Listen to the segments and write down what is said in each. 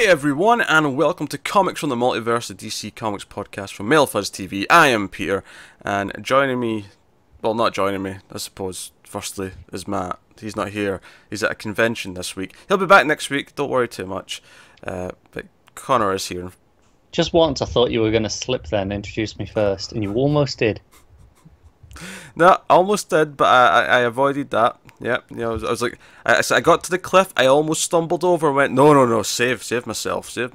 Hey everyone, and welcome to Comics from the Multiverse, the DC Comics podcast from MailFuzz TV. I am Peter, and joining me, well, not joining me, I suppose, firstly, is Matt. He's not here. He's at a convention this week. He'll be back next week, don't worry too much. But Connor is here. Just once I thought you were going to slip then and introduce me first, and you almost did. No, I almost did, but I avoided that. Yeah, you know, I was like, I got to the cliff, I almost stumbled over and went, no, save myself. Yeah,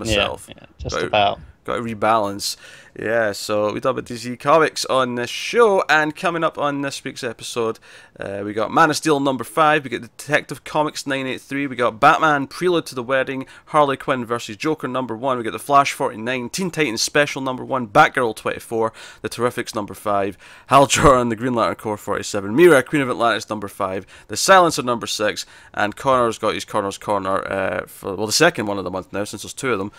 just about. Got to rebalance. Yeah, so we talk about DC Comics on this show, and coming up on this week's episode, we got Man of Steel number 5, we got Detective Comics 983, we got Batman Prelude to the Wedding, Harley Quinn versus Joker number 1, we got The Flash 49, Teen Titans Special number 1, Batgirl 24, The Terrifics number 5, Hal Jordan, The Green Lantern Corps 47, Mera, Queen of Atlantis number 5, The Silencer number 6, and Connor's got his Connor's Corner for, well, the second one of the month now, since there's two of them,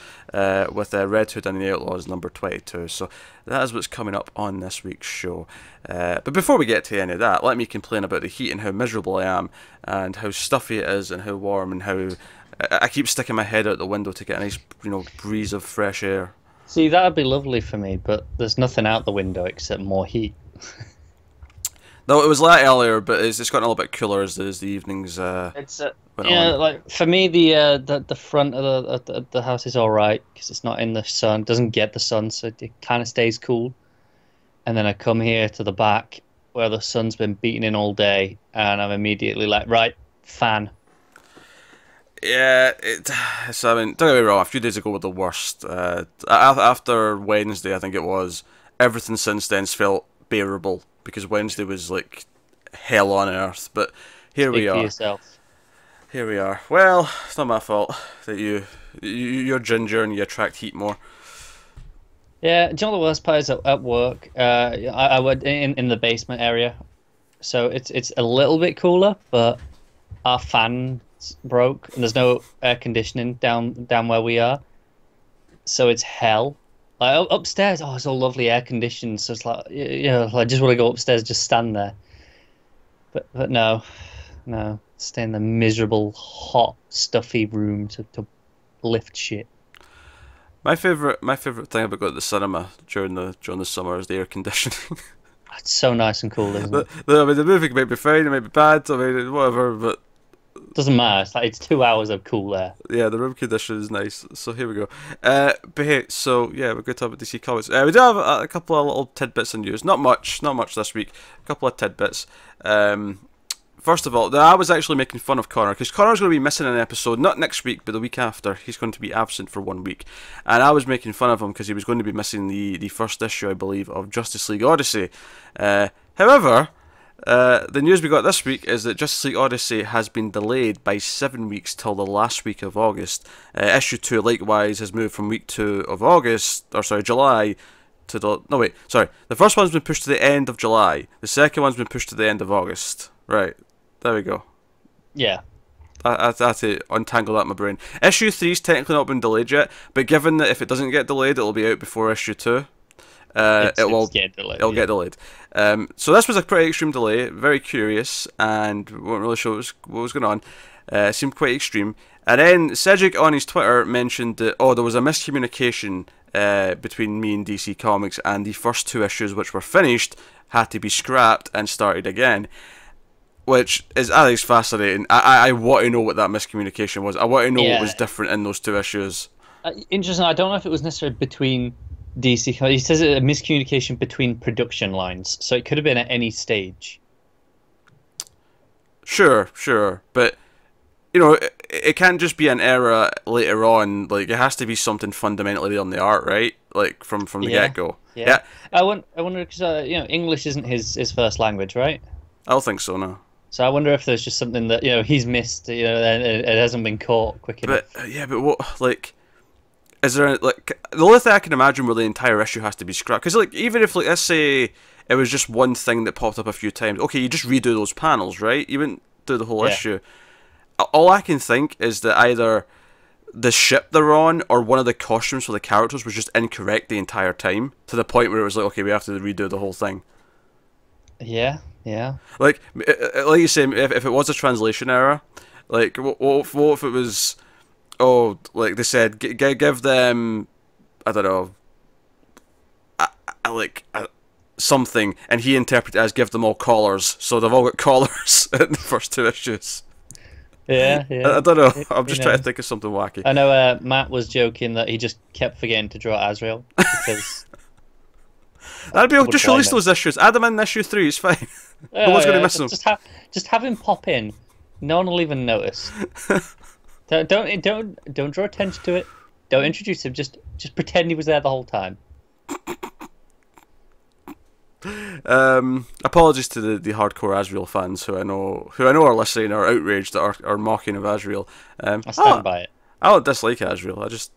with Red Hood and the Outlaws number 22. So that is what's coming up on this week's show. But before we get to any of that, let me complain about the heat and how miserable I am, and how stuffy it is, and how warm, and how I keep sticking my head out the window to get a nice, breeze of fresh air. See, that would be lovely for me, but there's nothing out the window except more heat. No, it was light earlier, but it's gotten a little bit cooler as the evenings. It's like for me, the front of the house is all right because it's not in the sun, doesn't get the sun, so it kind of stays cool. And then I come here to the back where the sun's been beating in all day, and I'm immediately like, right, fan. Yeah, so, I mean, don't get me wrong, a few days ago were the worst. After Wednesday, I think it was, everything since then's felt bearable, because Wednesday was like hell on earth. But here we are. Speak for yourself. Here we are. Well, it's not my fault that you're ginger and you attract heat more. Yeah, do you know the worst part is at work? I work in the basement area, so it's a little bit cooler, but our fan's broke and there's no air conditioning down where we are, so it's hell. Like upstairs, it's all lovely air conditioned, so it's like, I just want to go upstairs, just stand there. But no, stay in the miserable, hot, stuffy room to lift shit. My favorite thing about going to the cinema during the summer is the air conditioning. It's so nice and cool, isn't it? I mean, the movie might be fine, it might be bad, I mean, whatever, but doesn't matter. It's 2 hours of cool air. Yeah, the room condition is nice. So here we go. But hey, so yeah, we're going to talk about DC Comics. We do have a couple of little tidbits in news. Not much this week. A couple of tidbits. First of all, I was actually making fun of Connor, because Connor's going to be missing an episode, not next week, but the week after. He's going to be absent for 1 week. And I was making fun of him because he was going to be missing the first issue, I believe, of Justice League Odyssey. However, the news we got this week is that Justice League Odyssey has been delayed by 7 weeks till the last week of August. Issue 2, likewise, has moved from week 2 of July, to the first one's been pushed to the end of July. The second one's been pushed to the end of August. Right, there we go. Yeah. I had to untangle that in my brain. Issue 3's technically not been delayed yet, but given that if it doesn't get delayed, it'll be out before issue 2. It'll get delayed. So this was a pretty extreme delay, very curious, and we weren't really sure what was going on. Seemed quite extreme. And then Cedric on his Twitter mentioned that, there was a miscommunication between me and DC Comics, and the first 2 issues which were finished had to be scrapped and started again. Which is, I think, is fascinating. I want to know what that miscommunication was. I want to know what was different in those 2 issues. Interesting. I don't know if it was necessarily between DC. He says a miscommunication between production lines, so it could have been at any stage. Sure, but it can't just be an error later on. Like, it has to be something fundamentally on the art, right? Like from the get-go. Yeah. I wonder because English isn't his first language, right? I don't think so, no. So I wonder if there's just something that he's missed, and it hasn't been caught quick enough. But what, like, is there the only thing I can imagine where the entire issue has to be scrapped? Because even if let's say it was just one thing that popped up a few times, okay, you just redo those panels, right? You wouldn't do the whole issue. All I can think is that either the ship they're on or one of the costumes for the characters was just incorrect the entire time, to the point where it was like, okay, we have to redo the whole thing. Yeah. Like you say, if it was a translation error, like what if it was oh, like they said, give them, I don't know, something, and he interpreted it as give them all collars. So they've all got collars in the first 2 issues. Yeah. I don't know. I'm just trying to think of something wacky. I know Matt was joking that he just kept forgetting to draw Azrael because that'd be just release those issues. Add them in issue 3. It's fine. No one's going to miss them. Just have him pop in. No one will even notice. Don't draw attention to it. Don't introduce him. Just pretend he was there the whole time. Apologies to the hardcore Azrael fans who I know are listening, are outraged, are mocking of Azrael. I stand by it. I don't dislike Azrael. I just,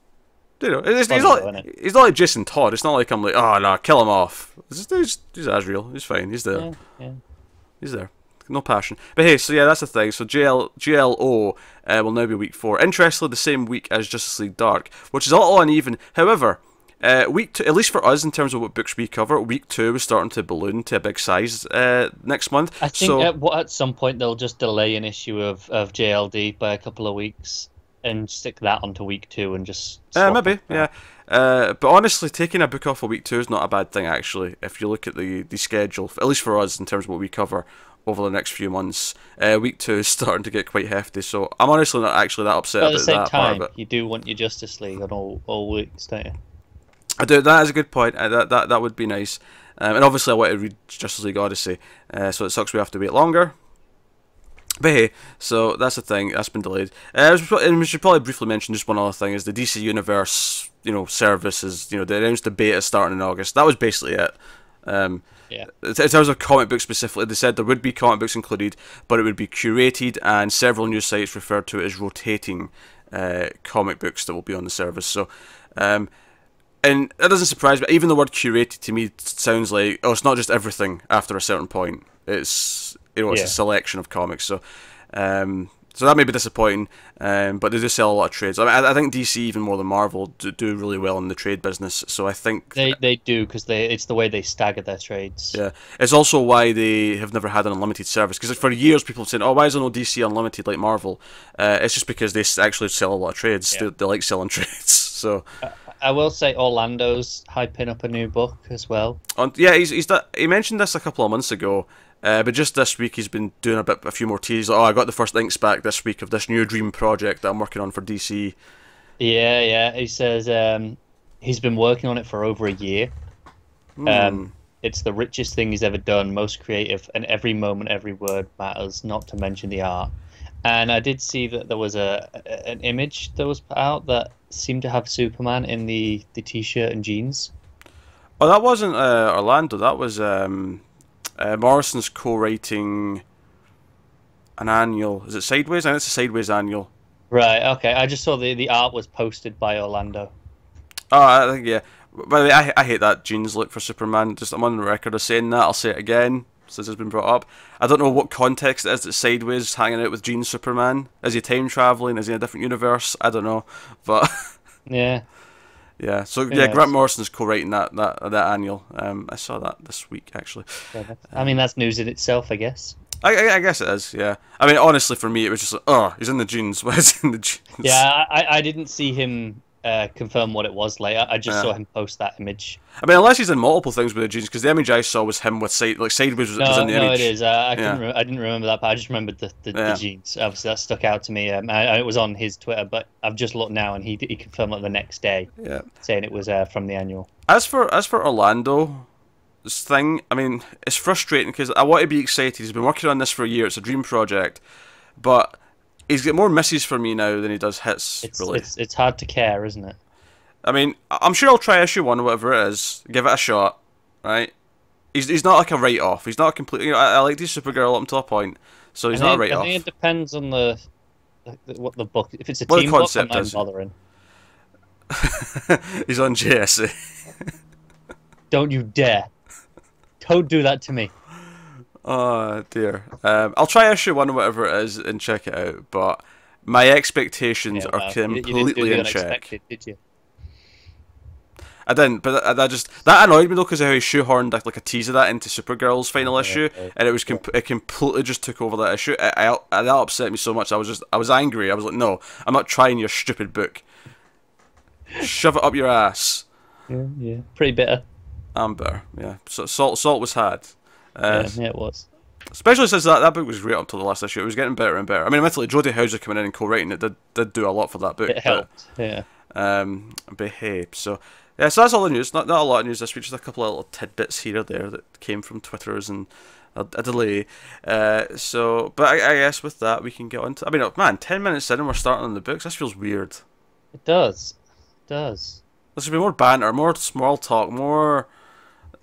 he's not like Jason Todd. It's not like I'm like, oh no, kill him off. He's Azrael. He's fine. He's there. Yeah. He's there. No passion. But hey, so yeah, that's the thing. So GLO will now be week 4. Interestingly, the same week as Justice League Dark, which is a little uneven. However, week 2, at least for us in terms of what books we cover, week 2 is starting to balloon to a big size next month. I think at some point they'll just delay an issue of JLD by a couple of weeks and stick that onto week 2 and just maybe, yeah. But honestly, taking a book off of week 2 is not a bad thing, actually, if you look at the schedule, at least for us in terms of what we cover over the next few months. Week 2 is starting to get quite hefty, so I'm honestly not actually that upset about that part of it. At the same time, you do want your Justice League on all weeks, don't you? I do. That is a good point. That would be nice. And obviously I want to read Justice League Odyssey, so it sucks we have to wait longer. But hey, so that's the thing. That's been delayed. And we should probably briefly mention just one other thing, is the DC Universe, service is, they announced the beta starting in August. That was basically it. Yeah. In terms of comic books specifically, they said there would be comic books included, but it would be curated, and several news sites referred to it as rotating comic books that will be on the service. So, and that doesn't surprise me. Even the word curated to me sounds like, it's not just everything after a certain point. It's it's a selection of comics. So, so that may be disappointing, but they do sell a lot of trades. I mean, I think DC, even more than Marvel, do really well in the trade business. So I think they do, because it's the way they stagger their trades. Yeah, it's also why they have never had an unlimited service. Because for years people have said, "Oh, why is there no DC Unlimited like Marvel?" It's just because they actually sell a lot of trades. Yeah. They like selling trades. So I will say Orlando's hyping up a new book as well. Yeah, he mentioned this a couple of months ago. But just this week he's been doing a few more teas. Like, I got the first inks back this week of this new dream project that I'm working on for DC. Yeah. He says he's been working on it for over a year. It's the richest thing he's ever done, most creative, and every moment, every word matters, not to mention the art. And I did see that there was an image that was put out that seemed to have Superman in the t-shirt and jeans. Oh, that wasn't Orlando. That was... Morrison's co-writing an annual. Is it Sideways? I think it's a Sideways annual. Right, okay. I just saw the art was posted by Orlando. Oh, I think, yeah. By the way, I hate that jeans look for Superman. I'm on the record of saying that. I'll say it again, since it's been brought up. I don't know what context it is that Sideways hanging out with jeans Superman. Is he time traveling? Is he in a different universe? I don't know. But yeah. Yeah, so yeah, Grant Morrison's co-writing that annual. I saw that this week, actually. Yeah, I mean, that's news in itself, I guess. I guess it is, yeah. I mean, honestly, for me, it was just like, he's in the jeans. Why is he in the jeans? Yeah, I didn't see him confirm what it was. Like, I just saw him post that image. I mean, unless he's in multiple things with the jeans, because the image I saw was him with Sideways was in the image. No, it is. I didn't remember that, but I just remembered the jeans. Obviously, that stuck out to me. It was on his Twitter, but I've just looked now, and he confirmed it the next day, saying it was from the annual. As for Orlando, this thing, I mean, it's frustrating because I want to be excited. He's been working on this for a year. It's a dream project, but he's got more misses for me now than he does hits. It's hard to care, isn't it? I mean, I'm sure I'll try issue 1 or whatever it is, give it a shot, right? He's not like a write-off. He's not a complete... I like this Supergirl up until a point, so he's not a write-off. I think it depends on what the book... If it's a team book, I'm not bothering. He's on JSA. Don't you dare. Don't do that to me. Oh, dear. I'll try issue 1 or whatever it is and check it out, but my expectations are completely in check. Did you? I didn't, but I just that annoyed me though because of how he shoehorned like a tease of that into Supergirl's final issue, and it was it completely just took over that issue. That upset me so much. I was angry. I was like, no, I'm not trying your stupid book. Shove it up your ass. Yeah, pretty bitter. I'm bitter. Yeah, so, salt was had. Yeah, it was. Especially since that book was great up till the last issue. It was getting better and better. I mean, admittedly, Jodie Houser coming in and co-writing it did do a lot for that book. It helped. Yeah. Behave. So yeah, so that's all the news. Not a lot of news this week. Just a couple of little tidbits here or there that came from Twitters and a delay. But I guess with that we can get on to. I mean, man, 10 minutes in and we're starting on the books. This feels weird. It does. It does. There should be more banter, more small talk, more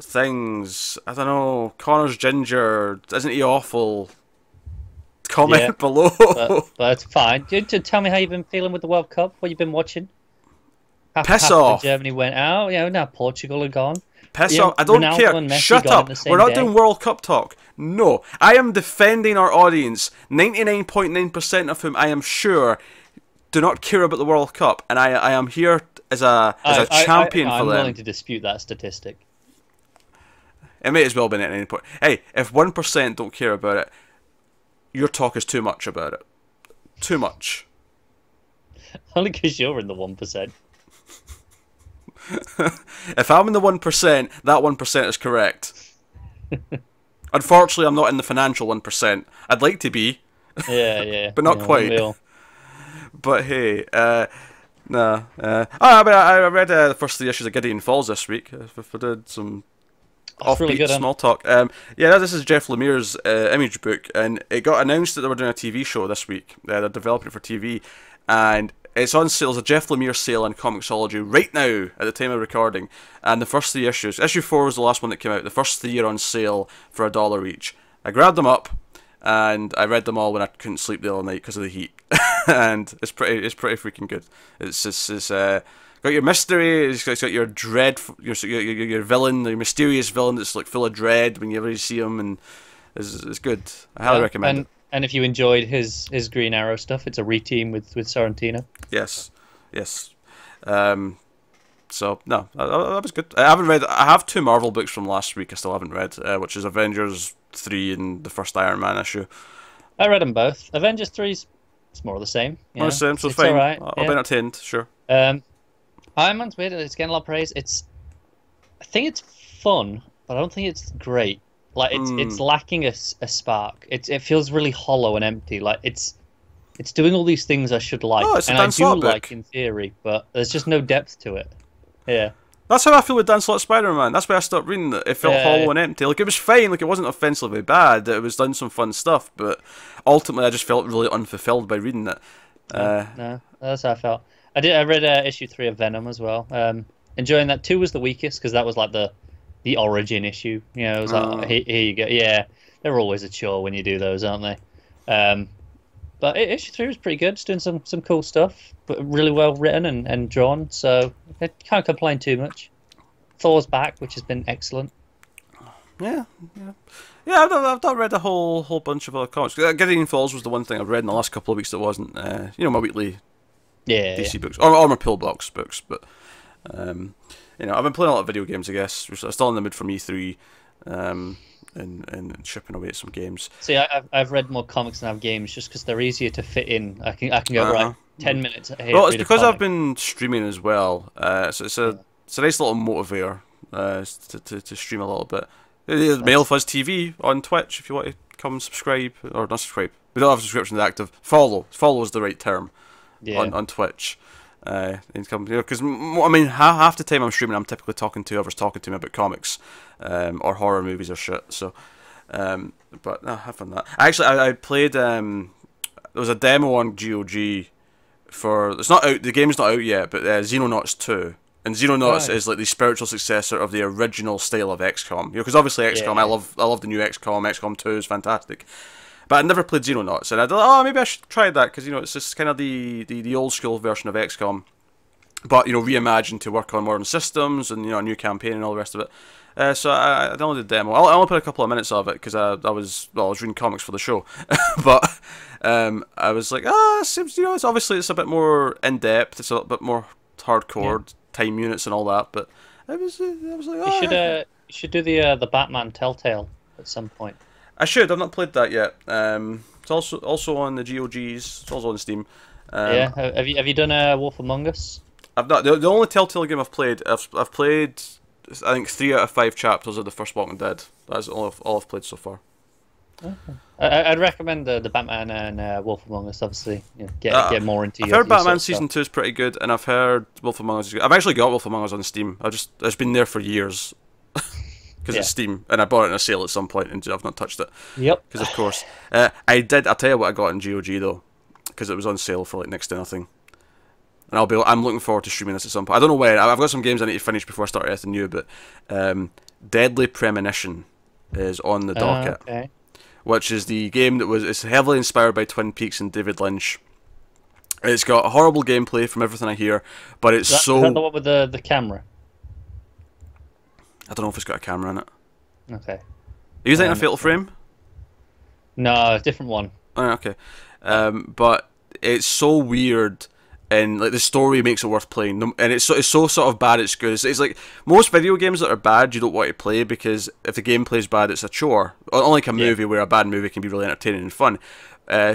things. I don't know. Connor's ginger. Isn't he awful? Comment below. But it's fine. Tell me how you've been feeling with the World Cup. What you've been watching. Piss off. Germany went out. Now Portugal are gone. Piss off. I don't care. Shut up. We're not doing World Cup talk. No. I am defending our audience. 99.9% of whom I am sure do not care about the World Cup. And I am here as a champion for them. I'm willing to dispute that statistic. It may as well be at any point. Hey, if 1% don't care about it, your talk is too much about it. Too much. Only because you're in the 1%. If I'm in the 1%, that 1% is correct. Unfortunately, I'm not in the financial 1%. I'd like to be. Yeah. But not quite. But hey, nah. I read the first 3 issues of Gideon Falls this week. I did some offbeat really good, small talk. This is Jeff Lemire's Image book, and it got announced that they were doing a TV show this week. They're developing it for TV, and it's on sale. There's a Jeff Lemire sale on Comixology right now at the time of recording, and the first 3 issues. Issue 4 was the last one that came out. The first 3 are on sale for $1 each. I grabbed them up, and I read them all when I couldn't sleep the other night because of the heat, and it's pretty freaking good. It's got your mystery. It's got your dread. Your villain, your mysterious villain that's like full of dread when you ever see him, and it's good. I highly recommend it. And if you enjoyed his Green Arrow stuff, it's a reteam with Sorrentino. Yes. So no, that was good. I haven't read. I have 2 Marvel books from last week. I still haven't read, which is Avengers 3 and the first Iron Man issue. I read them both. Avengers 3's it's more of the same. More the same, so it's fine. Right, I'll be entertained. Sure. Iron Man's weird. It's getting a lot of praise. I think it's fun, but I don't think it's great. Like it's lacking a spark. It feels really hollow and empty. Like it's doing all these things I should like, and I do like in theory, but there's just no depth to it. Yeah. That's how I feel with Dan Slott Spider-Man. That's why I stopped reading it. It felt hollow and empty. Like, it was fine. Like, it wasn't offensively bad. It was done some fun stuff, but ultimately I just felt really unfulfilled by reading it. No, that's how I felt. I read issue 3 of Venom as well. Enjoying that. 2 was the weakest because that was like the origin issue. You know, it was like, here you go. Yeah, they're always a chore when you do those, aren't they? But issue 3 was pretty good. It's doing some cool stuff, but really well written and drawn. So I can't complain too much. Thor's back, which has been excellent. Yeah. I've not read a whole bunch of other comics. Gideon Falls was the one thing I've read in the last couple of weeks that wasn't, my weekly DC books or my pillbox books. But I've been playing a lot of video games. I guess I'm still in the mood for E3. And shipping away at some games. See, I've read more comics than I have games, just because they're easier to fit in. I can go right 10 minutes. Well, it's because I've been streaming as well. So it's a nice little motivator to stream a little bit. Mail Fuzz TV on Twitch if you want to come subscribe or not subscribe. We don't have subscriptions active. Follow is the right term on Twitch. Because half the time I'm streaming, I'm typically talking to whoever's talking to me about comics, or horror movies or shit. So, but no, have fun with that. Actually, I played. There was a demo on GOG for. It's not out. The game's not out yet, but Xenonauts 2. And Xenonauts is like the spiritual successor of the original style of XCOM. Because obviously XCOM, I love the new XCOM. XCOM 2 is fantastic. But I never played Xenonauts, and I thought, maybe I should try that, because it's just kind of the old school version of XCOM, but reimagined to work on modern systems and a new campaign and all the rest of it. So I downloaded the demo. I only played a couple of minutes of it because I was reading comics for the show, but I was like, it seems it's a bit more in depth. It's a bit more hardcore time units and all that, but I was like, You should do the Batman Telltale at some point. I should. I've not played that yet. It's also on the GOGs. It's also on Steam. Yeah. Have you done Wolf Among Us? I've not. The only Telltale game I've played. I've played. I think 3 out of 5 chapters of the first Walking Dead. That's all I've played so far. Okay. I'd recommend the Batman and Wolf Among Us. Obviously, get more into. I've heard Batman Season 2 is pretty good, and I've heard Wolf Among Us is good. I've actually got Wolf Among Us on Steam. It's been there for years because it's Steam, and I bought it in a sale at some point, and I've not touched it. Yep. Because of course, I did. I'll tell you what I got in GOG though, because it was on sale for like next to nothing. And I'm looking forward to streaming this at some point. I don't know when. I've got some games I need to finish before I start anything new, but Deadly Premonition is on the docket. Okay. Which is the game it's heavily inspired by Twin Peaks and David Lynch. It's got horrible gameplay from everything I hear, but it's Is that the one with the camera? I don't know if it's got a camera in it. Okay. Are you thinking of Fatal Frame? No, a different one. Oh, okay. But it's so weird, and like the story makes it worth playing. And it's so sort of bad it's good. It's like most video games that are bad you don't want to play, because if the gameplay is bad it's a chore. Unlike a movie where a bad movie can be really entertaining and fun.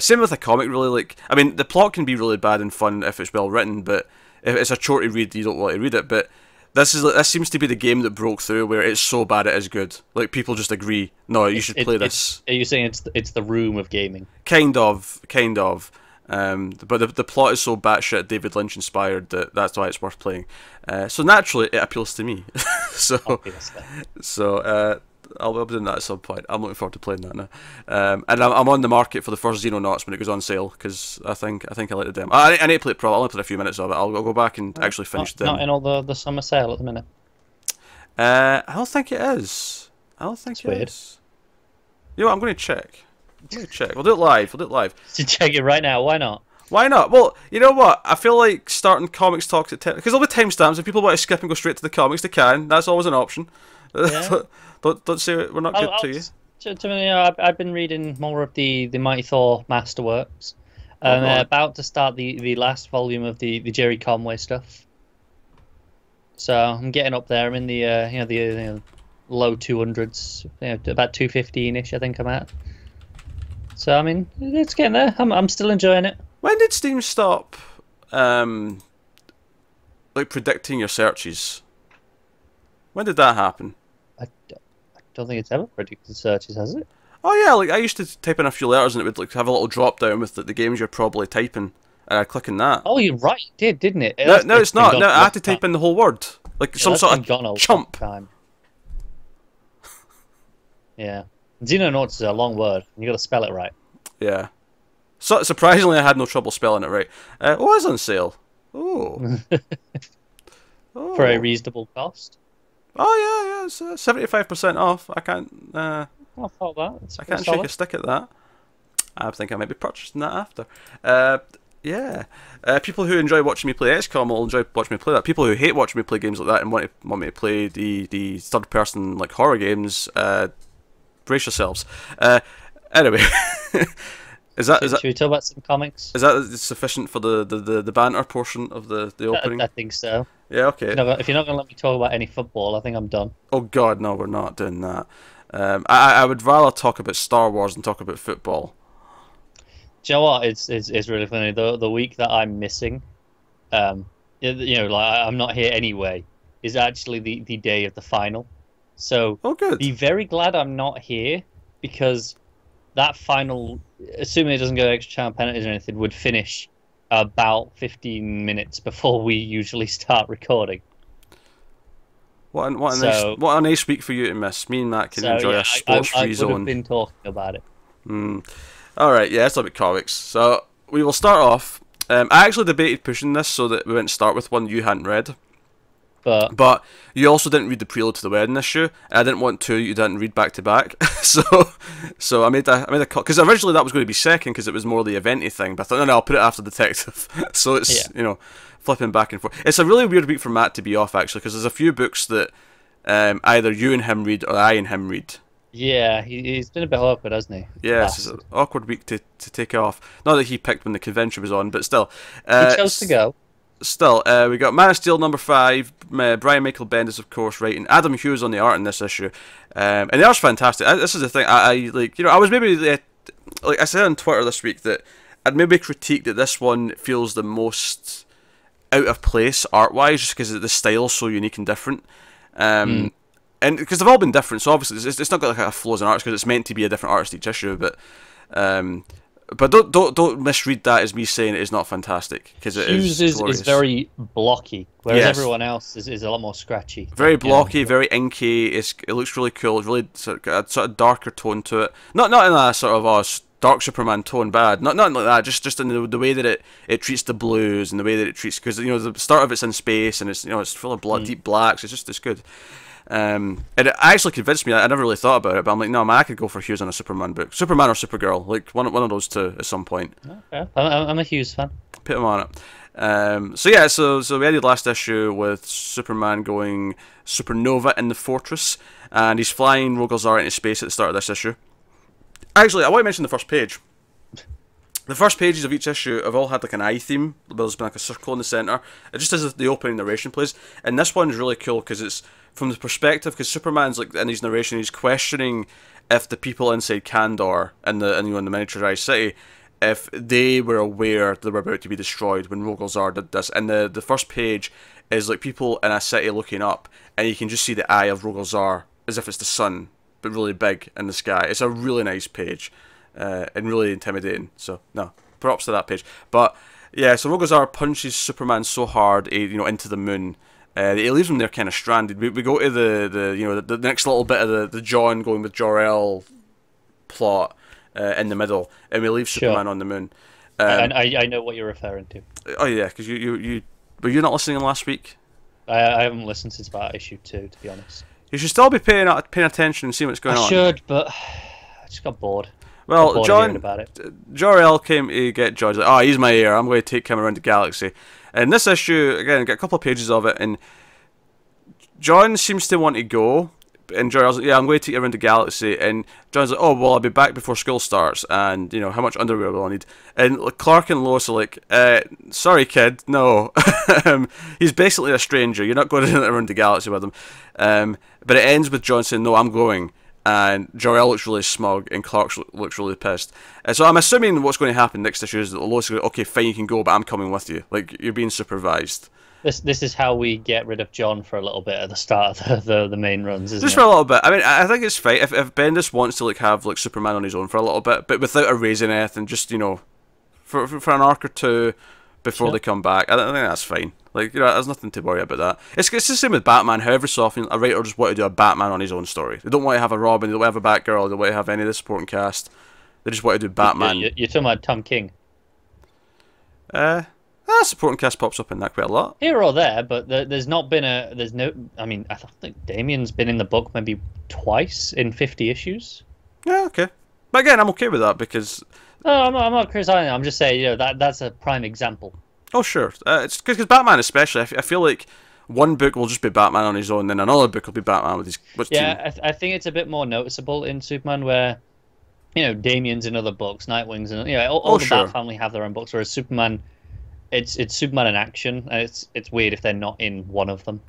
Same with a comic really. Like, I mean, the plot can be really bad and fun if it's well written, but if it's a chore to read you don't want to read it. But this seems to be the game that broke through where it's so bad it is good. Like, people just agree, no, you should play this. Are you saying it's the room of gaming? Kind of. But the plot is so batshit David Lynch inspired that's why it's worth playing. So naturally it appeals to me. So I'll be doing that at some point. I'm looking forward to playing that now. And I'm on the market for the first Xenonauts when it goes on sale, because I think I like the demo. I need to play it pro. I only played a few minutes of it. I'll go back and actually finish the demo. Not in all the summer sale at the minute. I don't think it is. It's weird. You know what, I'm going to check. We'll do it live. To check it right now. Why not? Why not? Well, you know what? I feel like starting comics talks at 10, because there'll be timestamps. If people want to skip and go straight to the comics, they can. That's always an option. Yeah. don't say we're not good to you. To me, I've been reading more of the Mighty Thor Masterworks. I'm about to start the last volume of the Jerry Conway stuff. So I'm getting up there. I'm in the low 200s, about 215ish. I think I'm at. So I mean, it's getting there. I'm still enjoying it. When did Steam stop, like predicting your searches? When did that happen? I don't think it's ever predicted searches, has it? Oh yeah, like I used to type in a few letters and it would like have a little drop down with the games you're probably typing, and I'd click on that. Oh, you're right, it did, didn't it? No, it's not. No, I had to type in the whole word, like some sort of chump. Time. Yeah. Xenonauts is a long word. You got to spell it right. Yeah. So surprisingly, I had no trouble spelling it right. Oh, it's on sale. Oh. For a reasonable cost. Oh yeah, it's 75% off. I can't. I thought that. I can't shake a stick at that. I think I might be purchasing that after. Yeah. People who enjoy watching me play XCOM will enjoy watching me play that. People who hate watching me play games like that and want me to play the third person like horror games, brace yourselves. Anyway, should we talk about some comics? Is that sufficient for the banter portion of the opening? I think so. Yeah, okay. If you're not going to let me talk about any football, I think I'm done. Oh God, no, we're not doing that. I would rather talk about Star Wars than talk about football. Do you know what? It's really funny. The week that I'm missing, like I'm not here anyway, is actually the day of the final. So good. Be very glad I'm not here, because that final, assuming it doesn't go extra time penalties or anything, would finish about 15 minutes before we usually start recording. What a nice week for you to miss. Me and Matt can enjoy a sports-free zone. I would have been talking about it. Alright, yeah, let's look at comics. So, we will start off. I actually debated pushing this so that we went to start with one you hadn't read. But you also didn't read the Prelude to the Wedding issue, and I didn't want two you didn't read back to back. So I made a cut, because originally that was going to be second because it was more the eventy thing. But I thought no, I'll put it after Detective. So it's flipping back and forth. It's a really weird week for Matt to be off actually, because there's a few books that either you and him read or I and him read. Yeah, he's been a bit awkward, hasn't he? Yeah, it's an awkward week to take off. Not that he picked when the convention was on, but still. He chose to go. still, we got Man of Steel number 5, Bryan Michael Bendis, of course, writing, Adam Hughes on the art in this issue, and the art's fantastic. This is the thing, I like, I was maybe, like I said on Twitter this week, that I'd maybe critique that this one feels the most out of place art-wise, just because the style's so unique and different. And because they've all been different, so obviously it's not got like a flaws in art because it's meant to be a different artist each issue. But don't misread that as me saying it is not fantastic, because it Hughes is very blocky, whereas everyone else is a lot more scratchy. Very blocky, very inky. It looks really cool. It's really got a sort of darker tone to it. Not in a sort of dark Superman tone bad. Not like that. Just in the way that it treats the blues and the way that it treats, because the start of it's in space and it's it's full of blood, deep blacks. It's good. And it actually convinced me. I never really thought about it, but I'm like, no man, I could go for Hughes on a Superman book, Superman or Supergirl, like one of those two at some point. Okay. I'm a Hughes fan. Put him on it. So yeah, so we ended last issue with Superman going supernova in the fortress, and he's flying Rogolzar into space at the start of this issue. Actually, I want to mention the first page. The first pages of each issue have all had like an eye theme. There's been like a circle in the centre. It just as the opening narration plays, and this one's really cool because it's from the perspective, because Superman's like in his narration, he's questioning if the people inside Kandor in the miniaturized city, if they were aware they were about to be destroyed when Rogolzar did this. And the first page is like people in a city looking up, and you can just see the eye of Rogolzar as if it's the sun, but really big in the sky. It's a really nice page. And really intimidating. So no, props to that page. But yeah, so Rogolzar punches Superman so hard, into the moon. It leaves him there kind of stranded. We go to the next little bit of the John going with Jor-El plot in the middle, and we leave Superman on the moon. I know what you're referring to. Oh yeah, because you were you not listening last week? I haven't listened since about issue 2, to be honest. You should still be paying attention and see what's going on. I should, but I just got bored. Well, Jor-El came to get George. Like, he's my heir. I'm going to take him around the galaxy. And this issue, again, got a couple of pages of it, and John seems to want to go, and Jor-El's like, yeah, I'm going to take you around the galaxy. And John's like, oh, well, I'll be back before school starts, and, how much underwear will I need? And Clark and Lois are like, sorry, kid, no. He's basically a stranger. You're not going around the galaxy with him. But it ends with John saying, no, I'm going. And Jor-El looks really smug, and Clark looks really pissed. So I'm assuming what's going to happen next issue is that Lois is going, okay, fine, you can go, but I'm coming with you. Like, you're being supervised. This is how we get rid of John for a little bit at the start of the main runs, isn't it? Just for a little bit. I mean, I think it's fine if Bendis wants to have Superman on his own for a little bit, but without erasing anything, just for an arc or two before they come back. I think that's fine. Like, there's nothing to worry about that. It's the same with Batman. However so often a writer just want to do a Batman on his own story. They don't want to have a Robin, they don't want to have a Batgirl, they don't want to have any of the supporting cast. They just want to do Batman. You're talking about Tom King? Supporting cast pops up in that quite a lot. Here or there, but there's not been I mean, I think Damian's been in the book maybe twice in 50 issues. Yeah, okay. But again, I'm okay with that because... No, I'm not criticizing it. I'm just saying, that's a prime example. Oh, sure. It's because Batman especially, I feel like one book will just be Batman on his own, then another book will be Batman with his team. I think it's a bit more noticeable in Superman where, Damian's in other books, Nightwing's in, all the Bat family have their own books, whereas Superman, it's Superman in action, and it's weird if they're not in one of them.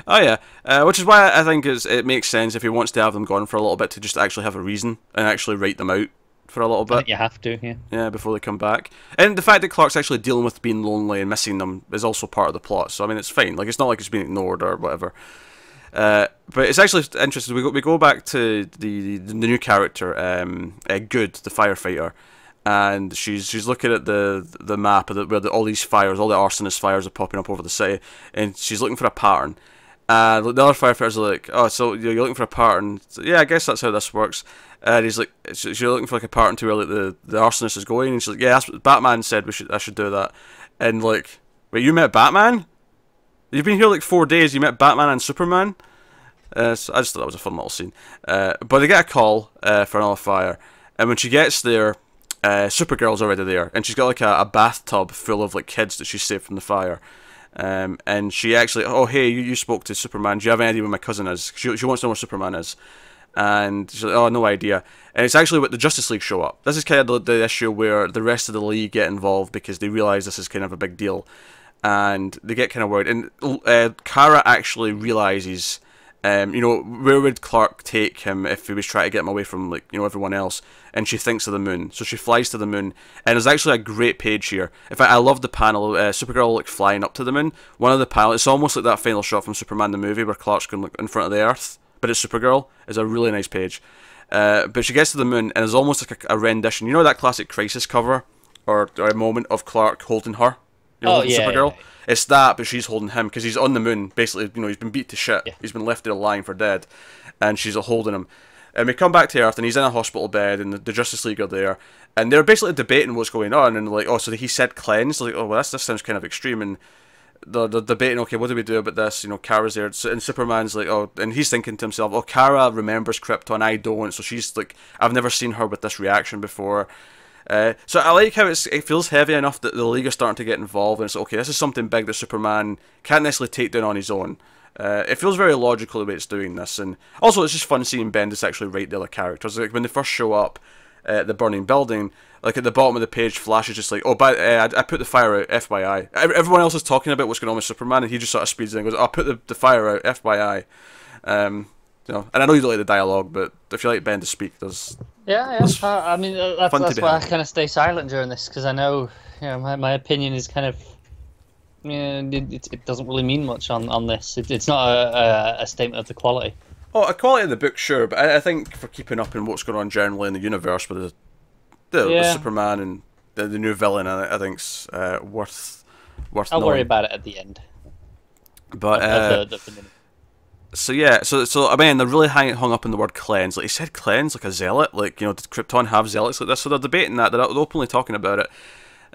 Oh yeah, which is why I think it makes sense if he wants to have them gone for a little bit to just actually have a reason and actually write them out for a little bit. I think you have to, yeah. Yeah, before they come back. And the fact that Clark's actually dealing with being lonely and missing them is also part of the plot. So I mean, it's fine. Like, it's not like it's being ignored or whatever. But it's actually interesting. We go back to the new character, Good, the firefighter, and she's looking at the map of where all these fires, all the arsonist fires are popping up over the city, and she's looking for a pattern. And the other firefighters are like, oh, so you're looking for a pattern? So, yeah, I guess that's how this works. And he's like, so you're looking for like a pattern to where like the arsonist is going? And she's like, yeah, that's what Batman said I should do that. And like, wait, you met Batman? You've been here like 4 days. You met Batman and Superman? So I just thought that was a fun little scene. But they get a call for another fire, and when she gets there, Supergirl's already there, and she's got like a bathtub full of like kids that she saved from the fire. And she actually, oh hey, you spoke to Superman. Do you have any idea where my cousin is? She wants to know where Superman is. And she's like, oh, no idea. And it's actually when the Justice League show up. This is kind of the issue where the rest of the league get involved because they realise this is kind of a big deal. and they get kind of worried. And Kara actually realizes, you know, where would Clark take him if he was trying to get him away from, like, you know, everyone else? And she thinks of the moon, so she flies to the moon. And there's actually a great page here. In fact, I love the panel. Supergirl like flying up to the moon. One of the panels, it's almost like that final shot from Superman the movie where Clark's going like in front of the Earth, but it's Supergirl. It's a really nice page. But she gets to the moon, and it's almost like a rendition. You know that classic Crisis cover, or a moment of Clark holding her. You know, holding Supergirl. Yeah. It's that, but she's holding him because he's on the moon. Basically, you know, he's been beat to shit. Yeah. He's been left there lying for dead, and she's holding him. And we come back to Earth, and he's in a hospital bed, and the Justice League are there, and they're basically debating what's going on, and like, oh, so he said cleanse, like, oh, well, this sounds kind of extreme, and they're debating, okay, what do we do about this? You know, Kara's there, and Superman's like, oh, and he's thinking to himself, oh, Kara remembers Krypton, I don't, so she's like, I've never seen her with this reaction before. So I like how it feels heavy enough that the League are starting to get involved, and it's okay, this is something big that Superman can't necessarily take down on his own. It feels very logical the way it's doing this, and also it's just fun seeing Bendis actually write the other characters. Like when they first show up at the burning building, like at the bottom of the page, Flash is just like, oh, but I put the fire out, FYI. Everyone else is talking about what's going on with Superman, and he just sort of speeds in and goes, oh, I put the fire out, FYI. You know, and I know you don't like the dialogue, but if you like Bendis speak, there's... Yeah. I mean, that's why I kind of stay silent during this, because I know, you know, my opinion is kind of... Yeah, it doesn't really mean much on this. It's not a statement of the quality. Oh, a quality of the book, sure, but I think for keeping up in what's going on generally in the universe with the Superman and the new villain, I think's worth I'll knowing. worry about it at the end. But so yeah, so I mean, they're really hung up on the word cleanse. Like he said, cleanse, like a zealot. Like, you know, did Krypton have zealots like this? So they're debating that. They're openly talking about it.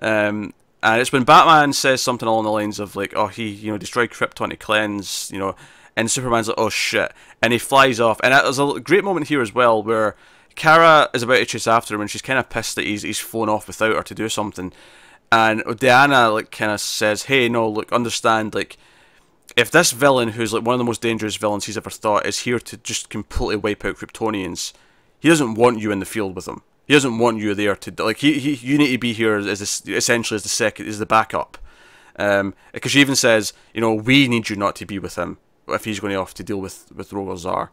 And it's when Batman says something along the lines of like, oh, he, you know, destroyed Krypton to cleanse, you know, and Superman's like, oh shit, and he flies off. And there's a great moment here as well where Kara is about to chase after him, and she's kind of pissed that he's flown off without her to do something. And Diana like kind of says, hey, no, look, understand, like, if this villain, who's like one of the most dangerous villains he's ever thought, is here to just completely wipe out Kryptonians, he doesn't want you in the field with him. He doesn't want you there to, like, you need to be here essentially as the backup. Because she even says, you know, we need you not to be with him if he's going off to deal with Rogol-Zar.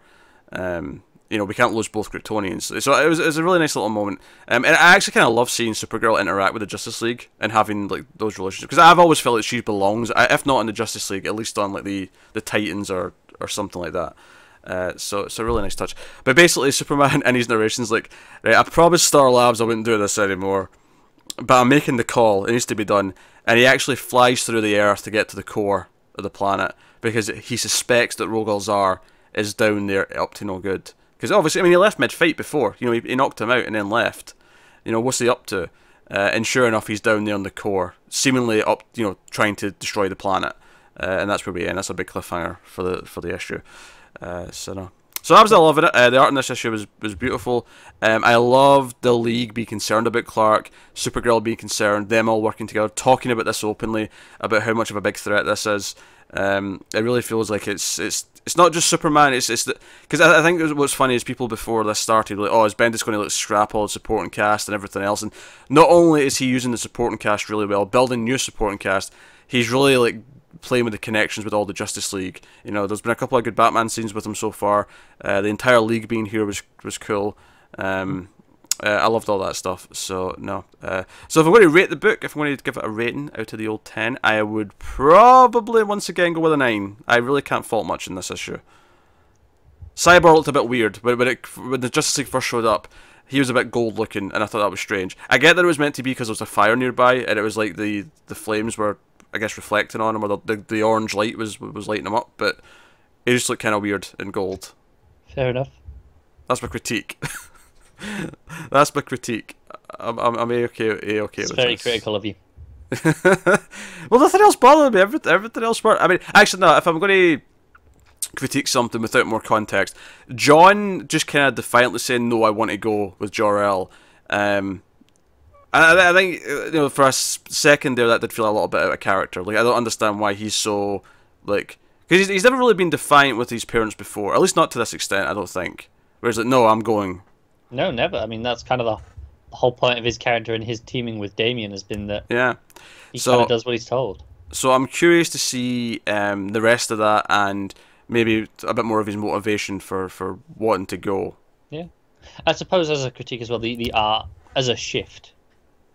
You know, we can't lose both Kryptonians. So it was a really nice little moment. And I actually kind of love seeing Supergirl interact with the Justice League and having like those relationships. Because I've always felt that she belongs, if not in the Justice League, at least on like the Titans or something like that. So it's a really nice touch. But basically, Superman in his narration's like, right, I promised Star Labs I wouldn't do this anymore, but I'm making the call. It needs to be done. And he actually flies through the Earth to get to the core of the planet because he suspects that Rogol-Zar is down there up to no good. Because obviously, I mean, he left mid-fight before. You know, he knocked him out and then left. You know, what's he up to? And sure enough, he's down there on the core, seemingly up, you know, trying to destroy the planet. And that's where we end. That's a big cliffhanger for the issue. So that was a lot of it. The art in this issue was beautiful. I loved the League being concerned about Clark, Supergirl being concerned, them all working together, talking about this openly, about how much of a big threat this is. It really feels like it's not just Superman. It's because I think what's funny is people before this started like, oh, is Bendis going to like scrap all the supporting cast and everything else? And not only is he using the supporting cast really well, building new supporting cast, he's really like playing with the connections with all the Justice League. You know, there's been a couple of good Batman scenes with him so far. The entire League being here was cool. I loved all that stuff. So no. So if I'm going to rate the book, if I'm going to give it a rating out of the old 10, I would probably once again go with a 9. I really can't fault much in this issue. Cyborg looked a bit weird, but when the Justice League first showed up, he was a bit gold looking, and I thought that was strange. I get that it was meant to be because there was a fire nearby, and it was like the flames were, I guess, reflecting on him, or the orange light was lighting him up, but it just looked kind of weird in gold. Fair enough. That's my critique. That's my critique. I'm okay with it's very critical of you. Well, nothing else bothered me. Everything else worked. I mean, actually, no. If I'm going to critique something without more context, John just kind of defiantly saying, "No, I want to go with Jor-El." And I think, you know, for a second there, that did feel a little bit out of character. Like, I don't understand why he's so, like, because he's never really been defiant with his parents before, at least not to this extent, I don't think. Whereas, like, no, I'm going. No, never. I mean, that's kind of the whole point of his character and his teaming with Damian has been that he kind of does what he's told. So I'm curious to see the rest of that and maybe a bit more of his motivation for wanting to go. Yeah, I suppose as a critique as well, the art as a shift,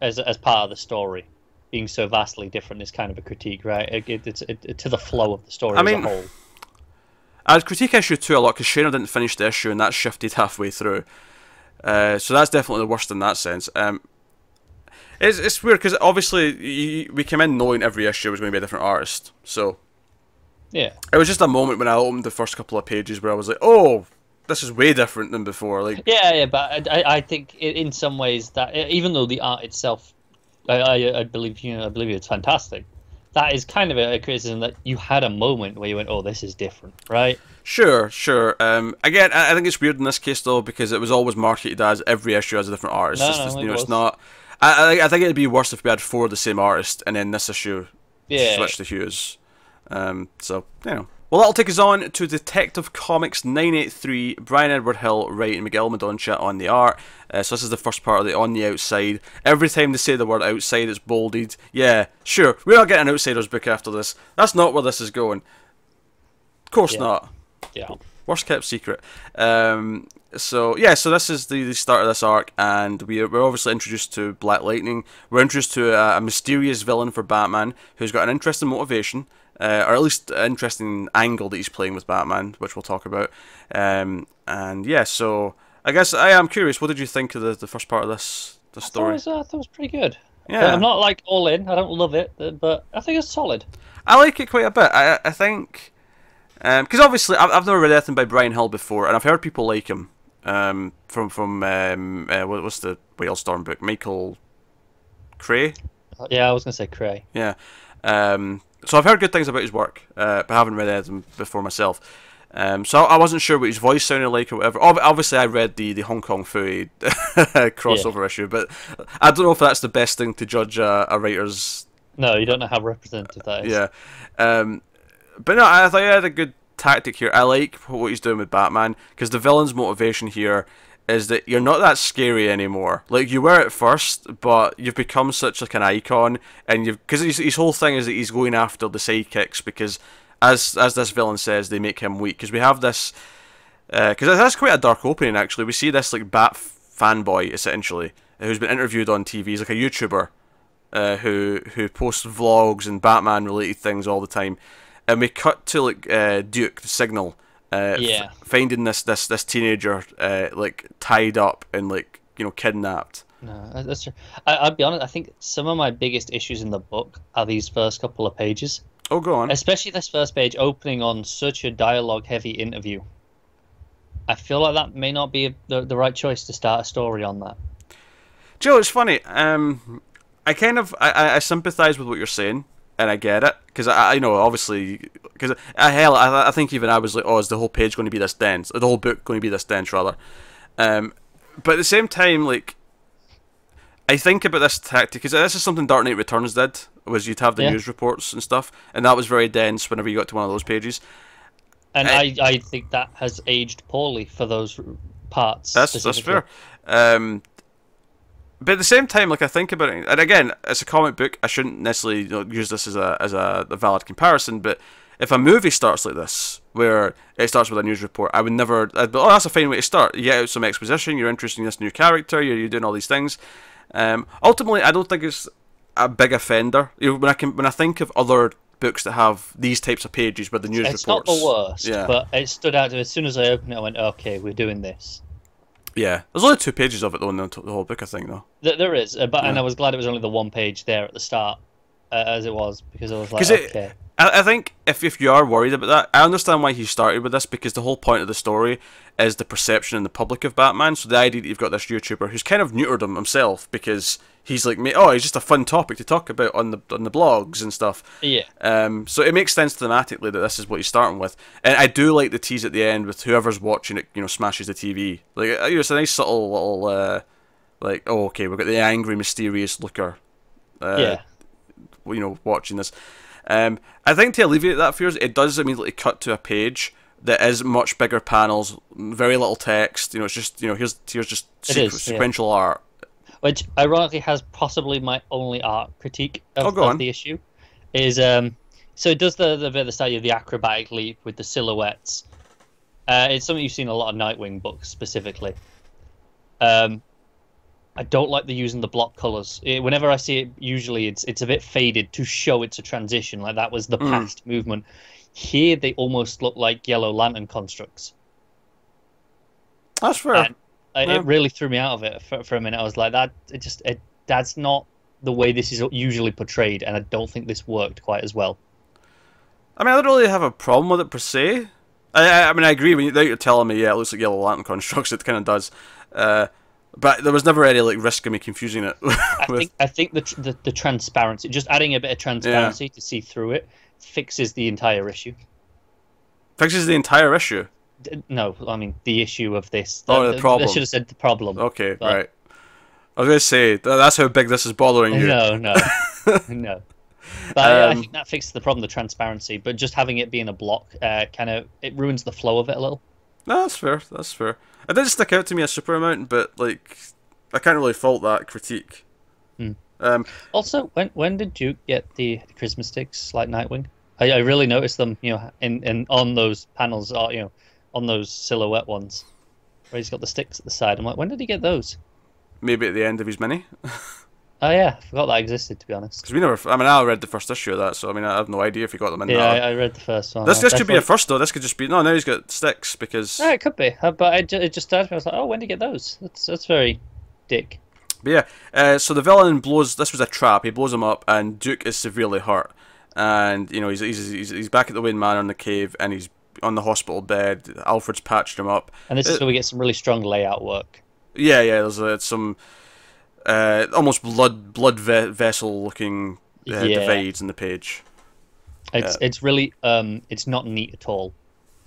as part of the story, being so vastly different is kind of a critique, right? It's to the flow of the story as a whole. I'd critique issue 2 a lot because Shayna didn't finish the issue and that shifted halfway through. So that's definitely the worst in that sense. It's weird because obviously we came in knowing every issue was going to be a different artist. So yeah, it was just a moment when I opened the first couple of pages where I was like, oh, this is way different than before. Like yeah, but I think in some ways that even though the art itself, I believe it's fantastic. That is kind of a criticism that you had a moment where you went, oh, this is different, right? Sure. Again, I think it's weird in this case though because it was always marketed as every issue has a different artist. It's not. I think it'd be worse if we had 4 of the same artist and then this issue switched to Hughes. So well, that'll take us on to Detective Comics 983. Bryan Edward Hill writing, Miguel Medonca on the art. So this is the first part of the On the Outside. Every time they say the word outside, it's bolded. Yeah, sure, we're not getting an Outsiders book after this. That's not where this is going. Of course not. Yeah. Worst kept secret. So this is the start of this arc, and we're obviously introduced to Black Lightning. We're introduced to a mysterious villain for Batman who's got an interesting motivation. Or at least an interesting angle that he's playing with Batman, which we'll talk about. And yeah, so I guess I am curious. What did you think of the first part of the story? I thought it was pretty good. Yeah, I'm not like all in. I don't love it, but I think it's solid. I like it quite a bit. I think because obviously I've never read anything by Bryan Hill before, and I've heard people like him from what's the Whalestorm book? Michael Cray. Yeah, I was gonna say Cray. Yeah. So I've heard good things about his work, but I haven't read anything before myself. So I wasn't sure what his voice sounded like or whatever. Obviously, I read the Hong Kong Fooey crossover issue, but I don't know if that's the best thing to judge a writer's... No, you don't know how representative that is. Yeah. But no, I thought he had a good tactic here. I like what he's doing with Batman, because the villain's motivation here is that you're not that scary anymore. Like, you were at first, but you've become such like an icon, and because his whole thing is that he's going after the sidekicks, because as this villain says, they make him weak. Because we have this, because that's quite a dark opening actually. We see this like Bat fanboy essentially, who's been interviewed on TV. He's like a YouTuber who posts vlogs and Batman related things all the time, and we cut to like Duke the Signal. Finding this teenager like tied up and like kidnapped. No, that's true. I'll be honest. I think some of my biggest issues in the book are these first couple of pages. Oh, go on. Especially this first page opening on such a dialogue-heavy interview. I feel like that may not be the right choice to start a story on that. Joe, it's funny. I sympathise with what you're saying. And I get it, because I obviously, because I think even I was like, oh, is the whole page going to be this dense? Or the whole book going to be this dense, rather? But at the same time, like, I think about this tactic, because this is something Dark Knight Returns did, was you'd have the news reports and stuff, and that was very dense whenever you got to one of those pages. And I think that has aged poorly for those parts. That's fair. But at the same time, like, I think about it, and again, it's a comic book. I shouldn't necessarily use this as a valid comparison. But if a movie starts like this, where it starts with a news report, I would never. I'd be, oh, that's a fine way to start. You get out some exposition. You're introducing this new character. You're doing all these things. Ultimately, I don't think it's a big offender. When I think of other books that have these types of pages with the news reports, it's not the worst. But it stood out to me as soon as I opened it. I went, okay, we're doing this. Yeah, there's only 2 pages of it though in the whole book, I think, though. There is, and I was glad it was only the 1 page there at the start, as it was, because I was like, okay. I think if you are worried about that, I understand why he started with this, because the whole point of the story is the perception in the public of Batman. So the idea that you've got this YouTuber who's kind of neutered him himself, because he's like, he's just a fun topic to talk about on the blogs and stuff. Yeah. So it makes sense thematically that this is what he's starting with, and I do like the tease at the end with whoever's watching it, smashes the TV. Like, it's a nice subtle little, like, oh, okay, we've got the angry, mysterious looker. Watching this. I think to alleviate that fears, it does immediately cut to a page that is much bigger panels, very little text. It's just here's just sequential art. Which ironically has possibly my only art critique of the issue, is So it does the bit at the start of the acrobatic leap with the silhouettes. It's something you've seen in a lot of Nightwing books specifically. I don't like the using the block colors. Whenever I see it, usually it's a bit faded to show it's a transition. Like that was the past movement. Here they almost look like Yellow Lantern constructs. That's fair. And it really threw me out of it for a minute. I was like, that's not the way this is usually portrayed, and I don't think this worked quite as well. I mean, I don't really have a problem with it per se. I mean, I agree when you're telling me, yeah, it looks like Yellow Lantern constructs. It kind of does. But there was never any like risk of me confusing it. I think the transparency, just adding a bit of transparency to see through it, fixes the entire issue. Fixes the entire issue? No, I mean the issue of this. The problem. I should have said the problem. Okay, right. I was going to say, that's how big this is bothering you. No. No. But I think that fixes the problem, the transparency. But just having it being a block, it ruins the flow of it a little. No, that's fair. That's fair. It didn't stick out to me a super amount, but like, I can't really fault that critique. Also, when did Duke get the charisma sticks like Nightwing? I really noticed them, in on those panels, on those silhouette ones, where he's got the sticks at the side. I'm like, when did he get those? Maybe at the end of his mini. Oh yeah, I forgot that existed, to be honest. Because we never. I mean, I read the first issue of that, so I mean, I have no idea if he got them in. Yeah, I read the first one. This could be a first though. This could just be no. Now he's got sticks because. Yeah, it could be, but it just started me. I was like, oh, when did he get those? That's very dick. But yeah, so the villain blows. This was a trap. He blows him up, and Duke is severely hurt. And he's back at the Wayne Manor in the cave, and he's on the hospital bed. Alfred's patched him up. And this is where we get some really strong layout work. Yeah. There's some. Almost blood vessel looking divides in the page. It's really it's not neat at all.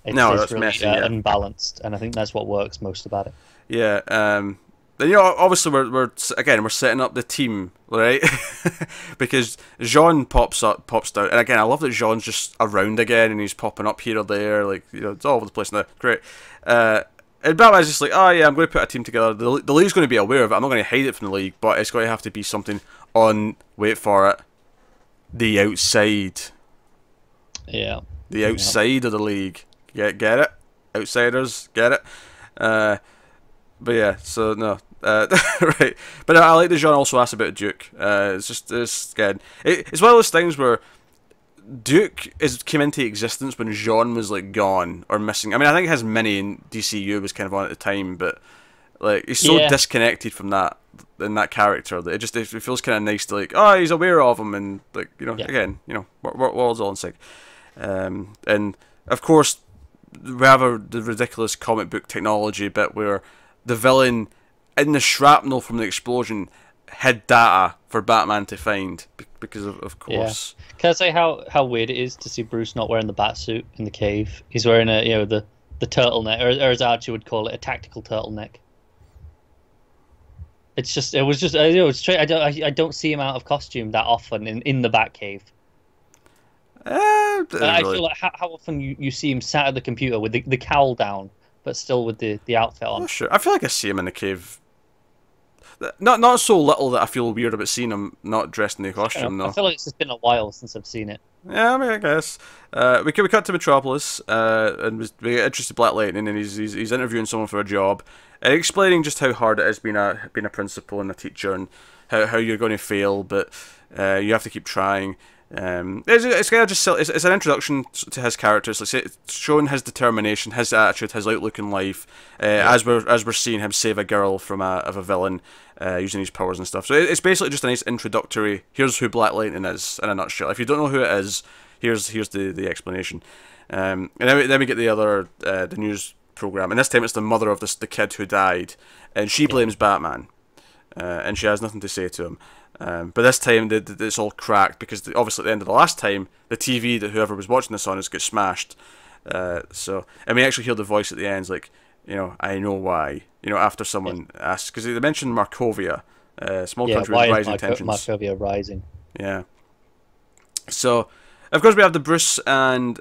It's really messy, unbalanced, and I think that's what works most about it. Yeah. And obviously we're setting up the team, right? Because Jean pops out, and again I love that Jean's just around again, and he's popping up here or there, like it's all over the place now. Great. And Batman's just like, oh yeah, I'm going to put a team together. The league's going to be aware of it. I'm not going to hide it from the league, but it's going to have to be something on, wait for it, the outside. Yeah. The outside of the league. Get it? Outsiders, get it? But yeah, so no. Right. But I like that Jean also asked about Duke. It's good. It's one of those things where Duke came into existence when Jean was like gone or missing. I mean, I think his mini in DCU was kind of on at the time, but like he's so disconnected from that in that character that it feels kind of nice to like, oh, he's aware of him, and like again, world's all in sync. And of course, we have the ridiculous comic book technology bit where the villain in the shrapnel from the explosion hid data for Batman to find because of course. Yeah. Can I say how weird it is to see Bruce not wearing the bat suit in the cave? He's wearing the turtleneck, or as Archie would call it, a tactical turtleneck. It's straight. I don't see him out of costume that often in the Batcave. I feel like how often you see him sat at the computer with the cowl down, but still with the outfit on. Oh, sure. I feel like I see him in the cave. Not so little that I feel weird about seeing him not dressed in the costume, though. I feel like it's just been a while since I've seen it. Yeah, I mean, I guess. We cut to Metropolis, and we get introduced to Black Lightning, and he's interviewing someone for a job, and explaining just how hard it is being a principal and a teacher, and how you're going to fail, but you have to keep trying. It's kind of just it's an introduction to his character. It's showing his determination, his attitude, his outlook in life. As we're seeing him save a girl from a villain using his powers and stuff. So it's basically just a nice introductory. Here's who Black Lightning is in a nutshell. If you don't know who it is, here's the explanation. And then we get the news program, and this time it's the mother of the kid who died, and she blames Batman, and she has nothing to say to him. But this time it's all cracked because obviously at the end of the last time the TV that whoever was watching this on has got smashed. And we actually hear the voice at the end, like, I know why. After someone asks, because they mentioned Markovia, small country with rising tensions. Markovia rising? Yeah. So of course we have the Bruce and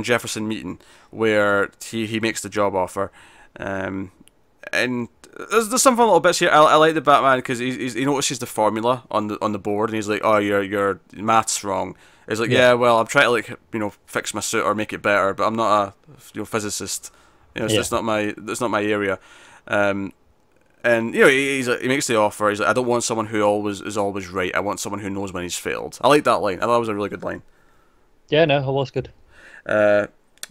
Jefferson meeting where he makes the job offer. And and there's some fun little bits here. I like the Batman because he notices the formula on the board, and he's like, "Oh, your math's wrong." He's like, "Yeah, well, I'm trying to like fix my suit or make it better, but I'm not a physicist. It's not my area." And he makes the offer. He's like, "I don't want someone who is always right. I want someone who knows when he's failed." I like that line. I thought it was a really good line. Yeah, no, it was good.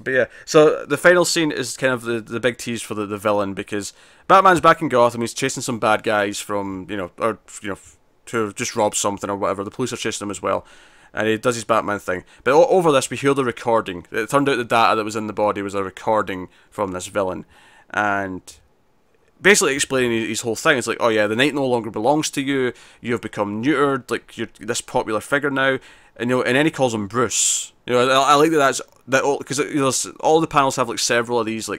But yeah, so the final scene is kind of the big tease for the villain, because Batman's back in Gotham. He's chasing some bad guys from to just rob something or whatever. The police are chasing him as well, and he does his Batman thing. But over this, we hear the recording. It turned out the data that was in the body was a recording from this villain, and basically explaining his whole thing. It's like, oh yeah, the night no longer belongs to you. You have become neutered. Like, you're this popular figure now, and and then he calls him Bruce. I like that because all the panels have like several of these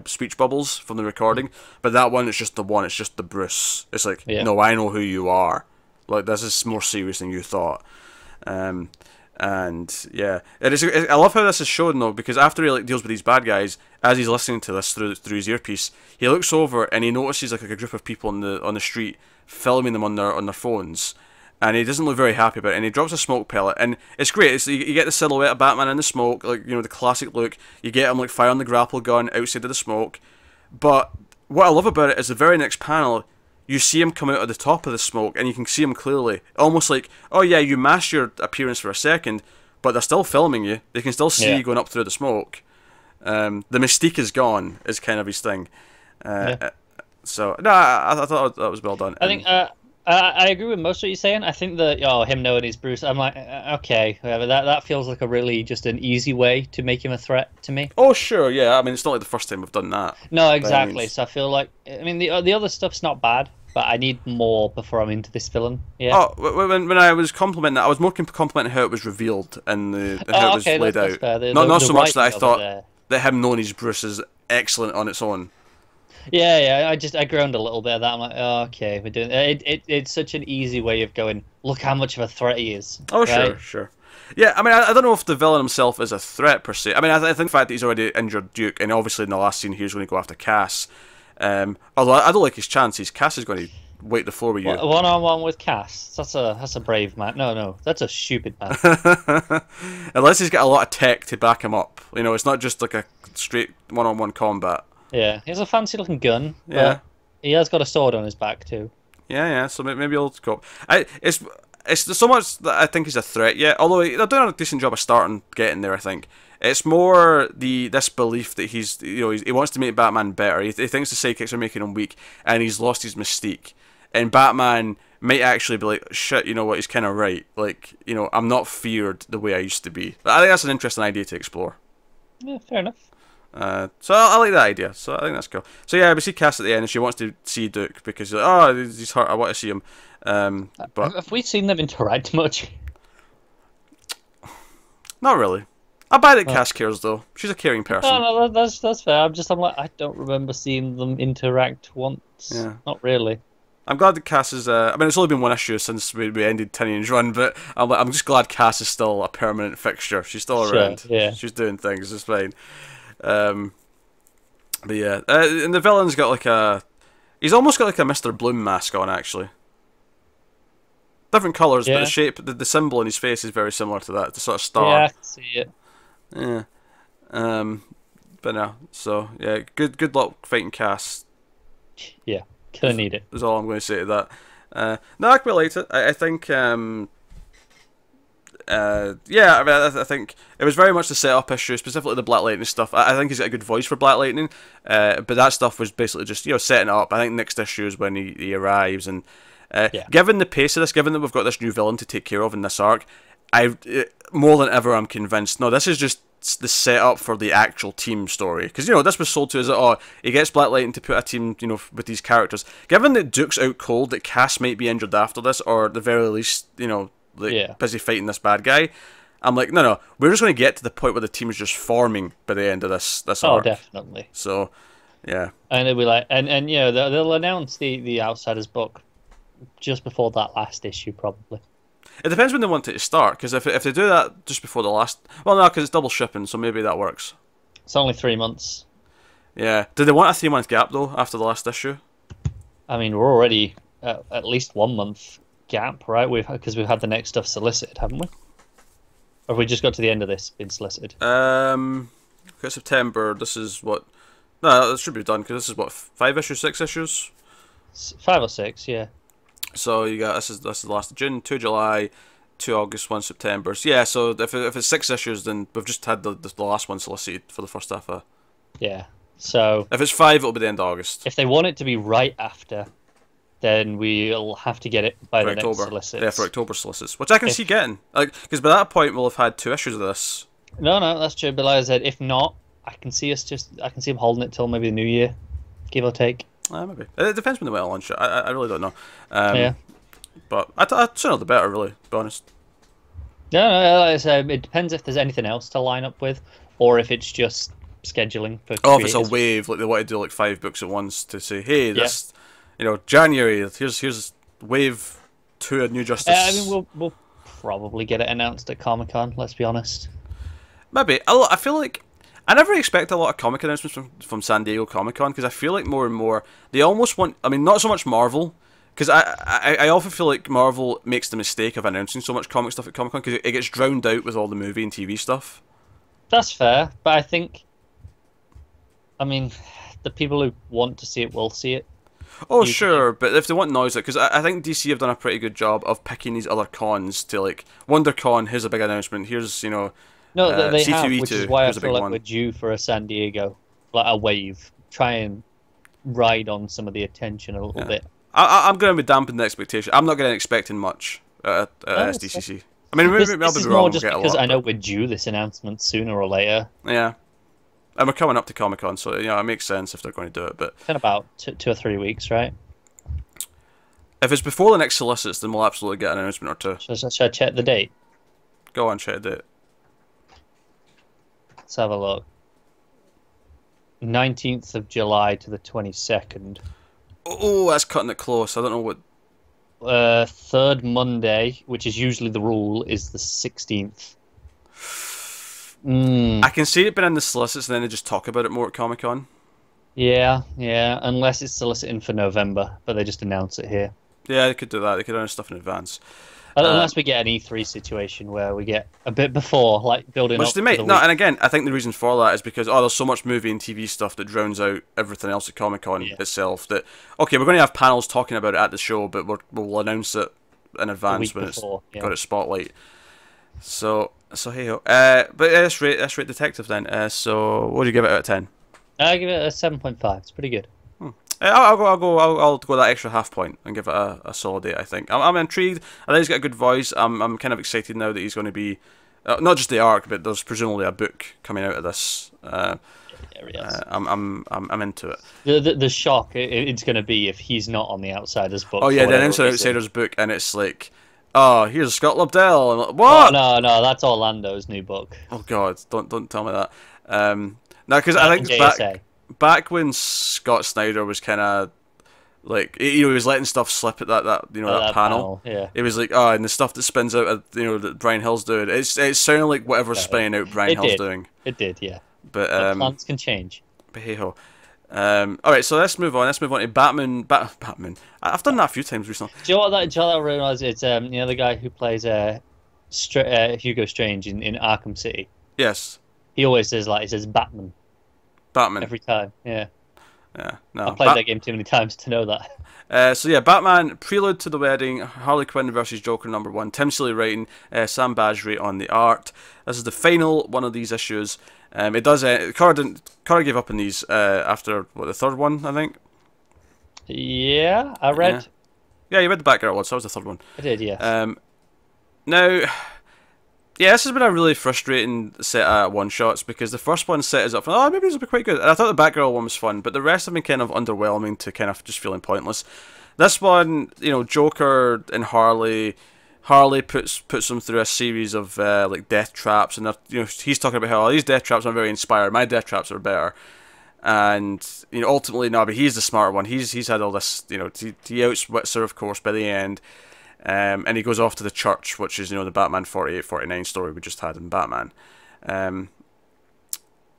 speech bubbles from the recording, but that one is just the one. It's just the Bruce. It's like, no, I know who you are. Like, this is more serious than you thought. And yeah, I love how this is shown though, because after he deals with these bad guys, as he's listening to this through his earpiece, he looks over and he notices like a group of people on the street filming them on their phones. And he doesn't look very happy about it, and he drops a smoke pellet, and it's great. You get the silhouette of Batman in the smoke, the classic look. You get him firing the grapple gun outside of the smoke. But what I love about it is the very next panel, you see him come out of the top of the smoke, and you can see him clearly. Almost like, oh yeah, you masked your appearance for a second, but they're still filming you. They can still see you going up through the smoke. The mystique is gone, is kind of his thing. So, no, I thought that was well done. I think... I agree with most of what you're saying. I think that him knowing he's Bruce, I'm like, okay, whatever. That feels like a really just an easy way to make him a threat to me. Oh sure, yeah. I mean, it's not like the first time we've done that. No, exactly. So I feel like, I mean, the other stuff's not bad, but I need more before I'm into this villain. Yeah. Oh, when I was complimenting that, I was more complimenting how it was revealed and how it was laid out. Not so much that I thought that him knowing he's Bruce is excellent on its own. Yeah. I groaned a little bit at that. I'm like, oh, okay, we're doing it. It's such an easy way of going, look how much of a threat he is. Oh, right? sure. Yeah, I mean, I don't know if the villain himself is a threat per se. I mean, I think the fact that he's already injured Duke, and obviously in the last scene he's going to go after Cass. Although I don't like his chances. Cass is going to wait the floor with you. One-on-one with Cass. That's a brave man. No, that's a stupid man. Unless he's got a lot of tech to back him up. It's not just like a straight one-on-one combat. Yeah, he has a fancy-looking gun. Yeah, he has got a sword on his back too. Yeah. So maybe he'll go. It's so much that I think he's a threat. Yeah, although they're doing a decent job of starting getting there. I think it's more this belief that he wants to make Batman better. He thinks the sidekicks are making him weak, and he's lost his mystique. And Batman might actually be like, shit, you know what? He's kind of right. Like, I'm not feared the way I used to be. I think that's an interesting idea to explore. Yeah, fair enough. So I like that idea. So I think that's cool. So yeah, we see Cass at the end, and she wants to see Duke because he's hurt. I want to see him. But have we seen them interact much? Not really. I buy that Cass cares though. She's a caring person. No, that's fair. I'm like, I don't remember seeing them interact once. Yeah. Not really. I'm glad that Cass is. I mean, it's only been one issue since we ended Tinian's run, but I'm just glad Cass is still a permanent fixture. She's still around. Sure, yeah. She's doing things. It's fine. But yeah, and the villain's got he's almost got like a Mr. Bloom mask on actually. Different colours, but the shape, the symbol in his face is very similar to that. The sort of star. Yeah, I can see it. Yeah. But no, so yeah, good luck fighting Cass. Yeah, kinda need it. That's all I'm going to say to that. No, I quite liked it. I think. Yeah, I mean, I think it was very much the setup issue, specifically the Black Lightning stuff. I think he's got a good voice for Black Lightning, but that stuff was basically just setting it up. I think next issue is when he arrives, and given the pace of this, given that we've got this new villain to take care of in this arc, more than ever I'm convinced. No, this is just the setup for the actual team story, because this was sold to us that he gets Black Lightning to put a team with these characters. Given that Duke's out cold, that Cass might be injured after this, or at the very least busy fighting this bad guy, I'm like, no, we're just going to get to the point where the team is just forming by the end of this arc. Oh, definitely. So, yeah. And it'll be like, and they'll announce the Outsiders book just before that last issue, probably. It depends when they want it to start, because if they do that just before the last, well, no, because it's double shipping, so maybe that works. It's only 3 months. Yeah. Did they want a 3-month gap though after the last issue? I mean, we're already at least 1 month gap, right? Because we've had the next stuff solicited, haven't we? Or have we just got to the end of this been solicited? Okay, September. This is what. No, that should be done because this is what 5 issues, 6 issues. 5 or 6, yeah. So you got this is the last of June, 2 July, 2 August, 1 September. So yeah, so if it's 6 issues, then we've just had the last one solicited for the first half. Yeah. So if it's 5, it'll be the end of August. If they want it to be right after, then we'll have to get it by for the October. next solicits. Yeah, for October solicits, which I can see getting. Like, because by that point we'll have had 2 issues of this. No, that's true. But like I said, if not, I can see them holding it till maybe the new year, give or take. Maybe it depends when they went on launch. I really don't know. Yeah. But I'd sooner the better, really. To be honest. No, like I said, it depends if there's anything else to line up with, or if it's just scheduling for. Oh, if it's a wave, like they want to do like 5 books at once to say, hey, this, January. Here's wave 2 of New Justice. I mean, we'll probably get it announced at Comic-Con. Let's be honest. Maybe. I feel like I never expect a lot of comic announcements from San Diego Comic-Con because I feel like more and more they almost want. I mean, not so much Marvel. Because I often feel like Marvel makes the mistake of announcing so much comic stuff at Comic-Con because it gets drowned out with all the movie and TV stuff. That's fair, but I think, I mean, the people who want to see it will see it. Oh, sure, but if they want noise, because I think DC have done a pretty good job of picking these other cons to, like, WonderCon, here's a big announcement, here's, No, they have, C2E2, which is why I here's a feel big like one. we're due for a San Diego, like a wave. Try and ride on some of the attention a little bit. I'm going to be dampening the expectation. I'm not going to expecting much at SDCC. I mean, maybe This I'll is be wrong. more just get a because lot, I know we're due this announcement sooner or later. Yeah. And we're coming up to Comic-Con, so, it makes sense if they're going to do it, but In about 2 or 3 weeks, right? if it's before the next solicits, then we'll absolutely get an announcement or 2. Should I check the date? Go on, check it. Let's have a look. 19th of July to the 22nd. Oh, that's cutting it close. I don't know what... Third Monday, which is usually the rule, is the 16th. I can see it being in the solicits and then they just talk about it more at Comic-Con. Yeah, unless it's soliciting for November, but they just announce it here. Yeah, they could do that. They could announce stuff in advance. Unless we get an E3 situation where we get a bit before, like building Which up they may. to the No, week. and again, I think the reason for that is because there's so much movie and TV stuff that drowns out everything else at Comic Con itself. That okay, we're going to have panels talking about it at the show, but we'll announce it in advance when before, it's got its spotlight. So hey ho. But let's rate Detective then. So what do you give it out of 10? I give it a 7.5. It's pretty good. I'll go that extra half point and give it a solid 8. I think I'm intrigued. I think he's got a good voice. I'm kind of excited now that he's going to be not just the arc, but there's presumably a book coming out of this. I'm into it. The shock it's going to be if he's not on the Outsider's book. Oh yeah, the Outsider's book, and it's like, oh, here's Scott Lobdell. I'm like, what? Oh, no, that's Orlando's new book. Oh god, don't tell me that. No, because I think back when Scott Snyder was kind of like, he was letting stuff slip at that panel. Yeah. It was like, oh, and the stuff that spins out, that Brian Hill's doing. It sounded like whatever's spinning out Brian Hill's doing. It did, yeah. But plans can change. But hey ho. All right, so let's move on. Let's move on to Batman. Batman. I've done that a few times recently. Do you know what that I realised? It's the guy who plays Hugo Strange in Arkham City. Yes. He always says Batman. Batman. Every time, yeah. Yeah, no. I've played that game too many times to know that. So yeah, Batman, Prelude to the Wedding, Harley Quinn versus Joker #1, Tim Seeley writing, Sam Basri on the art. This is the final one of these issues. It does. Cara gave up on these after the 3rd one, I think. Yeah, I read. Yeah, you read the Batgirl one, so that was the 3rd one. I did, yeah. Now, yeah, this has been a really frustrating set of one-shots because the first one set us up for, maybe this will be quite good. And I thought the Batgirl one was fun, but the rest have been kind of underwhelming to kind of just feeling pointless. This one, Joker and Harley puts them through a series of like death traps, and he's talking about how these death traps aren't very inspired. My death traps are better, and ultimately no, but he's the smarter one. He's had all this, he outwits her, of course, by the end. And he goes off to the church, which is the Batman 48-49 story we just had in Batman.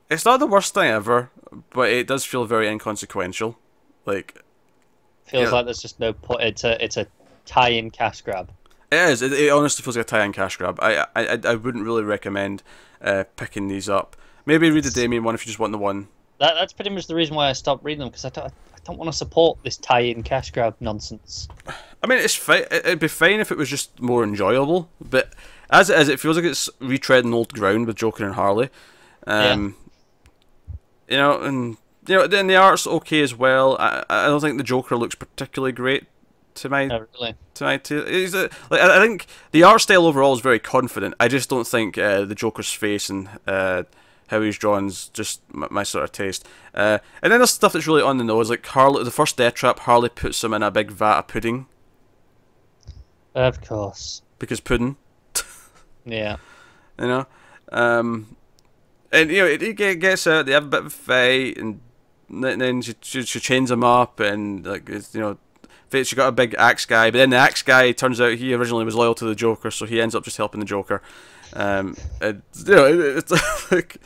It's not the worst thing ever, but it does feel very inconsequential. Like, Feels like there's just no point. It's a tie-in cash grab. it is. It honestly feels like a tie-in cash grab. I wouldn't really recommend picking these up. Maybe read the Damien one if you just want the one. That's pretty much the reason why I stopped reading them, because I don't want to support this tie-in cash grab nonsense. I mean, it's fine. It'd be fine if it was just more enjoyable, but as it is, it feels like it's retreading old ground with Joker and Harley. You know, and then the art's okay as well. I don't think the Joker looks particularly great to my taste. I think the art style overall is very confident. I just don't think the Joker's face and how he's drawn's just my sort of taste. And then there's stuff that's really on the nose, like Harley. The first Death Trap, Harley puts him in a big vat of pudding. Of course. Because pudding. Yeah. You know, and he gets out. They have a bit of a fight, and then she chains him up, and like she got a big axe guy. But then the axe guy turns out he originally was loyal to the Joker, so he ends up just helping the Joker. It's like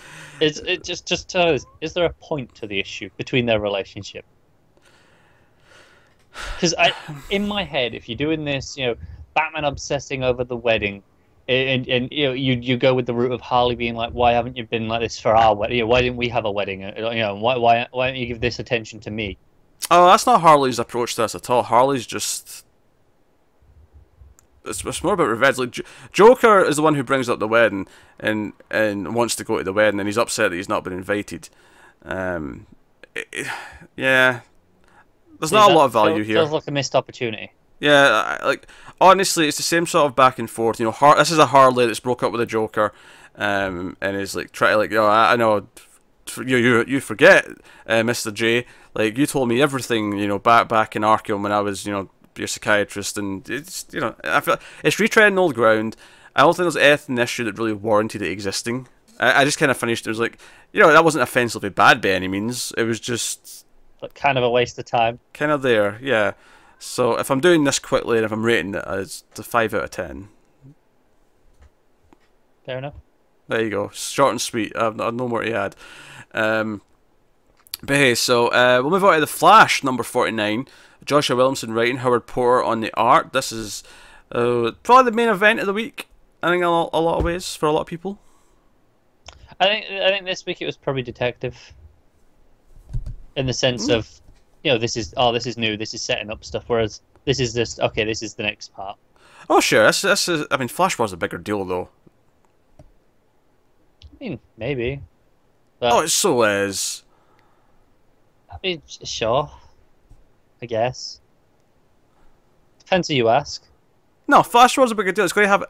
just tell us, is there a point to the issue between their relationship? Because in my head, if you're doing this, Batman obsessing over the wedding. And you go with the route of Harley being like, why haven't you been like this for our wedding? Why didn't we have a wedding? Why don't you give this attention to me? Oh, that's not Harley's approach to this at all. Harley's just it's more about revenge. Like Joker is the one who brings up the wedding and wants to go to the wedding, and he's upset that he's not been invited. Yeah, there's not a lot of value here. Feels like a missed opportunity. Yeah, like honestly, it's the same sort of back and forth. This is a Harley that's broke up with a Joker, and is like trying to I know, you forget, Mr. J. Like you told me everything, back in Arkham when I was, your psychiatrist, and it's I feel it's retreading old ground. I don't think there's anything in the issue that really warranted it existing. I just kind of finished. It was like, that wasn't offensively bad by any means. It was just kind of a waste of time. Kind of there, yeah. So if I'm doing this quickly and if I'm rating it, it's a 5 out of 10. Fair enough. There you go. Short and sweet. I've no more to add. But hey, so we'll move on to The Flash, number 49. Joshua Williamson writing, Howard Porter on the art. This is probably the main event of the week, I think, in a lot of ways, for a lot of people. I think this week it was probably Detective. In the sense of, this is new, this is setting up stuff, whereas this is this is the next part. Oh sure, this is, I mean, Flash was a bigger deal though. I mean, maybe. But, oh, it so is. I mean, sure. I guess. Depends who you ask. No, Flash was a bigger deal. It's going to have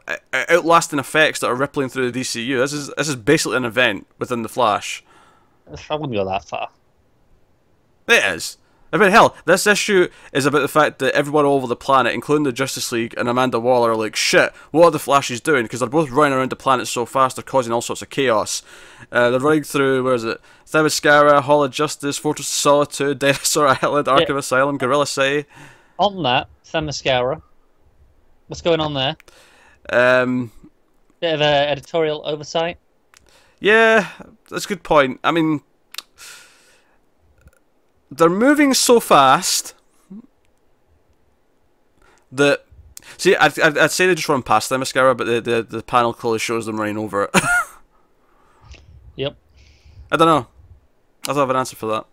outlasting effects that are rippling through the DCU. This is basically an event within the Flash. I wouldn't go that far. It is. I mean, hell, this issue is about the fact that everyone all over the planet, including the Justice League and Amanda Waller, are like, shit, what are the Flashes doing? Because they're both running around the planet so fast, they're causing all sorts of chaos. They're running through, where is it? Themyscira, Hall of Justice, Fortress of Solitude, Dinosaur Island, Arkham Asylum, Gorilla City. On that, Themyscira, what's going on there? Bit of editorial oversight? Yeah, that's a good point. I mean, they're moving so fast that... See, I'd say they just run past Themyscira, but the panel clearly shows them running over it. Yep. I don't know. I don't have an answer for that.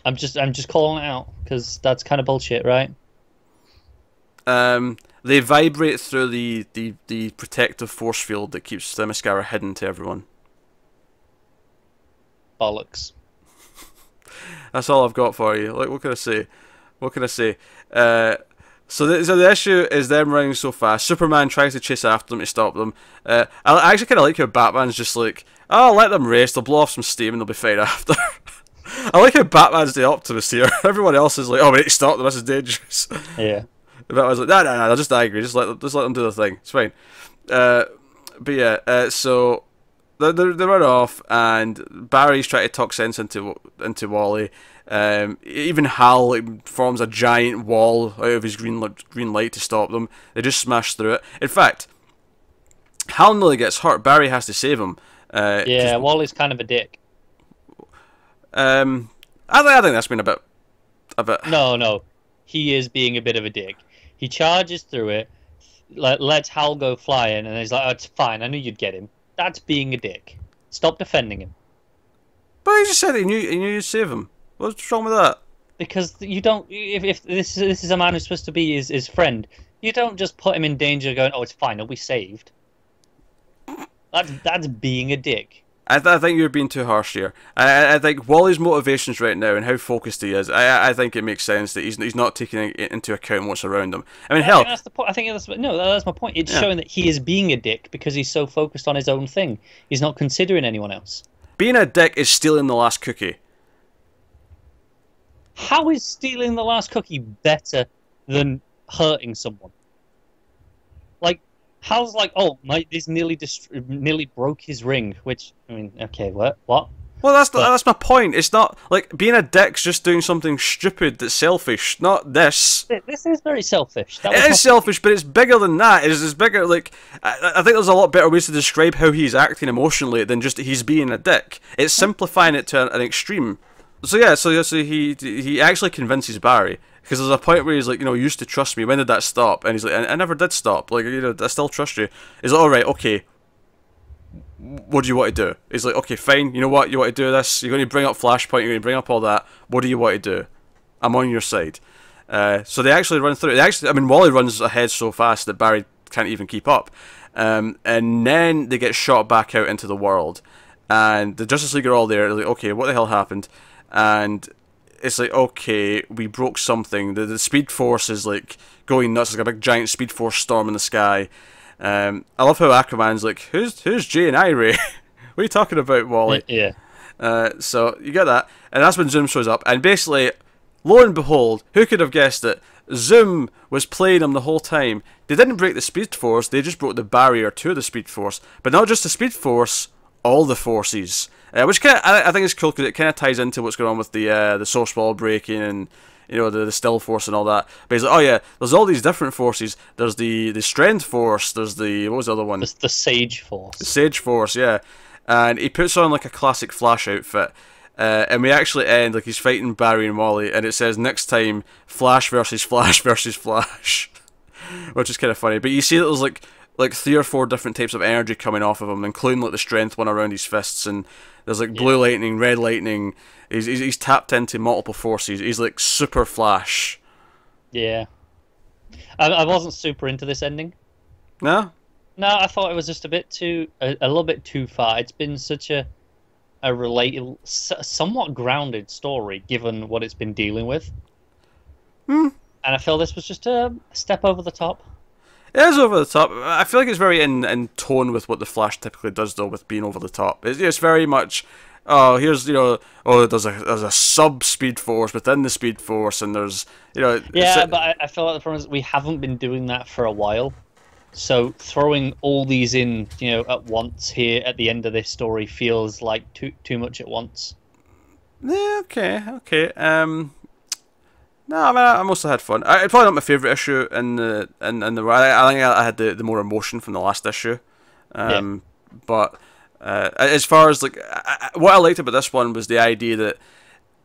I'm just calling it out, because that's kind of bullshit, right? They vibrate through the protective force field that keeps Themyscira hidden to everyone. Bollocks. That's all I've got for you. Like, what can I say? What can I say? So the issue is them running so fast. Superman tries to chase after them to stop them. I actually kind of like how Batman's just like, oh, let them race. They'll blow off some steam and they'll be fine after. I like how Batman's the optimist here. Everyone else is like, oh, we need to stop them. This is dangerous. Yeah. Batman's like, no, they'll just angry. Just let them do their thing. It's fine. But yeah, so they run off, and Barry's trying to talk sense into Wally. Even Hal forms a giant wall out of his green light to stop them. They just smash through it. In fact, Hal nearly gets hurt. Barry has to save him. Yeah, Wally's kind of a dick. I think that's been a bit. No, he is being a bit of a dick. He charges through it, lets Hal go flying, and he's like, "Oh, it's fine. I knew you'd get him." That's being a dick. Stop defending him. But he just said he knew you'd save him. What's wrong with that? Because you don't. If this is a man who's supposed to be his friend, you don't just put him in danger, going, "Oh, it's fine. He'll be saved." That's being a dick. I think you're being too harsh here. I think Wally's motivations right now and how focused he is, I think it makes sense that he's not taking into account what's around him. I mean, hell, that's the point. I think that's my point. It's showing that he is being a dick because he's so focused on his own thing. He's not considering anyone else. Being a dick is stealing the last cookie. How is stealing the last cookie better than hurting someone? Like, Hal's like, "Oh, this nearly broke his ring," which, I mean, okay, what? Well, that's my point. It's not like being a dick's just doing something stupid that's selfish. Not this. This is very selfish. It is selfish, but it's bigger than that. It's bigger. Like I think there's a lot better ways to describe how he's acting emotionally than just he's being a dick. It's simplifying it to an extreme. So he actually convinces Barry. Because there's a point where he's like, you used to trust me. When did that stop? And he's like, I never did stop. Like, I still trust you. He's like, all right, okay. What do you want to do? He's like, okay, fine. You know what? You want to do this? You're going to bring up Flashpoint. You're going to bring up all that. What do you want to do? I'm on your side. So they actually run through it. Wally runs ahead so fast that Barry can't even keep up. And then they get shot back out into the world. And the Justice League are all there. They're like, okay, what the hell happened? And it's like, okay, we broke something. The Speed Force is like going nuts. It's like a big giant Speed Force storm in the sky. I love how Aquaman's like, who's Jay and Irie? What are you talking about, Wally? Yeah. So you get that, and that's when Zoom shows up, and basically, lo and behold, who could have guessed it? Zoom was playing him the whole time. They didn't break the Speed Force, they just broke the barrier to the Speed Force. But not just the Speed Force, all the forces. Which I think is cool because it kind of ties into what's going on with the source wall breaking and the still force and all that. But he's like, oh yeah, there's all these different forces. There's the strength force. There's what was the other one? The Sage Force. The Sage Force, yeah. And he puts on like a classic Flash outfit. And we actually end like he's fighting Barry and Wally, and it says next time Flash versus Flash versus Flash, which is kind of funny. But you see that there's like 3 or 4 different types of energy coming off of him, including like the strength one around his fists, and there's like blue lightning, red lightning. He's tapped into multiple forces. He's like super Flash. Yeah. I wasn't super into this ending. No? No, I thought it was just a little bit too far. It's been such a relatable, somewhat grounded story, given what it's been dealing with. And I feel this was just a step over the top. It is over the top. I feel like it's very in tone with what the Flash typically does, though, with being over the top. It's very much, there's a sub-Speed Force within the Speed Force, and there's, Yeah, but I feel like the problem is we haven't been doing that for a while. So throwing all these in, at once here at the end of this story feels like too much at once. Yeah, okay. No, I mean, I mostly had fun. It's probably not my favourite issue in the I think I had the more emotion from the last issue. But as far as what I liked about this one was the idea that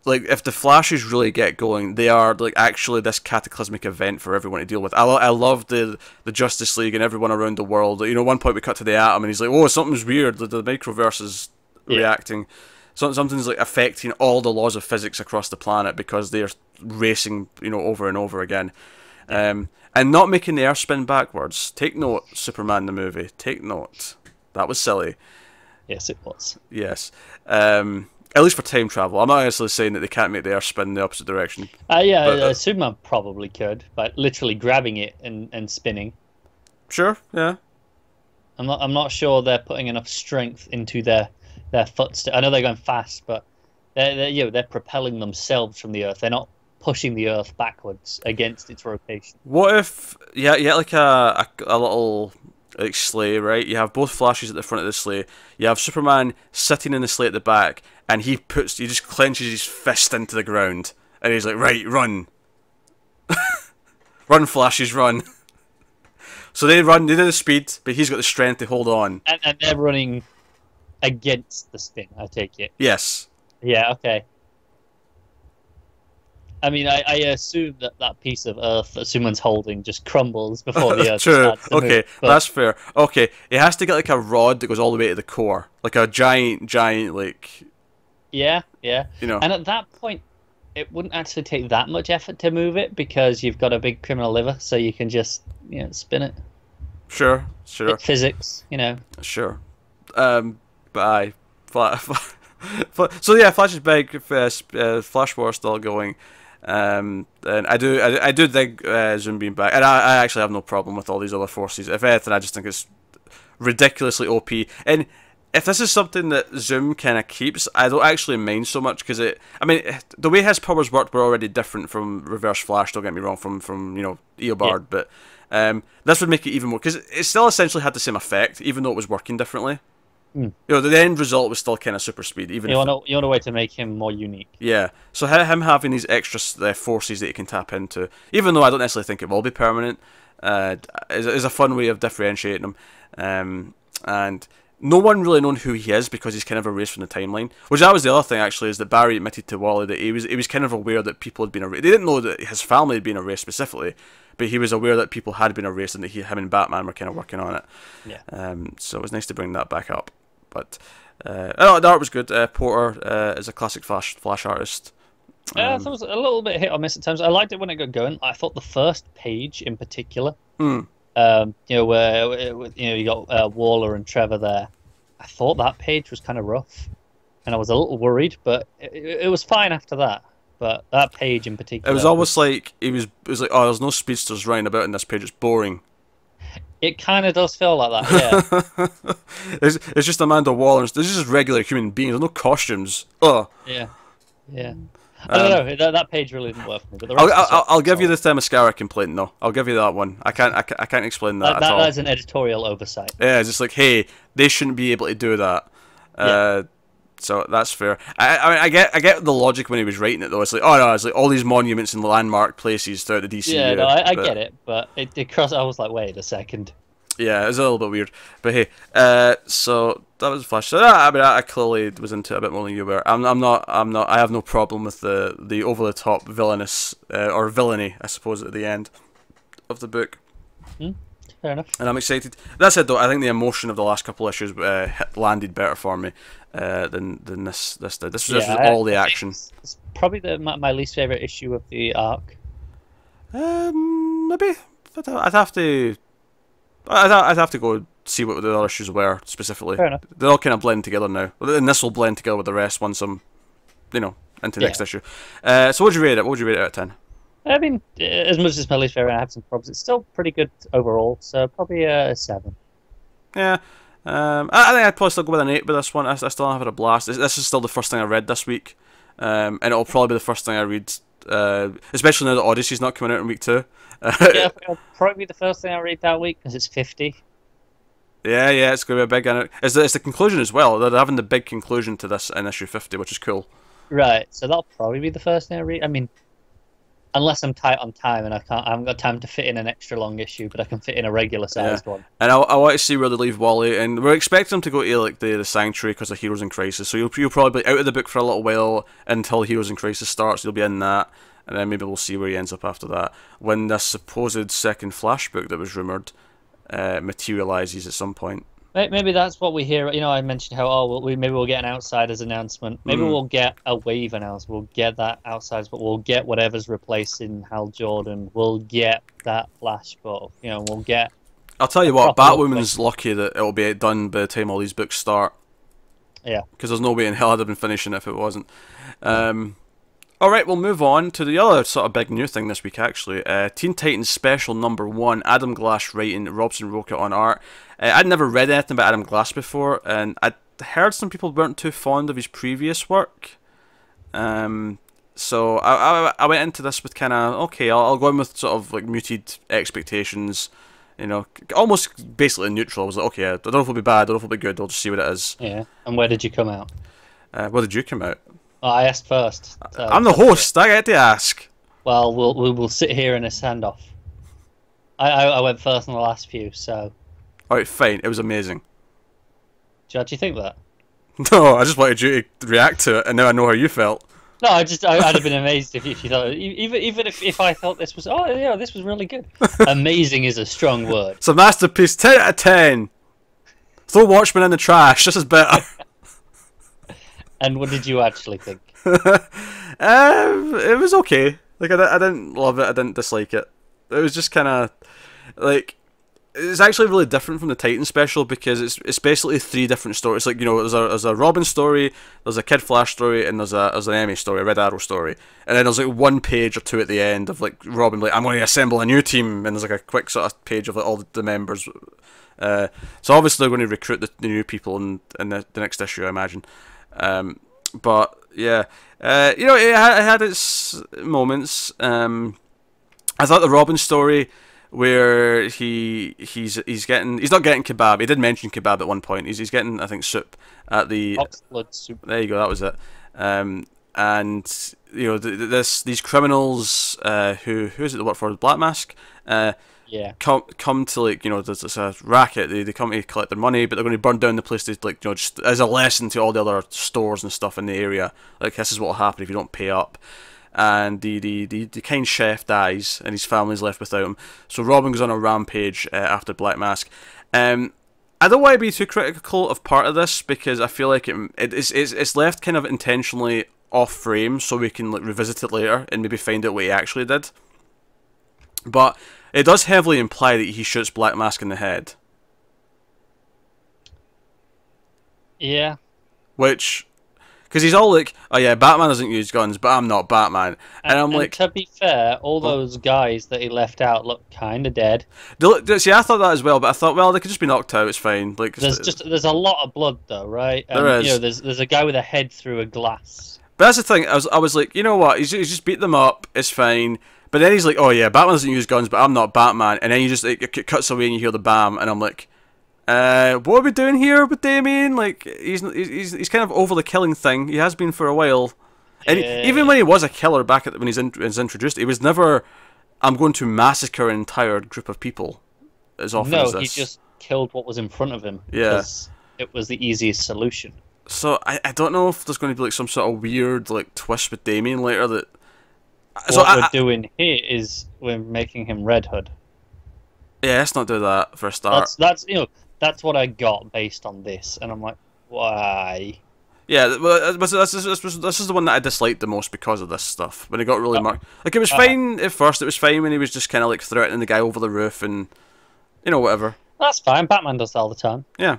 if the Flashes really get going, they are actually this cataclysmic event for everyone to deal with. I love the Justice League and everyone around the world. One point we cut to the Atom and he's like, "Oh, something's weird. The microverse is reacting." Something's affecting all the laws of physics across the planet because they're racing, over and over again, and not making the Earth spin backwards. Take note, Superman the movie. Take note. That was silly. Yes, it was. Yes. At least for time travel. I'm not necessarily saying that they can't make the Earth spin in the opposite direction. Superman probably could, but literally grabbing it and spinning. Sure. Yeah. I'm not sure they're putting enough strength into their footsteps. I know they're going fast, but they're propelling themselves from the Earth. They're not pushing the Earth backwards against its rotation. What if like a little sleigh, right? You have both Flashes at the front of the sleigh. You have Superman sitting in the sleigh at the back, and he just clenches his fist into the ground, and he's like, "Right, run, run, Flashes, run." So they run. They do the speed, but he's got the strength to hold on. And they're running against the spin, I take it. Yes. Yeah, okay. I mean, I assume that piece of Earth that someone's holding just crumbles before the Earth True. starts to Okay, move. But that's fair. Okay, it has to get like a rod that goes all the way to the core, like a giant, like yeah. you know. And at that point, it wouldn't actually take that much effort to move it because you've got a big criminal liver, so you can just spin it. Sure. Physics, Sure. But so yeah, Flash is big. Flash War still going. And I do think Zoom being back, and I actually have no problem with all these other forces. If anything, I just think it's ridiculously OP. And if this is something that Zoom kind of keeps, I don't actually mind so much because the way his powers worked were already different from Reverse Flash. Don't get me wrong, from Eobard, yeah. but this would make it even more because it still essentially had the same effect, even though it was working differently. The end result was still kind of super speed. Even you want a way to make him more unique. Yeah, so him having these extra forces that he can tap into, even though I don't necessarily think it will be permanent, is a fun way of differentiating him. And no one really known who he is because he's kind of erased from the timeline. Which that was the other thing actually, is that Barry admitted to Wally that he was kind of aware that people had been erased. They didn't know that his family had been erased specifically, but he was aware that people had been erased and that him and Batman were kind of working on it. Yeah. So it was nice to bring that back up. But the art was good. Porter is a classic Flash artist. I thought it was a little bit hit or miss at times. I liked it when it got going. I thought the first page in particular, where you got Waller and Trevor there. I thought that page was kind of rough, and I was a little worried, but it was fine after that. But that page in particular, it was almost like it was like, oh, there's no speedsters running about in this page. It's boring. It kind of does feel like that, yeah. It's just Amanda Waller. There's just regular human beings. There's no costumes. Oh. Yeah. I don't know. That page really didn't work for me. But the rest I'll give you the Themyscira complaint though. I'll give you that one. I can't explain that at all. That is an editorial oversight. Yeah, it's just like, hey, they shouldn't be able to do that. So that's fair. I get the logic when he was writing it though. It's like, oh no, it's like all these monuments and landmark places throughout the DC. Yeah, no, I get it, but it crossed. I was like, wait a second. Yeah, it was a little bit weird, but hey, so that was Flash. So I clearly was into it a bit more than you were. I'm not. I have no problem with the over the top villainous or villainy, I suppose, at the end of the book. Fair enough. And I'm excited. That said, though, I think the emotion of the last couple issues landed better for me than this did. This was all the action. It's probably my least favorite issue of the arc. Maybe I'd have to go see what the other issues were specifically. Fair enough. They're all kind of blend together now, and this will blend together with the rest once I'm, into the next issue. So what would you rate it? What would you rate it out of 10? I mean, as much as my least favorite, I have some problems. It's still pretty good overall, so probably a 7. Yeah. I think I'd probably still go with an 8 with this one. I still have had a blast. This is still the first thing I read this week, and it'll probably be the first thing I read, especially now that Odyssey's not coming out in week 2. Yeah, it'll probably be the first thing I read that week because it's 50. Yeah, it's going to be a big. It's the conclusion as well. They're having the big conclusion to this in issue 50, which is cool. Right, so that'll probably be the first thing I read. I mean, unless I'm tight on time and I haven't got time to fit in an extra long issue, but I can fit in a regular sized one. And I want to see where they leave Wally, and we're expecting them to go to like the Sanctuary because of Heroes in Crisis. So you'll probably be out of the book for a little while until Heroes in Crisis starts. You'll be in that, and then maybe we'll see where he ends up after that. When this supposed second Flash book that was rumoured materialises at some point. Maybe that's what we hear. I mentioned how maybe we'll get an Outsiders announcement. Maybe we'll get a Wave announcement. We'll get that Outsiders, but we'll get whatever's replacing Hal Jordan. We'll get that Flash book. We'll get. I'll tell you what, Batwoman's lucky that it'll be done by the time all these books start. Yeah. Because there's no way in hell I'd have been finishing it if it wasn't. Alright, we'll move on to the other sort of big new thing this week, actually. Teen Titans Special #1, Adam Glass writing, Robson Rocha on art. I'd never read anything about Adam Glass before, and I'd heard some people weren't too fond of his previous work. So I went into this with kind of, okay, I'll go in with sort of like muted expectations, almost basically neutral. I was like, okay, I don't know if it'll be bad, I don't know if it'll be good, I'll just see what it is. Yeah, and where did you come out? Where did you come out? Oh, I asked first. So I'm the host, I get to ask. Well, we'll sit here in a standoff. I went first on the last few, so... Alright, fine, it was amazing. Judge, you think that? No, I just wanted you to react to it, and now I know how you felt. No, I'd have been amazed if you thought, even if I thought this was, oh yeah, this was really good. Amazing is a strong word. It's a masterpiece. 10 out of 10. Throw Watchmen in the trash. This is better. And what did you actually think? It was okay. Like I didn't love it. I didn't dislike it. It was just kind of like it's actually really different from the Titan special because it's basically 3 different stories. Like there's a Robin story, there's a Kid Flash story, and there's an Emmy story, a Red Arrow story, and then there's like 1 page or 2 at the end of like Robin like I'm going to assemble a new team, and there's like a quick sort of page of like all the members. So obviously they're going to recruit the new people in the next issue, I imagine. But yeah, it had its moments. I thought the Robin story where he's not getting kebab. He did mention kebab at one point. He's getting, I think, soup at the Oxblood soup. There you go. That was it. And these criminals who is it that work for Black Mask? Come to like there's a racket. They come to collect their money, but they're going to burn down the place to like just as a lesson to all the other stores and stuff in the area. Like this is what will happen if you don't pay up. And the kind chef dies, and his family's left without him. So Robin goes on a rampage after Black Mask. I don't want to be too critical of part of this because I feel like it's left kind of intentionally off frame, so we can like revisit it later and maybe find out what he actually did. But it does heavily imply that he shoots Black Mask in the head. Yeah. Which, because he's all like, oh yeah, Batman doesn't use guns, but I'm not Batman. And I'm like, to be fair, all those guys that he left out look kind of dead. See, I thought that as well, but I thought, well, they could just be knocked out. It's fine. Like, there's a lot of blood though, right? And, there is. There's a guy with a head through a glass. But that's the thing. I was like, you know what? He's just beat them up. It's fine. But then he's like, oh yeah, Batman doesn't use guns, but I'm not Batman. And then you just it cuts away and you hear the bam, and I'm like, what are we doing here with Damien? Like, he's kind of over the killing thing. He has been for a while. And even when he was a killer back when he's introduced, he was never, I'm going to massacre an entire group of people as often as this. No, he just killed what was in front of him. Yeah. Because it was the easiest solution. So I don't know if there's going to be like some sort of weird like twist with Damien later that. What we're doing here is we're making him Red Hood. Yeah, let's not do that for a start. That's what I got based on this, and I'm like, why? Yeah, well, this is the one that I disliked the most because of this stuff. When it got really marked, like it was fine at first. It was fine when he was just kind of like threatening the guy over the roof and whatever. That's fine. Batman does that all the time. Yeah.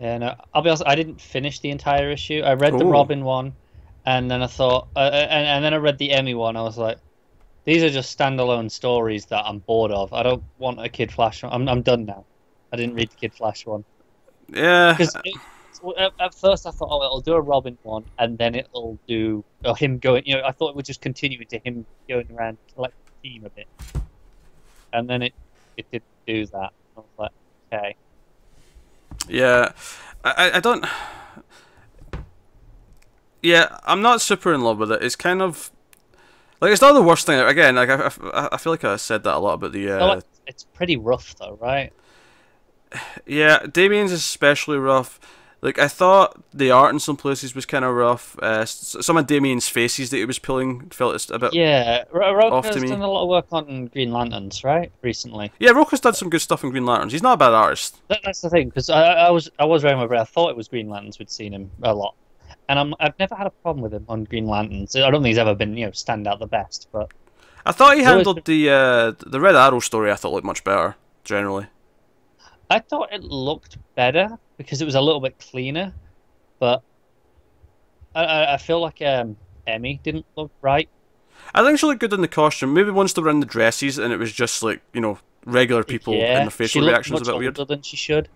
Yeah, no, I'll be honest. I didn't finish the entire issue. I read the Robin one. And then I thought, and then I read the Emmy one. I was like, these are just standalone stories that I'm bored of. I don't want a Kid Flash one. I'm done now. I didn't read the Kid Flash one. Yeah. Because at first I thought, it'll do a Robin one, and then it'll do him going. I thought it would just continue into him going around collecting the team a bit. And then it didn't do that. I was like, okay. Yeah, I don't. Yeah, I'm not super in love with it. It's kind of like it's not the worst thing. Again, like I feel like I said that a lot about the. It's pretty rough though, right? Yeah, Damien's especially rough. Like I thought the art in some places was kind of rough. Some of Damien's faces that he was pulling felt a bit. Yeah, Rocha's done a lot of work on Green Lanterns, right? Recently. Yeah, Rocha's done some good stuff in Green Lanterns. He's not a bad artist. That's the thing, because I was very much. I thought it was Green Lanterns. We'd seen him a lot. And I've never had a problem with him on Green Lanterns. I don't think he's ever been, stand out the best. But I thought he handled the Red Arrow story. I thought looked much better generally. I thought it looked better because it was a little bit cleaner, but I feel like Emmy didn't look right. I think she looked good in the costume. Maybe once they were in the dresses and it was just like regular people and their facial reactions a bit weird. Than she should.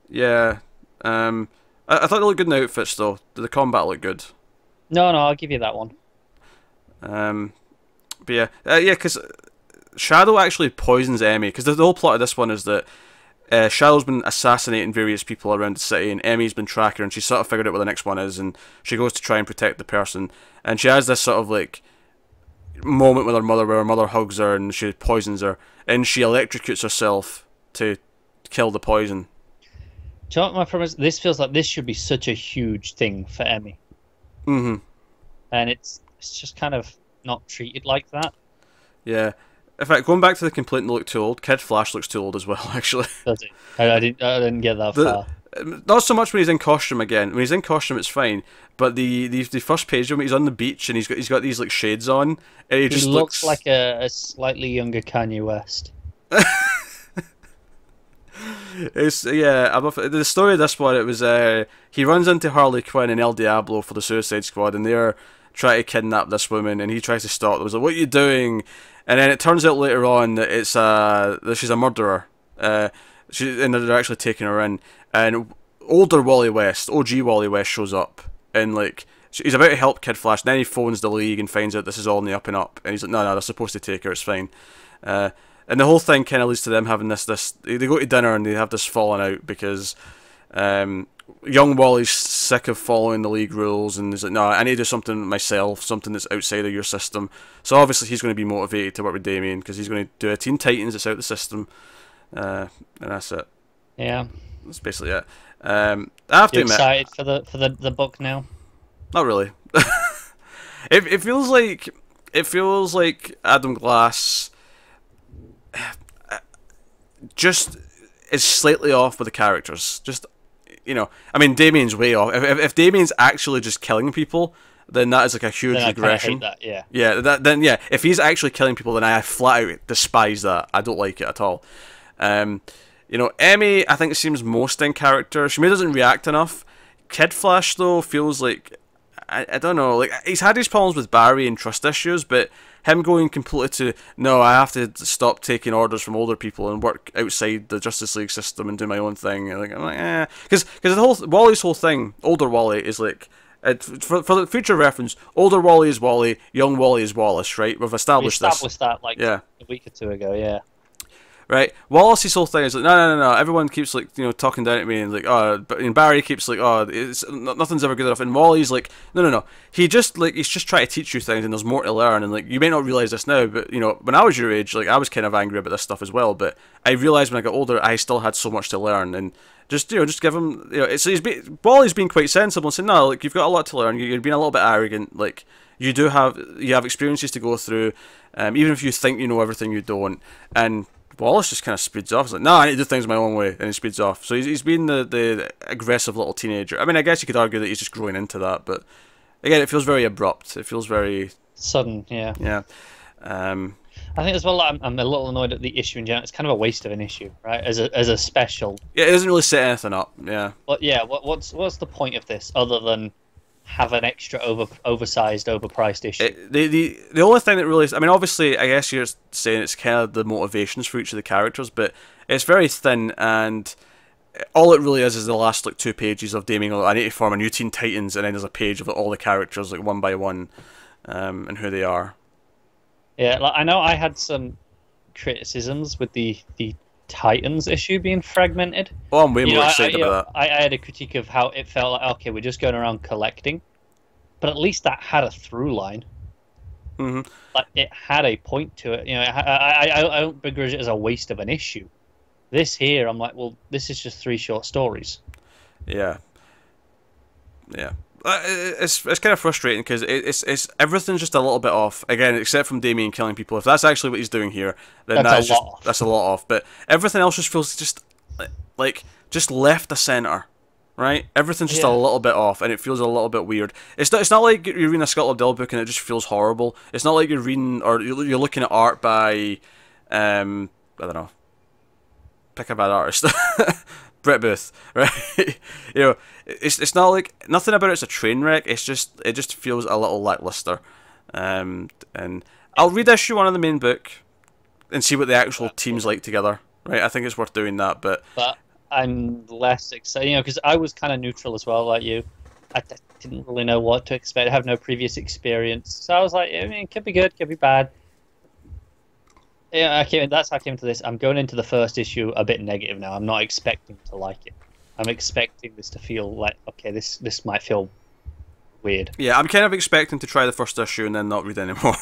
Yeah. I thought they looked good in the outfits, though. The combat looked good. No, I'll give you that one. But yeah, because Shadow actually poisons Emmy. Because the whole plot of this one is that Shadow's been assassinating various people around the city, and Emmy's been tracking her, and she's sort of figured out what the next one is, and she goes to try and protect the person, and she has this sort of like moment with her mother where her mother hugs her and she poisons her, and she electrocutes herself to kill the poison. Do you know what my problem is? This feels like this should be such a huge thing for Emmy. Mm-hmm. and it's just kind of not treated like that. Yeah. In fact, going back to the complaint they look too old, Kid Flash looks too old as well, actually. Does it? I didn't get that far. Not so much when he's in costume again. When he's in costume, it's fine. But the first page of him, he's on the beach and he's got these like shades on, and he just looks like a slightly younger Kanye West. It's the story of this one. It was he runs into Harley Quinn and El Diablo for the Suicide Squad, and they're trying to kidnap this woman, and he tries to stop them. He's like, "What are you doing?" And then it turns out later on that that she's a murderer. And they're actually taking her in. And older Wally West, OG Wally West, shows up, and like he's about to help Kid Flash. And then he phones the League and finds out this is all in the up and up. And he's like, "No, they're supposed to take her. It's fine." And the whole thing kind of leads to them having this. They go to dinner and they have this falling out because young Wally's sick of following the League rules, and he's like, "No, I need to do something myself, something that's outside of your system." So obviously he's going to be motivated to work with Damian because he's going to do a Teen Titans that's out of the system, and that's it. Yeah, that's basically it. I have to admit, excited for the book now? Not really. It feels like Adam Glass just is slightly off with the characters. Just, I mean, Damian's way off. If Damian's actually just killing people, then that is like a huge regression. I hate that, yeah. If he's actually killing people, then I flat out despise that. I don't like it at all. Emmy, I think, seems most in character. She maybe doesn't react enough. Kid Flash, though, feels like, I don't know, like, he's had his problems with Barry and trust issues, but him going completely to, no, I have to stop taking orders from older people and work outside the Justice League system and do my own thing. And I'm like, eh. Because Wally's whole thing, older Wally, is like, for the future reference, older Wally is Wally, young Wally is Wallace, right? We've established this. We established that, like, a week or two ago, yeah. Right, Wallace's whole thing is like, no. Everyone keeps like talking down at me and like, and Barry keeps like, nothing's ever good enough, and Wally's like, no. He's just trying to teach you things, and there's more to learn, and like you may not realize this now, but when I was your age, like I was kind of angry about this stuff as well, but I realized when I got older, I still had so much to learn, and just give him, Wally's being quite sensible and saying, no, like you've got a lot to learn, you're being a little bit arrogant, like you have experiences to go through, even if you think you know everything, you don't, and Wallace just kind of speeds off. He's like, no, I need to do things my own way, and he speeds off. So he's been the aggressive little teenager. I mean, I guess you could argue that he's just growing into that, but again, it feels very abrupt. It feels very sudden. Yeah. Yeah. I think as well, I'm a little annoyed at the issue in general. It's kind of a waste of an issue, right? As a special. Yeah, it doesn't really set anything up. Yeah. But yeah, what's the point of this other than have an extra oversized, overpriced issue? The only thing that really, I mean, obviously, I guess you're saying it's kind of the motivations for each of the characters, but it's very thin, and all it really is the last like 2 pages of Damian. I need to form a new Teen Titans, and then there's a page of all the characters like one by one, and who they are. Yeah, like, I know I had some criticisms with the Titans issue being fragmented. Oh, I'm way more excited about that. I had a critique of how it felt like, okay, we're just going around collecting, but at least that had a through line. Mm-hmm. Like it had a point to it. I don't begrudge it as a waste of an issue. This here, I'm like, well, this is just 3 short stories. Yeah. It's kind of frustrating because it's everything's just a little bit off again, except from Damian killing people. If that's actually what he's doing here, then that's a lot off. But everything else just feels just like left of center, right? Everything's just a little bit off, and it feels a little bit weird. It's not like you're reading a Scott Lobdell book and it just feels horrible. It's not like you're reading or you're looking at art by I don't know, pick a bad artist. Brett Booth, right? It's not like nothing about it's a train wreck. It just feels a little lackluster. And I'll read issue 1 of the main book and see what the actual team's like together. Right? I think it's worth doing that. But I'm less excited, because I was kind of neutral as well, like you. I didn't really know what to expect. I have no previous experience, so I was like, I mean, it could be good, could be bad. Yeah, that's how I came to this. I'm going into the first issue a bit negative now. I'm not expecting to like it. I'm expecting this to feel like, okay, this might feel weird. Yeah, I'm kind of expecting to try the first issue and then not read anymore.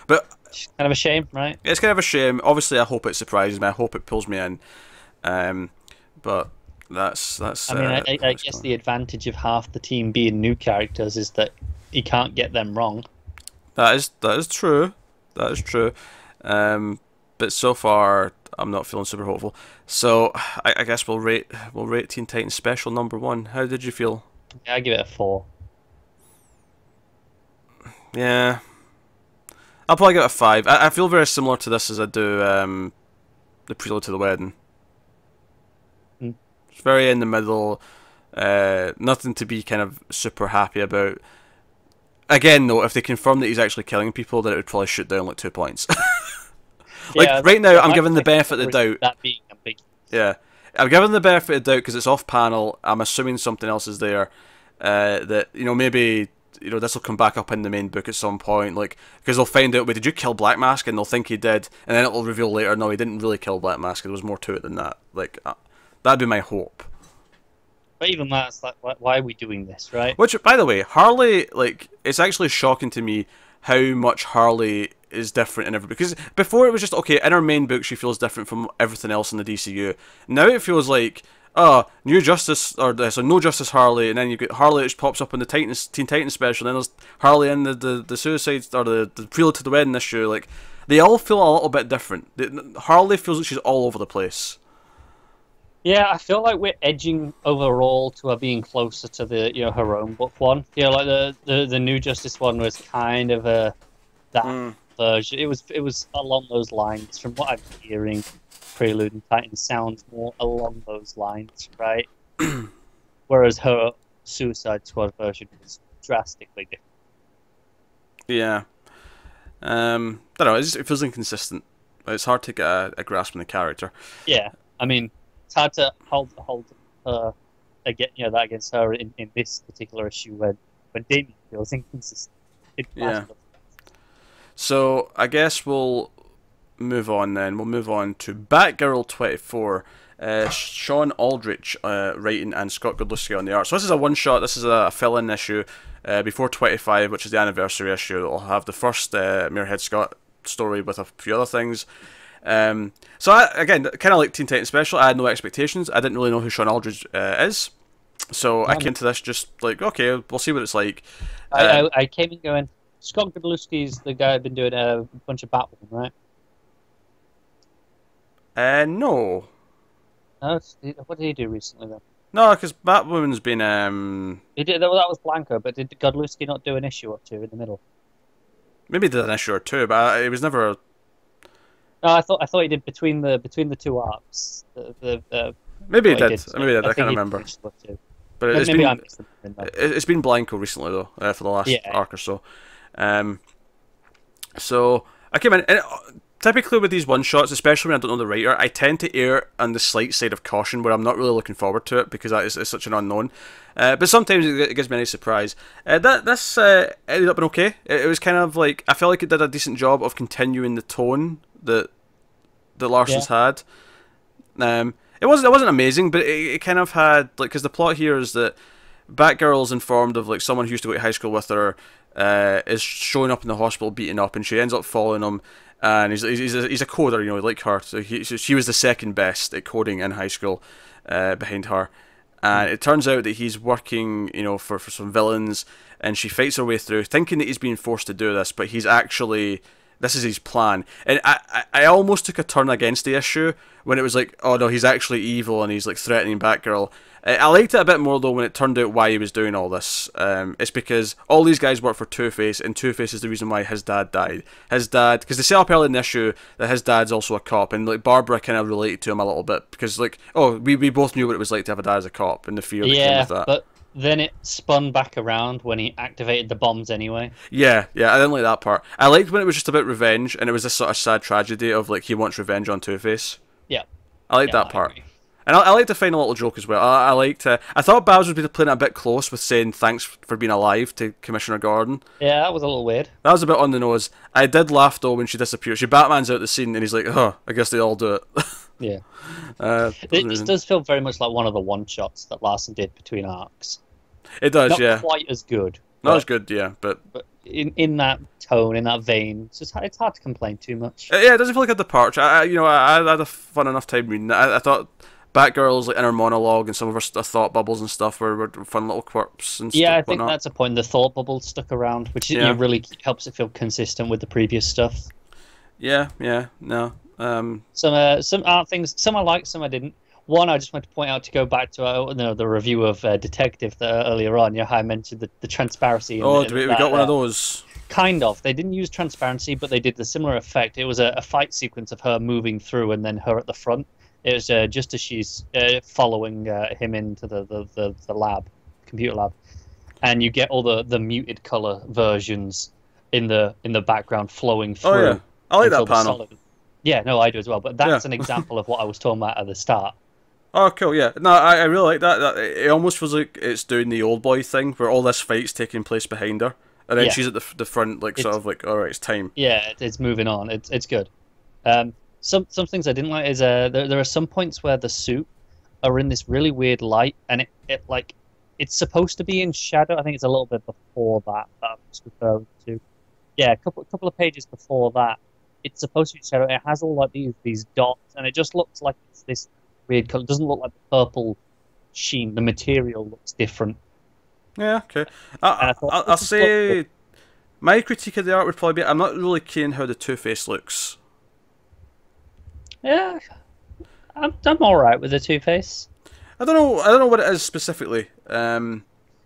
But kind of a shame, right? It's kind of a shame. Obviously, I hope it surprises me. I hope it pulls me in. But that's. I mean, I guess the advantage of half the team being new characters is that he can't get them wrong. That is true. That is true. But so far, I'm not feeling super hopeful. So I guess we'll rate Teen Titans Special #1. How did you feel? Yeah, I give it a 4. Yeah, I'll probably give it a 5. I feel very similar to this as I do the Prelude to the Wedding. It's very in the middle. Nothing to be kind of super happy about. Again, though, if they confirm that he's actually killing people, then it would probably shoot down like 2 points. Like yeah, right now, I'm giving the benefit of the doubt. That being ambiguous. Yeah, I'm giving the benefit of the doubt because it's off panel. I'm assuming something else is there. That maybe this will come back up in the main book at some point. Like because they'll find out, wait, did you kill Black Mask? And they'll think he did, and then it'll reveal later, no, he didn't really kill Black Mask. There was more to it than that. Like that'd be my hope. But even that's like, why are we doing this, right? Which, by the way, Harley, like, it's actually shocking to me how much Harley is different in every book. Because before it was just, okay, in her main book she feels different from everything else in the DCU. Now it feels like, New Justice, or so No Justice Harley, and then you get Harley which pops up in the Teen Titans special, and then there's Harley in the Suicide, or the Prelude to the Wedding issue. Like, they all feel a little bit different. Harley feels like she's all over the place. Yeah, I feel like we're edging overall to her being closer to the her own book one. Like the New Justice one was kind of that version. It was along those lines. From what I'm hearing, Prelude and Titan sounds more along those lines, right? Whereas her Suicide Squad version was drastically different. Yeah, don't know. It feels inconsistent. It's hard to get a grasp on the character. Yeah, I mean. It's hard to hold her that against her in this particular issue when Damien feels inconsistent. Yeah. So I guess we'll move on then. We'll move on to Batgirl 24. Shawn Aldridge writing and Scott Godlewski on the art. So this is a one shot. This is a fill-in issue before 25, which is the anniversary issue. It'll have the first Muirhead Scott story with a few other things. So again, kind of like Teen Titans Special, I had no expectations. I didn't really know who Shawn Aldridge is, so I came to this just like, okay, we'll see what it's like. I came in going, Scott Godlewski's the guy who's been doing a bunch of Batwoman, right? No. What did he do recently then? No, because Batwoman's been He did that was Blanco, but did Godlewski not do an issue or two in the middle? Maybe he did an issue or two, but it was never. No, I thought he did between the two arcs. Maybe he did. Maybe he did. I can't remember. But it's been Blanco recently though, for the last arc or so. So I came in, and typically with these one shots, especially when I don't know the writer, I tend to err on the slight side of caution, where I'm not really looking forward to it because it's such an unknown. But sometimes it gives me any surprise. This ended up being okay. It was kind of like, I felt like it did a decent job of continuing the tone that Larson's had. It wasn't amazing, but it kind of had, like, because the plot here is that Batgirl's informed of like someone who used to go to high school with her is showing up in the hospital beaten up, and she ends up following him. And he's a coder, like her. So she was the second best at coding in high school, behind her. And it turns out that he's working, for some villains, and she fights her way through, thinking that he's being forced to do this, but he's actually. This is his plan. And I almost took a turn against the issue when it was like, oh no, he's actually evil and he's like threatening Batgirl. I liked it a bit more though when it turned out why he was doing all this. It's because all these guys work for Two-Face, and Two-Face is the reason why his dad died. His dad, because they set up early in the issue that his dad's also a cop, and like Barbara kind of related to him a little bit because like, oh, we both knew what it was like to have a dad as a cop and the fear that came with that. But then it spun back around when he activated the bombs anyway. Yeah, I didn't like that part. I liked when it was just about revenge, and it was this sort of sad tragedy of like he wants revenge on Two-Face. Yeah. I liked that part. And I liked the final little joke as well. I thought Babs would be playing it a bit close with saying thanks for being alive to Commissioner Gordon. Yeah, that was a little weird. That was a bit on the nose. I did laugh though when she disappeared. She Batman's out the scene and he's like, oh, I guess they all do it. Yeah. It does feel very much like one of the one-shots that Larson did between arcs. It does, Not quite as good. Not as good, yeah, but in that tone, in that vein, it's hard to complain too much. Yeah, it doesn't feel like a departure. I had a fun enough time reading it. I thought Batgirl's like inner monologue and some of her thought bubbles and stuff were fun little quirks and Yeah, stuff. I think that's a point. The thought bubble stuck around, which really helps it feel consistent with the previous stuff. Yeah, no. Some art things, some I liked, some I didn't. One, I just want to point out, to go back to the review of Detective earlier on. How I mentioned the transparency. We got one of those. Kind of. They didn't use transparency, but they did the similar effect. It was a fight sequence of her moving through and then her at the front. It was just as she's following him into the lab, computer lab, and you get all the muted color versions in the background flowing through. Oh yeah, I like that panel. Yeah, no, I do as well. But that's an example of what I was talking about at the start. Oh, cool, yeah. No, I really like that. It almost feels like it's doing the old boy thing, where all this fight's taking place behind her, and then she's at the front, like, sort of like, all right, it's time. Yeah, it's moving on. It's good. Some things I didn't like is there are some points where the suit are in this really weird light, and it like it's supposed to be in shadow. I think it's a little bit before that I'm just referring to. Yeah, a couple of pages before that, it's supposed to be shadow. It has all like these dots, and it just looks like it's this weird color. It doesn't look like the purple sheen. The material looks different. Yeah, okay. I'll say my critique of the art would probably be I'm not really keen how the Two-Face looks. Yeah, I'm all right with the Two-Face. I don't know what it is specifically. Do you know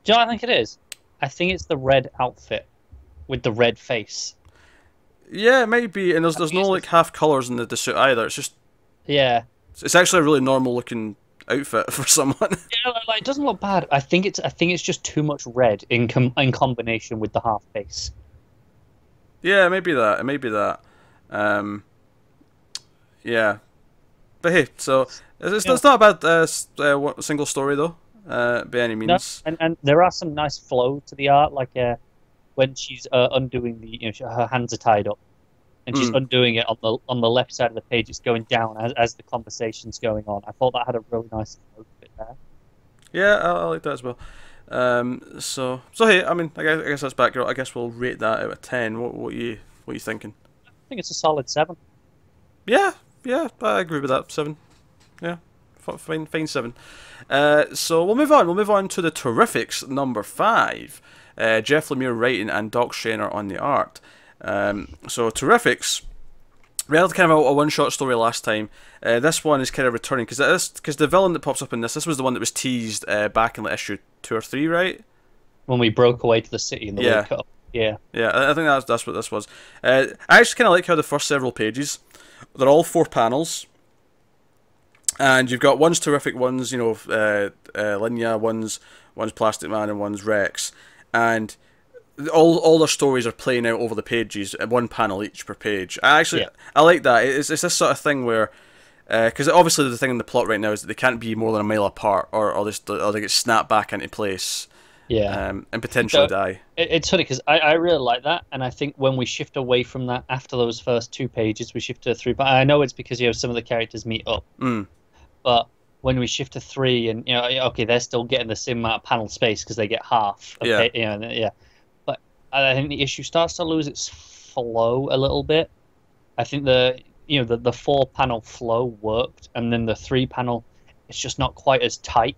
what I think it is? I think it's the red outfit with the red face. Yeah, it might be. And there's no like half colours in the suit either. It's just it's actually a really normal looking outfit for someone. Yeah, like, it doesn't look bad. I think it's just too much red in combination with the half face. Yeah, maybe that. It may be that. Yeah, but hey, so it's not a bad single story though, by any means. No, and there are some nice flow to the art, like when she's undoing her hands are tied up, and she's undoing it on the left side of the page. It's going down as the conversation's going on. I thought that had a really nice flow to it there. Yeah, I like that as well. So hey, I mean, I guess that's Batgirl. I guess we'll rate that out of 10. What are you thinking? I think it's a solid 7. Yeah, I agree with that. 7. Yeah, fine 7. So we'll move on. We'll move on to the Terrifics number 5. Jeff Lemire writing and Doc Shaner on the art. So Terrifics, we had kind of a one-shot story last time. This one is kind of returning because the villain that pops up in this was the one that was teased back in like issue 2 or 3, right? When we broke away to the city in the World Cup. Yeah, I think that's what this was. I actually kind of like how the first several pages, they're all 4 panels, and you've got one's Terrific, one's Linya, one's Plastic Man, and one's Rex, and all their stories are playing out over the pages, one panel each per page. I like that. It's this sort of thing where, because obviously the thing in the plot right now is that they can't be more than a mile apart, or they get snapped back into place. Yeah, and potentially die. It's funny because I really like that, and I think when we shift away from that after those first 2 pages, we shift to 3. But I know it's because some of the characters meet up. But when we shift to 3, and okay, they're still getting the same amount of panel space because they get half. But I think the issue starts to lose its flow a little bit. I think the 4 panel flow worked, and then the 3 panel, it's just not quite as tight.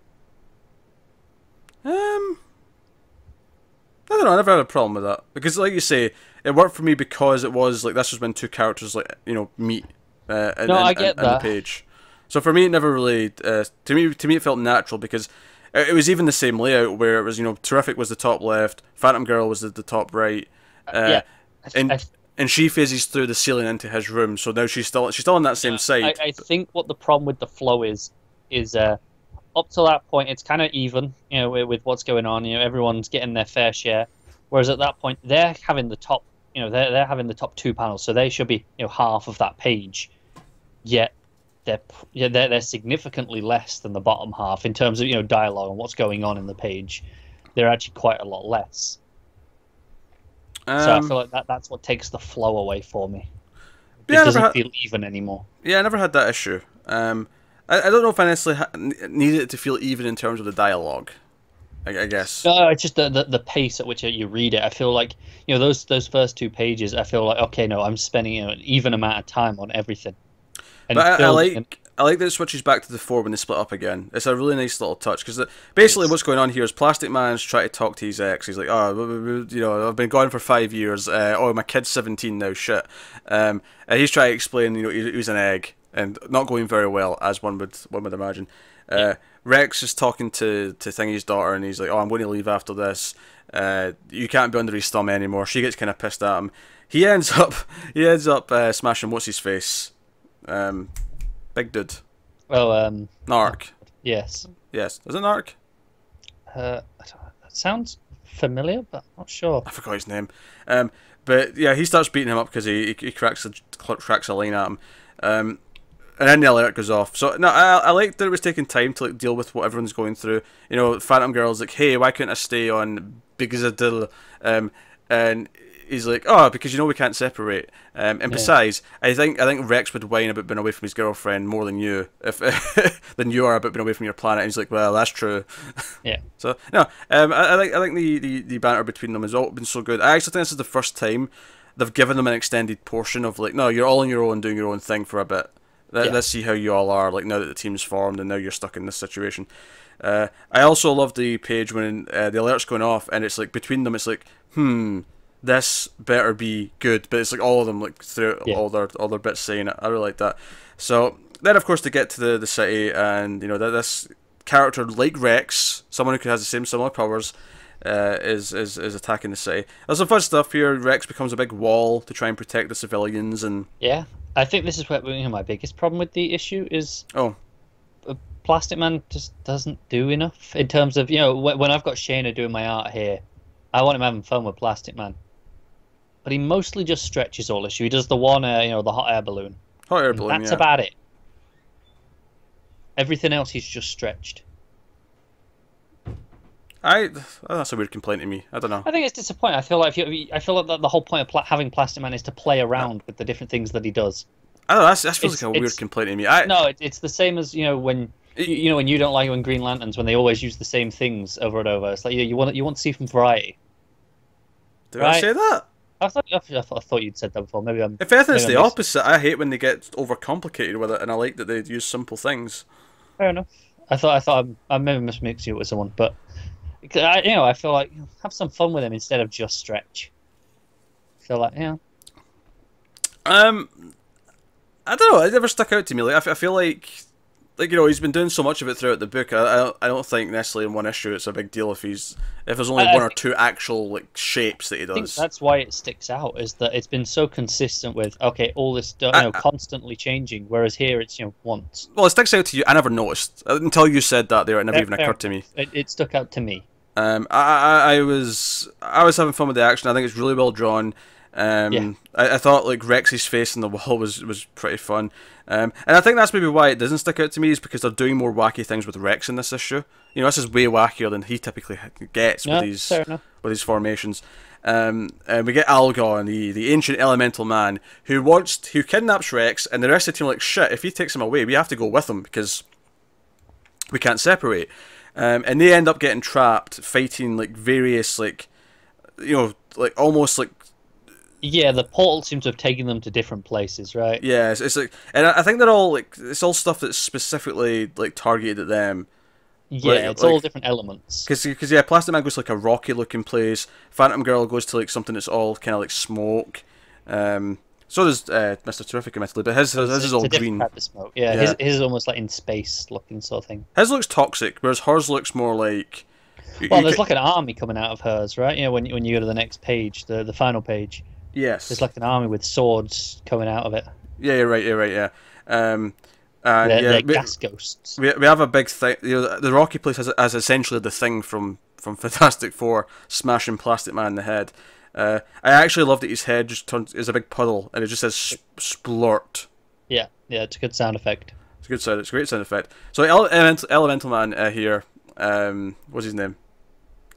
I don't know, I never had a problem with that. Because, like you say, it worked for me because it was, like, this was when 2 characters, like, meet in the page. So for me, it never really, to me it felt natural because it was even the same layout where it was, Terrific was the top left, Phantom Girl was the top right, and she phases through the ceiling into his room, so now she's still on that same side. I think what the problem with the flow is up to that point, it's kind of even, with what's going on. Everyone's getting their fair share. Whereas at that point, they're having the top, they're having the top 2 panels, so they should be, half of that page. Yet they're significantly less than the bottom half in terms of dialogue and what's going on in the page. They're actually quite a lot less. So I feel like that's what takes the flow away for me. It doesn't feel even anymore. Yeah, I never had that issue. I don't know if I necessarily needed it to feel even in terms of the dialogue, I guess. No, it's just the pace at which you read it. I feel like, those first 2 pages, I feel like, okay, no, I'm spending an even amount of time on everything. And but I I like that it switches back to the 4 when they split up again. It's a really nice little touch, because basically what's going on here is Plastic Man's trying to talk to his ex. He's like, oh, you know, I've been gone for 5 years. Oh, my kid's 17 now, shit. And he's trying to explain, you know, he was an egg, and not going very well, as one would imagine. Rex is talking to Thingy's daughter, and he's like, oh, I'm going to leave after this. You can't be under his thumb anymore. She gets kind of pissed at him. He ends up smashing what's his face. Big dude. Well, Narc. Yes. Yes. Is it Narc? That sounds familiar, but I'm not sure. I forgot his name. But yeah, he starts beating him up because he cracks a line at him. And then the alert goes off. So no, I like that it was taking time to like deal with what everyone's going through. You know, Phantom Girl's like, hey, why couldn't I stay on Bigazadil? And he's like, oh, because you know we can't separate. And besides, I think Rex would whine about being away from his girlfriend more than you, than you are about being away from your planet. And he's like, well, that's true. Yeah. So no, I think the banter between them has all been so good. I actually think this is the first time they've given them an extended portion of like, no, you're all on your own doing your own thing for a bit. Let's see how you all are, like, now that the team's formed and now you're stuck in this situation. I also love the page when the alert's going off and it's like between them, it's like, this better be good, but it's like all of them like through all their bits saying it. I really like that. So then, of course, they get to the city, and you know that this character like Rex, someone who has the same similar powers, is attacking the city. There's some fun stuff here. Rex becomes a big wall to try and protect the civilians, and I think this is where my biggest problem with the issue is. Plastic Man just doesn't do enough in terms of, you know, when I've got Shayna doing my art here, I want him having fun with Plastic Man, but he mostly just stretches all issue. He does the one, you know, the hot air balloon. Hot air balloon. That's about it. Everything else he's just stretched. That's a weird complaint to me. I don't know. I think it's disappointing. I feel like the whole point of having Plastic Man is to play around with the different things that he does. I don't know. That feels like a weird complaint to me. No, it's the same as, you know, when when you don't like when Green Lanterns, when they always use the same things over and over. It's like you want to see some variety. Did I say that? I thought you'd said that before. Maybe I'm. If anything, it's the opposite. I hate when they get overcomplicated with it, and I like that they use simple things. Fair enough. I thought I maybe mismixed you with someone, but I feel like have some fun with him instead of just stretch. I feel like I don't know. It never stuck out to me. Like I feel like you know, he's been doing so much of it throughout the book. I don't think necessarily in one issue it's a big deal if there's only one or two actual like shapes that he does. I think that's why it sticks out, is that it's been so consistent with all this constantly changing, whereas here it's once. Well, it sticks out to you. I never noticed until you said that there. It never even occurred to me. It stuck out to me. I was having fun with the action. I think it's really well drawn. I thought like Rex's face on the wall was pretty fun, and I think that's maybe why it doesn't stick out to me, is because they're doing more wacky things with Rex in this issue. You know, this is way wackier than he typically gets with these formations. And we get Algon, the ancient elemental man, who kidnaps Rex, and the rest of the team are like, shit, if he takes him away, we have to go with him because we can't separate. And they end up getting trapped, fighting like various almost like. Yeah, the portal seems to have taken them to different places, right? Yeah, it's like, and I think they're all like, it's all stuff that's specifically like targeted at them. Yeah, it's all different elements. Because Plastic Man goes to like a rocky looking place. Phantom Girl goes to like something that's all kind of like smoke. So does Mr. Terrific, admittedly, but his is all green. Type of smoke. Yeah, his is almost like in space looking sort of thing. His looks toxic, whereas hers looks more like. Well, there's like an army coming out of hers, right? You know, when you go to the next page, the final page. Yes. There's like an army with swords coming out of it. Yeah, you're right. Yeah. They're gas ghosts. We have a big thing. You know, the rocky place has essentially the thing from Fantastic Four smashing Plastic Man in the head. I actually love that his head just is a big puddle and it just says splurt. Yeah, it's a good sound effect. It's a good sound. It's a great sound effect. So Elemental Man here. What's his name?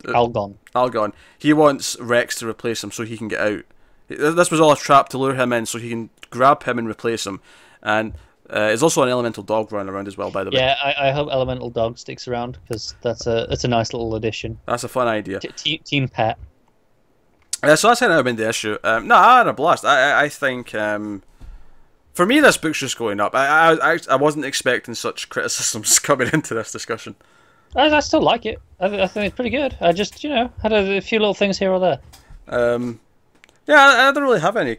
Algon. He wants Rex to replace him so he can get out. This was all a trap to lure him in so he can grab him and replace him. And there's also an elemental dog running around as well, by the way. Yeah, I hope elemental dog sticks around, because that's a nice little addition. That's a fun idea. Team pet. So that's how I've been the issue. No, I had a blast. I think For me, this book's just going up. I wasn't expecting such criticisms coming into this discussion. I still like it. I think it's pretty good. I just, had a few little things here or there. Yeah, I don't really have any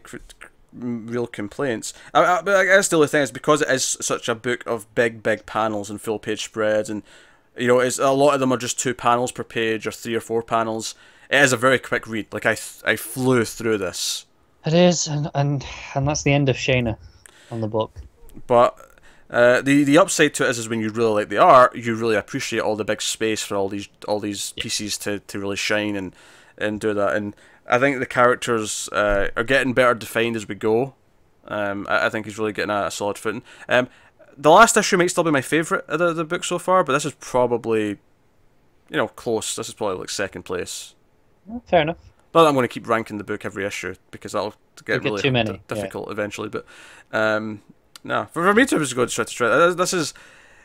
real complaints. But I guess the only thing is because it is such a book of big panels and full page spreads, and it's a lot of them are just 2 panels per page or 3 or 4 panels. It is a very quick read. Like I flew through this. It is, and that's the end of Shayna on the book. But the upside to it is when you really like the art, you really appreciate all the big space for all these pieces to really shine and do that. And I think the characters are getting better defined as we go. I think he's really getting a solid footing. The last issue might still be my favourite of the book so far, but this is probably, close. This is probably like second place. Fair enough. Not that I'm going to keep ranking the book every issue because that'll get really too many. difficult eventually. But no, for me to just go straight. This is.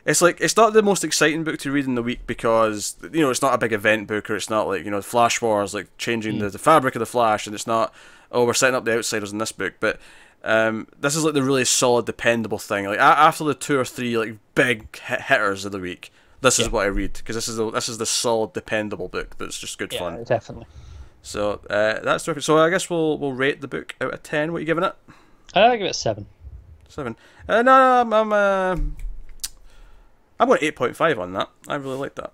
It's not the most exciting book to read in the week because it's not a big event book, or it's not like Flash Wars, like changing the fabric of the Flash, and it's not we're setting up the Outsiders in this book. But this is like the really solid, dependable thing. Like after the 2 or 3 like big hitters of the week, this is what I read because this is the solid, dependable book that's just good fun. Yeah, definitely. So that's terrific. So I guess we'll rate the book out of 10. What are you giving it? I give it 7. 7. No, I'm going 8.5 on that. I really like that.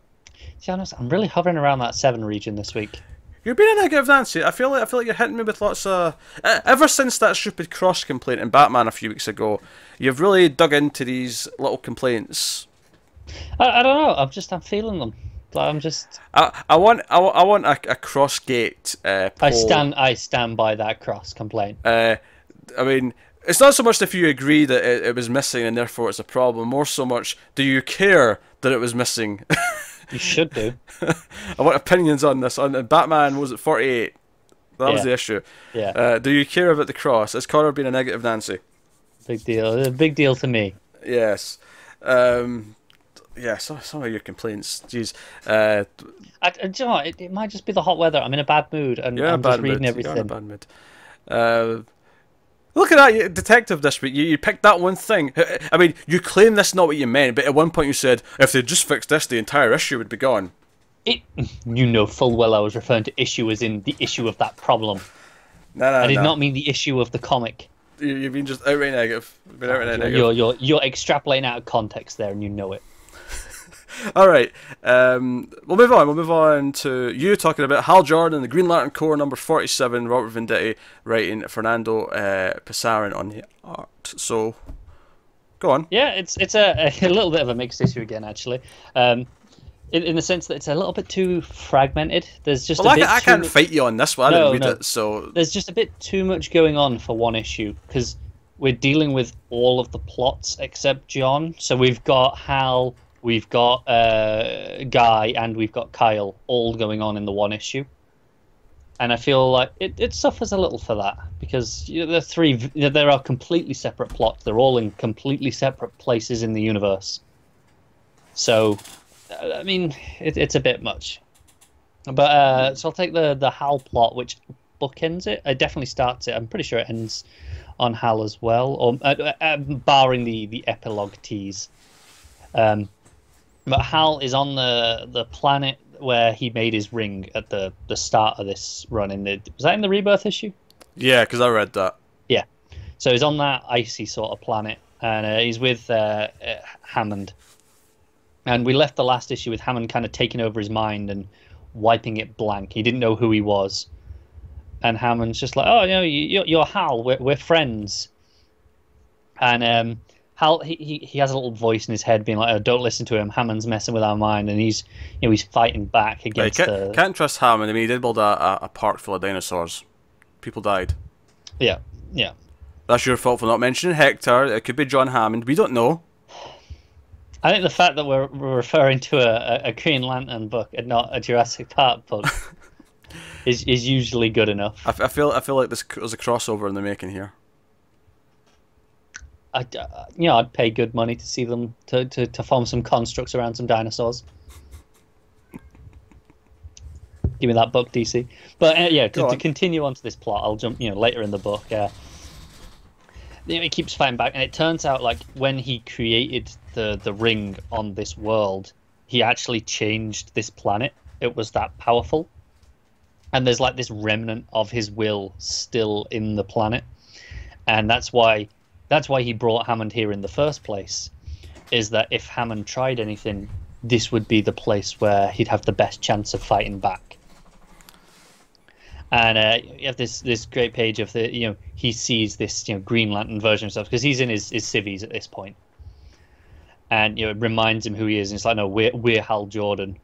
To be honest, I'm really hovering around that 7 region this week. You're being a negative Nancy. I feel like you're hitting me with lots of. Ever since that stupid cross complaint in Batman a few weeks ago, you've really dug into these little complaints. I don't know. I'm feeling them. I'm just. I want a cross gate. Poll. I stand by that cross complaint. I mean. It's not so much if you agree that it was missing and therefore it's a problem, more so much, do you care that it was missing? You should do. I want opinions on this. On Batman, was it 48? That was the issue. Yeah. Do you care about the cross? Is Connor being a negative Nancy? Big deal. A big deal to me. Yes. Some of your complaints. Jeez. Do you know what? It might just be the hot weather. I'm in a bad mood and I'm just reading everything. You're in a bad mood. Look at that, detective this week. You picked that one thing. I mean, you claim that's not what you meant, but at one point you said, if they just fixed this, the entire issue would be gone. You know full well I was referring to issue as in the issue of that problem. No, I did not mean the issue of the comic. You've been just outright negative. You're extrapolating out of context there, and you know it. All right, we'll move on. We'll move on to you talking about Hal Jordan, the Green Lantern Corps number 47, Robert Venditti writing, Fernando Pasarin on the art. So, go on. Yeah, it's a little bit of a mixed issue again, actually. In the sense that it's a little bit too fragmented. There's just I can't fight you on this one. I didn't read it, so there's just a bit too much going on for one issue because we're dealing with all of the plots except John. So we've got Hal. We've got Guy and we've got Kyle all going on in the one issue. And I feel like it suffers a little for that because there are completely separate plots. They're all in completely separate places in the universe. So, I mean, it's a bit much. But so I'll take the Hal plot, which bookends it. It definitely starts it. I'm pretty sure it ends on Hal as well, or barring the epilogue tease. But Hal is on the planet where he made his ring at the start of this run. Was that in the Rebirth issue? Yeah, because I read that. Yeah. So he's on that icy sort of planet, and he's with Hammond. And we left the last issue with Hammond kind of taking over his mind and wiping it blank. He didn't know who he was. And Hammond's just like, oh, you're Hal. We're friends. And Hal, he has a little voice in his head being like, oh, don't listen to him. Hammond's messing with our mind, and he's fighting back against can't trust Hammond. I mean, he did build a park full of dinosaurs. People died. Yeah. That's your fault for not mentioning Hector. It could be John Hammond. We don't know. I think the fact that we're referring to a Green Lantern book and not a Jurassic Park book is usually good enough. I feel like there's a crossover in the making here. I'd pay good money to see them to form some constructs around some dinosaurs. Give me that book, DC. But to continue on to this plot, I'll jump later in the book. he keeps fighting back, and it turns out like when he created the ring on this world, he actually changed this planet. It was that powerful, and there's like this remnant of his will still in the planet, and that's why he brought Hammond here in the first place. Is that if Hammond tried anything, this would be the place where he'd have the best chance of fighting back. And you have this great page of he sees this Green Lantern version of himself because he's in his civvies at this point, and it reminds him who he is. And it's like, no, we're Hal Jordan,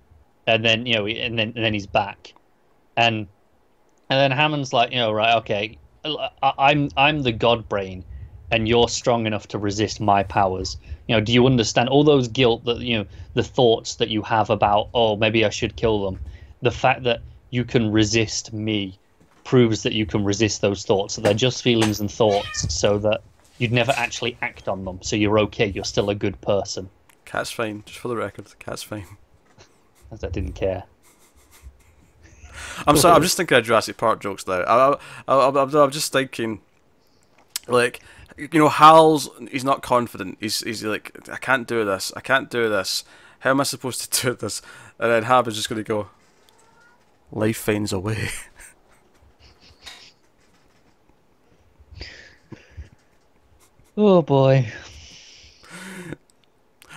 and then and then he's back, and then Hammond's like, right, okay, I'm the God Brain, and you're strong enough to resist my powers. Do you understand all those guilt that the thoughts that you have about, oh, maybe I should kill them, the fact that you can resist me proves that you can resist those thoughts. So they're just feelings and thoughts, so that you'd never actually act on them. So you're okay. You're still a good person. Cat's fine, just for the record. Cat's fine. As I didn't care. I'm sorry. I'm just thinking of Jurassic Park jokes now. I'm just thinking, like, he's not confident. He's like, I can't do this. I can't do this. How am I supposed to do this? And then Hab is just going to go, life finds a way. Oh boy.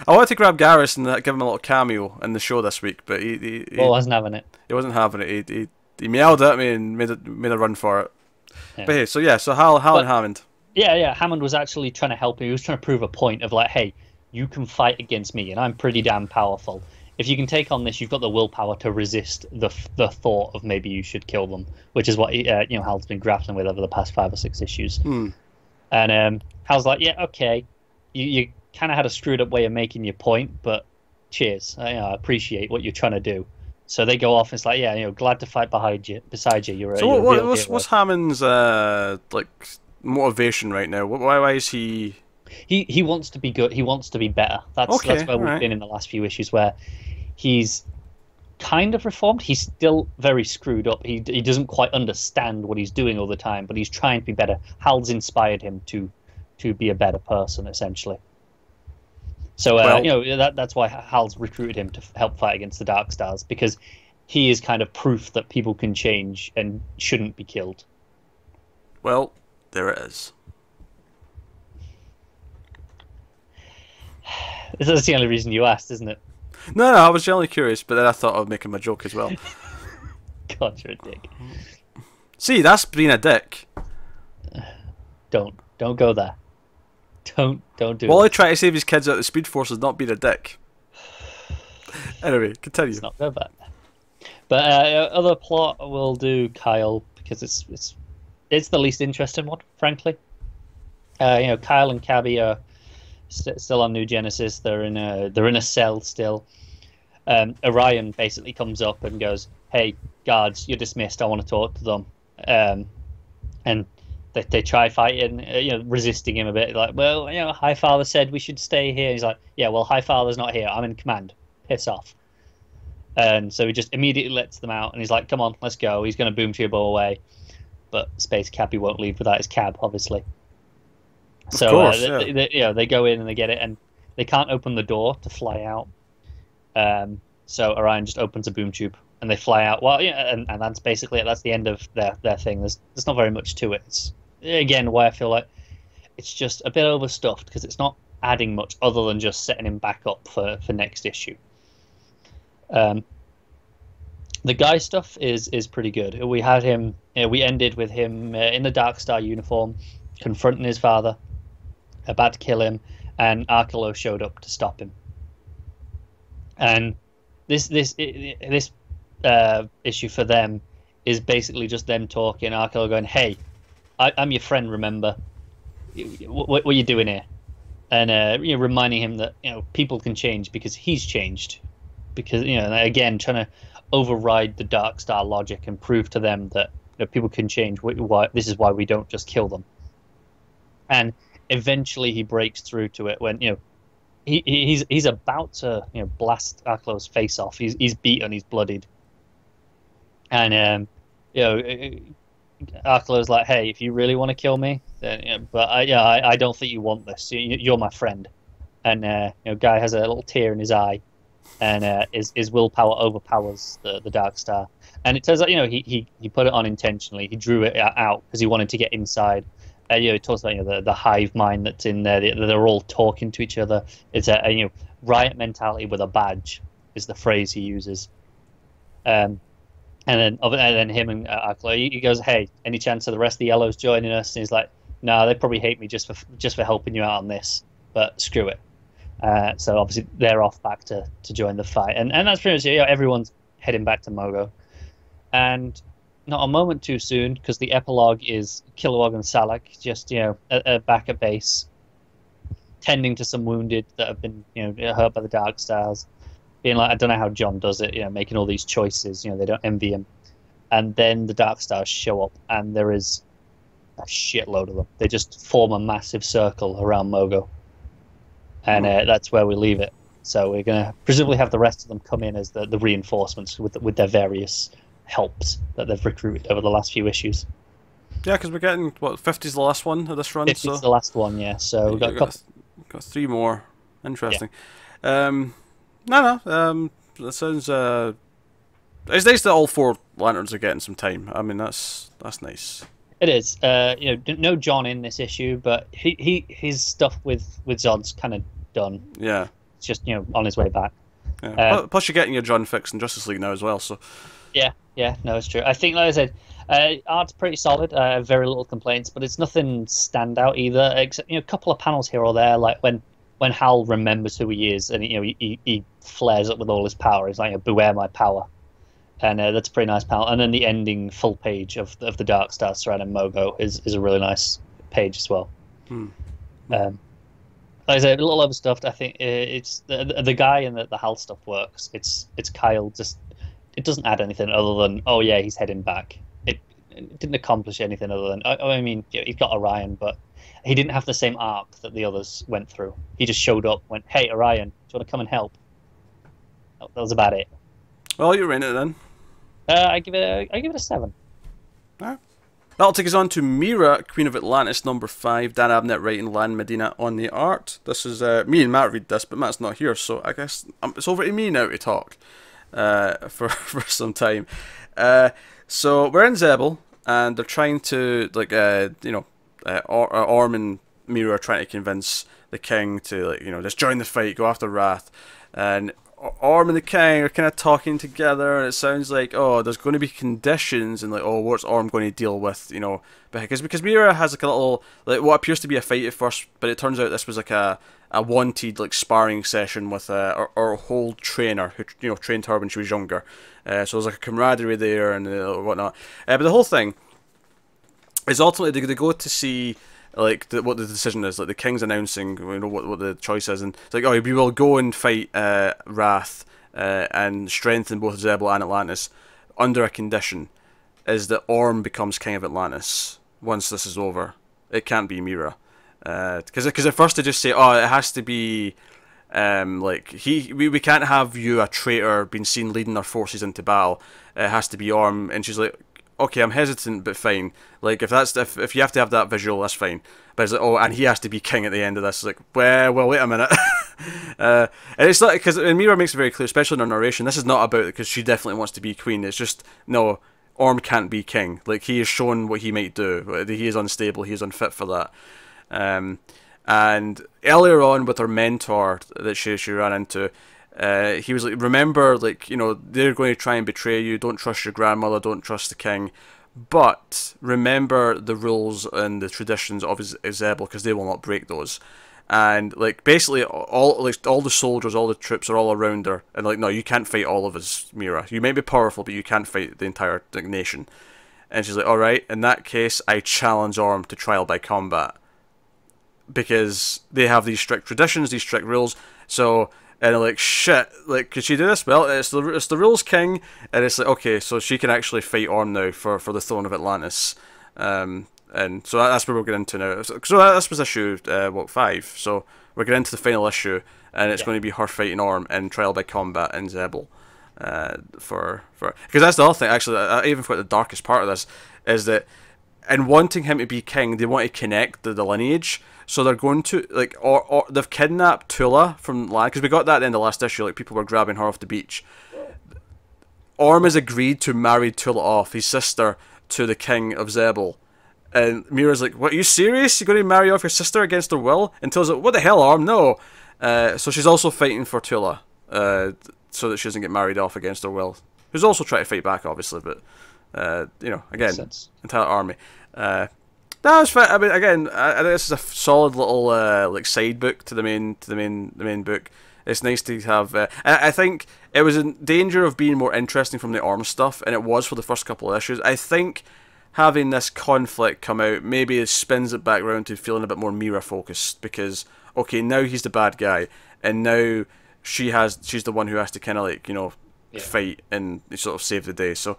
I wanted to grab Garrus and give him a little cameo in the show this week, but he wasn't having it. He wasn't having it. He meowed at me and made a run for it. Yeah. But hey, so Hal and Hammond. Yeah. Hammond was actually trying to help him. He was trying to prove a point of like, hey, you can fight against me, and I'm pretty damn powerful. If you can take on this, you've got the willpower to resist the thought of maybe you should kill them, which is what Hal's been grappling with over the past 5 or 6 issues. And Hal's like, yeah, okay, you kind of had a screwed up way of making your point, but cheers, I appreciate what you're trying to do. So they go off, and it's like, yeah, glad to fight beside you. You're so what's Hammond's like motivation right now? Why is he? He wants to be good. He wants to be better. That's where we've been in the last few issues, where he's kind of reformed. He's still very screwed up. He doesn't quite understand what he's doing all the time, but he's trying to be better. Hal's inspired him to be a better person, essentially. So that's why Hal's recruited him to help fight against the Dark Stars, because he is kind of proof that people can change and shouldn't be killed. Well, there it is. That's the only reason you asked, isn't it? No, I was generally curious, but then I thought of making my joke as well. God, you're a dick. See, that's being a dick. Don't go there. Don't do it. Wally trying to save his kids out of the Speed Force is not being a dick. Anyway, continue. Let's not go back. But other plot, we'll do Kyle, because it's the least interesting one, frankly. Kyle and Cabby are still on New Genesis. They're in a cell still. Orion basically comes up and goes, "Hey, guards, you're dismissed. I want to talk to them." And they try fighting, resisting him a bit. Like, well, High Father said we should stay here. He's like, yeah, well, High Father's not here. I'm in command. Piss off. And so he just immediately lets them out, and he's like, come on, let's go. He's going to boom Turbo away. But Space Cappy won't leave without his cab, obviously. So course, they go in and they get it, and they can't open the door to fly out. So Orion just opens a boom tube, and they fly out. Well, and that's basically it. That's the end of their thing. There's not very much to it. It's, again, why I feel like it's just a bit overstuffed, because it's not adding much other than just setting him back up for next issue. The guy stuff is pretty good. We had him. We ended with him in the Dark Star uniform, confronting his father, about to kill him, and Arkelo showed up to stop him. And this issue for them is basically just them talking. Arkelo going, "Hey, I'm your friend. Remember, what are you doing here?" And reminding him that people can change because he's changed. Because again, trying to override the Dark Star logic and prove to them that people can change. Why this is why we don't just kill them. And eventually he breaks through to it when he's about to blast Arkelo's face off. He's beaten, he's bloodied, and Arkelo's like, "Hey, if you really want to kill me, then, but I don't think you want this. You're my friend, and Guy has a little tear in his eye, and his willpower overpowers the Dark Star, and it turns out he put it on intentionally. He drew it out because he wanted to get inside. It talks about the hive mind that's in there. They're all talking to each other. It's a riot mentality with a badge is the phrase he uses. And then him and Arklow, he goes, "Hey, any chance of the rest of the Yellows joining us?" And he's like, "No, they probably hate me just for helping you out on this, but screw it." So obviously they're off back to join the fight, and that's pretty much it. Everyone's heading back to Mogo, and not a moment too soon, because the epilogue is Kilowog and Salak just back at base, tending to some wounded that have been hurt by the Dark Stars, being like, I don't know how John does it, making all these choices. They don't envy him. And then the Dark Stars show up, and there is a shitload of them. They just form a massive circle around Mogo, and that's where we leave it. So we're gonna presumably have the rest of them come in as the reinforcements with their various helps that they've recruited over the last few issues. Yeah, because we're getting 50's the last one of this run. 50's the last one, yeah. So we've got got 3 more. Interesting. Yeah. That sounds. It's nice that all 4 lanterns are getting some time. I mean, that's nice. It is. No John in this issue, but his stuff with Zod's kind of done. Yeah. It's just on his way back. Yeah. Plus, you're getting your John fix in Justice League now as well. So. Yeah, no, it's true. I think, like I said, art's pretty solid. Very little complaints, but it's nothing standout either. Except a couple of panels here or there, like when Hal remembers who he is, and he flares up with all his power. He's like, "Beware my power," and that's a pretty nice panel. And then the ending full page of the Dark Star surrounding Mogo is a really nice page as well. Like I said, a little overstuffed. I think it's the guy and the Hal stuff works. It's Kyle just. It doesn't add anything other than, oh yeah, he's heading back. It didn't accomplish anything other than, I mean, he's got Orion, but he didn't have the same arc that the others went through. He just showed up, went, "Hey Orion, do you want to come and help?" That was about it. Well, you're in it then. I give it a 7. Alright. That'll take us on to Mera, Queen of Atlantis, number 5. Dan Abnett writing, Lan Medina on the art. This is me and Matt read this, but Matt's not here, so I guess it's over to me now to talk. For some time. So we're in Zebel, and they're trying to Orm and Mera are trying to convince the king to just join the fight, go after Wrath, and Orm and the king are kind of talking together, and it sounds like there's going to be conditions, and what's Orm going to deal with, because Mera has a little what appears to be a fight at first, but it turns out this was a wanted sparring session with our old trainer who trained her when she was younger. So there's a camaraderie there and whatnot. But the whole thing is ultimately they go to see what the decision is. The king's announcing what the choice is, and it's we will go and fight Wrath and strengthen both Zebel and Atlantis under a condition, is that Orm becomes king of Atlantis once this is over. It can't be Mera. Because at first they just say, it has to be, we can't have you, a traitor, being seen leading our forces into battle. It has to be Orm, and she's like, okay, I'm hesitant, but fine. If you have to have that visual, that's fine. But it's and he has to be king at the end of this. Well, wait a minute. And it's not because Mera makes it very clear, especially in her narration. This is not about it because she definitely wants to be queen. It's just no. Orm can't be king. He has shown what he might do. He is unstable. He is unfit for that. And earlier on with her mentor that she ran into, he was like, remember, they're going to try and betray you. Don't trust your grandmother. Don't trust the king. But remember the rules and the traditions of Zebel, because they will not break those. And basically all the soldiers, all the troops are all around her, and no, you can't fight all of us, Mera. You may be powerful, but you can't fight the entire nation. And she's like, all right, in that case, I challenge Orm to trial by combat, because they have these strict traditions, these strict rules. So, and shit, could she do this? Well, it's the rules king, and it's okay, so she can actually fight Orm now for the throne of Atlantis. And so that's where we're getting into now. So this was issue 5. So we're getting into the final issue, and it's going to be her fighting Orm in trial by combat in Zebel. Because that's the other thing. Actually, I even thought the darkest part of this is that and wanting him to be king, they want to connect the lineage. So they're going to, like, or they've kidnapped Tula from land, because we got that at the end of the last issue, like, people were grabbing her off the beach. Orm has agreed to marry Tula off, his sister, to the king of Zebel. And Mira's like, what, are you serious? You're going to marry off your sister against her will? And Tula's like, what the hell, Orm? No. So she's also fighting for Tula, so that she doesn't get married off against her will. Who's also trying to fight back, obviously, but, you know, again, entire army. That was fine. I mean, again, I think this is a solid little like side book to the main book. It's nice to have. I think it was in danger of being more interesting from the Orm stuff, and it was for the first couple of issues. I think having this conflict come out maybe it spins it back around to feeling a bit more Mera focused, because okay, now he's the bad guy, and now she's the one who has to kind of like, you know, fight and sort of save the day. So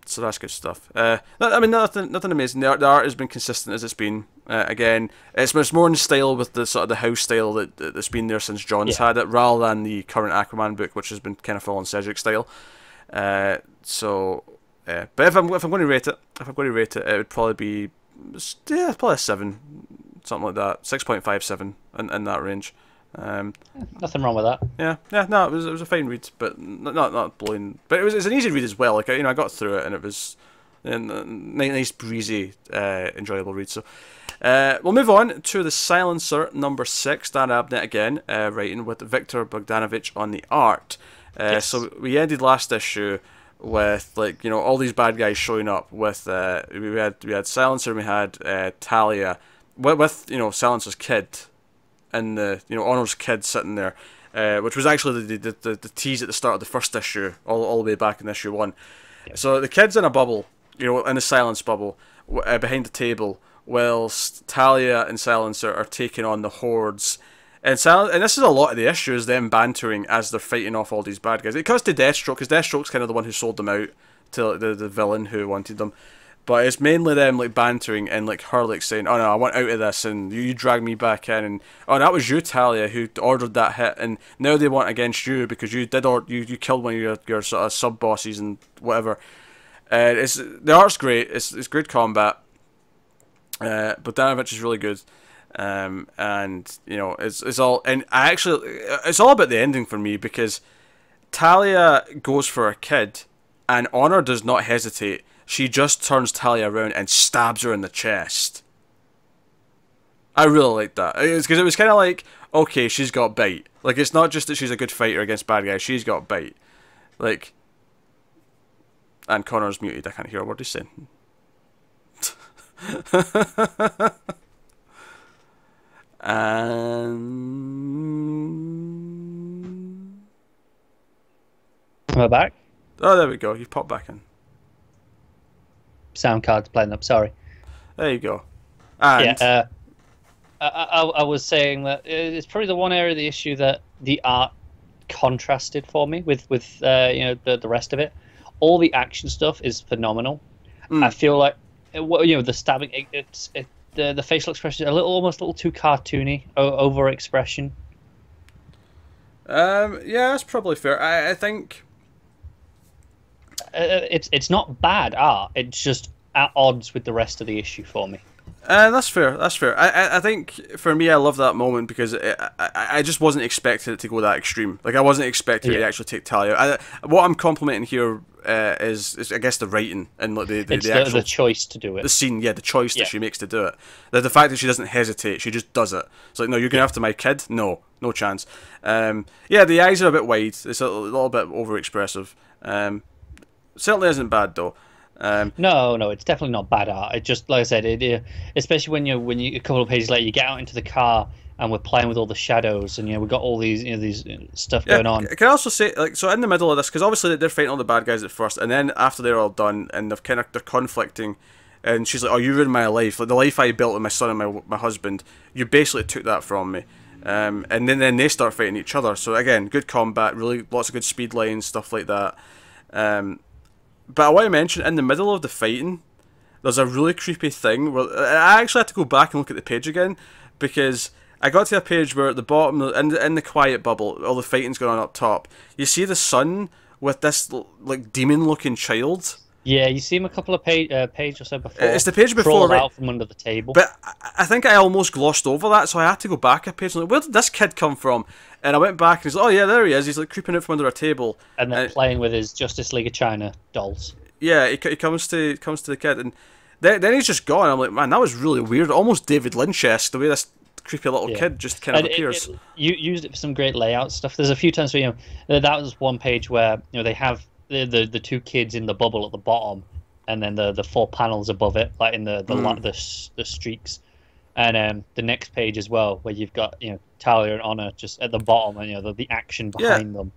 so that's good stuff. I mean, nothing amazing. The art has been consistent as it's been. Again, it's more in style with the sort of the house style that's been there since John's had it, rather than the current Aquaman book, which has been kind of full on Cedric style. But if I'm going to rate it, it would probably be probably a 7, something like that, 6.57 in that range. Nothing wrong with that. No, it was a fine read, but not blowing. But it's an easy read as well. Like, you know, I got through it and it was a nice, breezy, enjoyable read. So we'll move on to the Silencer number 6. Dan Abnett again, writing with Viktor Bogdanovic on the art. So we ended last issue with, like, you know, all these bad guys showing up. With we had Silencer, and we had Talia with you know, Silencer's kid. And the, you know, Honor's kid sitting there, which was actually the tease at the start of the first issue, all the way back in issue 1. Yep. So the kid's in a bubble, you know, in a silence bubble, behind the table, whilst Talia and Silencer are taking on the hordes. And this is a lot of the issues, them bantering as they're fighting off all these bad guys. It comes to Deathstroke, because Deathstroke's kind of the one who sold them out to the villain who wanted them. But it's mainly them, like, bantering, and, like, her, like, saying, oh no, I want out of this, and you dragged me back in, and oh, that was you, Talia, who ordered that hit, and now they want against you because you did, or you killed one of your sort of sub bosses and whatever. The art's great. It's good combat. But Bogdanovic is really good. And you know, it's all, and it's all about the ending for me, because Talia goes for her kid, and Honor does not hesitate. She just turns Talia around and stabs her in the chest. I really like that. It's because it was kind of like, okay, she's got bite. Like, it's not just that she's a good fighter against bad guys, she's got bite. Like, and Connor's muted, I can't hear a word he's saying. And... Am I back? Oh, there we go, you've popped back in. Sound card's playing up, sorry. There you go. And I was saying that it's probably the one area of the issue that the art contrasted for me with you know, the rest of it. All the action stuff is phenomenal. I feel like, you know, the stabbing, the facial expression almost a little too cartoony, over expression. Yeah, that's probably fair. I think it's not bad art. It's just at odds with the rest of the issue for me. That's fair. That's fair. I think for me, I love that moment because I just wasn't expecting it to go that extreme. Like, I wasn't expecting it to actually take Talia. What I'm complimenting here is I guess the writing and like the choice to do it. The scene, the choice that she makes to do it. The fact that she doesn't hesitate, she just does it. It's like, no, you're going after my kid? No chance. The eyes are a bit wide. It's a little bit overexpressive. Certainly isn't bad though. No, it's definitely not bad art. It just, like I said, especially when you a couple of pages later, you get out into the car and we're playing with all the shadows, and we've got all these these stuff going on. Can I also say, like, so in the middle of this, because obviously they're fighting all the bad guys at first, and then after they're all done and they're conflicting, and she's like, "Oh, you ruined my life, like the life I built with my son and my husband. You basically took that from me." And then they start fighting each other. So again, good combat, really lots of good speed lines, stuff like that. But I want to mention, in the middle of the fighting, there's a really creepy thing where I actually had to go back and look at the page again, because I got to a page where at the bottom, in the quiet bubble, all the fighting's going on up top, you see the sun with this like demon-looking child Yeah, you see him a couple of page or so before. It's the page before, crawled right? out from under the table. But I think I almost glossed over that, so I had to go back a page. I'm like, where did this kid come from? And I went back, and he's like, oh yeah, there he is. He's like creeping out from under a table, And then playing with his Justice League of China dolls. Yeah, he comes to the kid, and then he's just gone. I'm like, man, that was really weird, almost David Lynch-esque, the way this creepy little kid just kind of appears. You used it for some great layout stuff. There's a few times where that was one page where they have the two kids in the bubble at the bottom, and then the four panels above it, like in the streaks, and the next page as well, where you've got Talia and Honor just at the bottom, and the action behind them.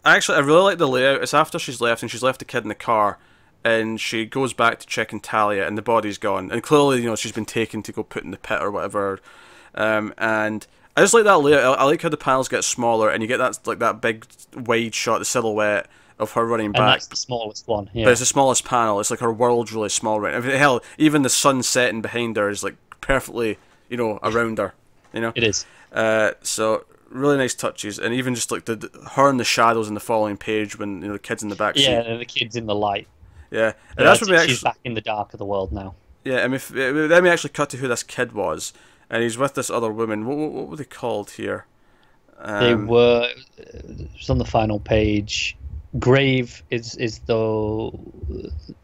I really like the layout. It's after she's left, and she's left the kid in the car, and she goes back to checking Talia, and the body's gone, and clearly she's been taken to go put in the pit or whatever. And I just like that layout. I like how the panels get smaller, and you get that big wide shot, the silhouette of her running back. And that's the smallest one, yeah. But it's the smallest panel. It's like her world's really small right now. Hell, even the sun setting behind her is like perfectly, around her. It is. So really nice touches, and even just like her and the shadows in the following page when the kids in the back seat. Yeah, the kids in the light. Yeah, and that's when she's back in the dark of the world now. Yeah, I mean, let me actually cut to who this kid was, and he's with this other woman. What were they called here? They were. It was on the final page. Grave is the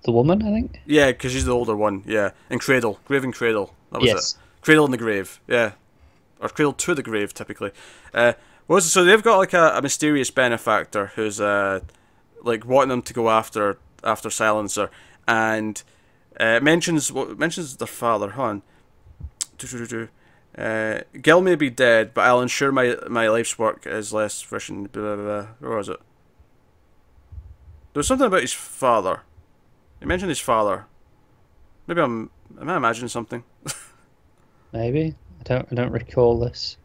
woman, I think. Yeah, because she's the older one. Yeah, and Cradle, Grave and Cradle. That was yes. it. Cradle in the grave. Yeah, or Cradle to the grave, typically. So they've got like a mysterious benefactor who's like wanting them to go after Silencer, and mentions their father. Hold on. Gil may be dead, but I'll ensure my life's work is less friction. Blah, blah, blah. Where was it? There was something about his father. He mentioned his father. Maybe am I imagining something? Maybe. I don't recall this.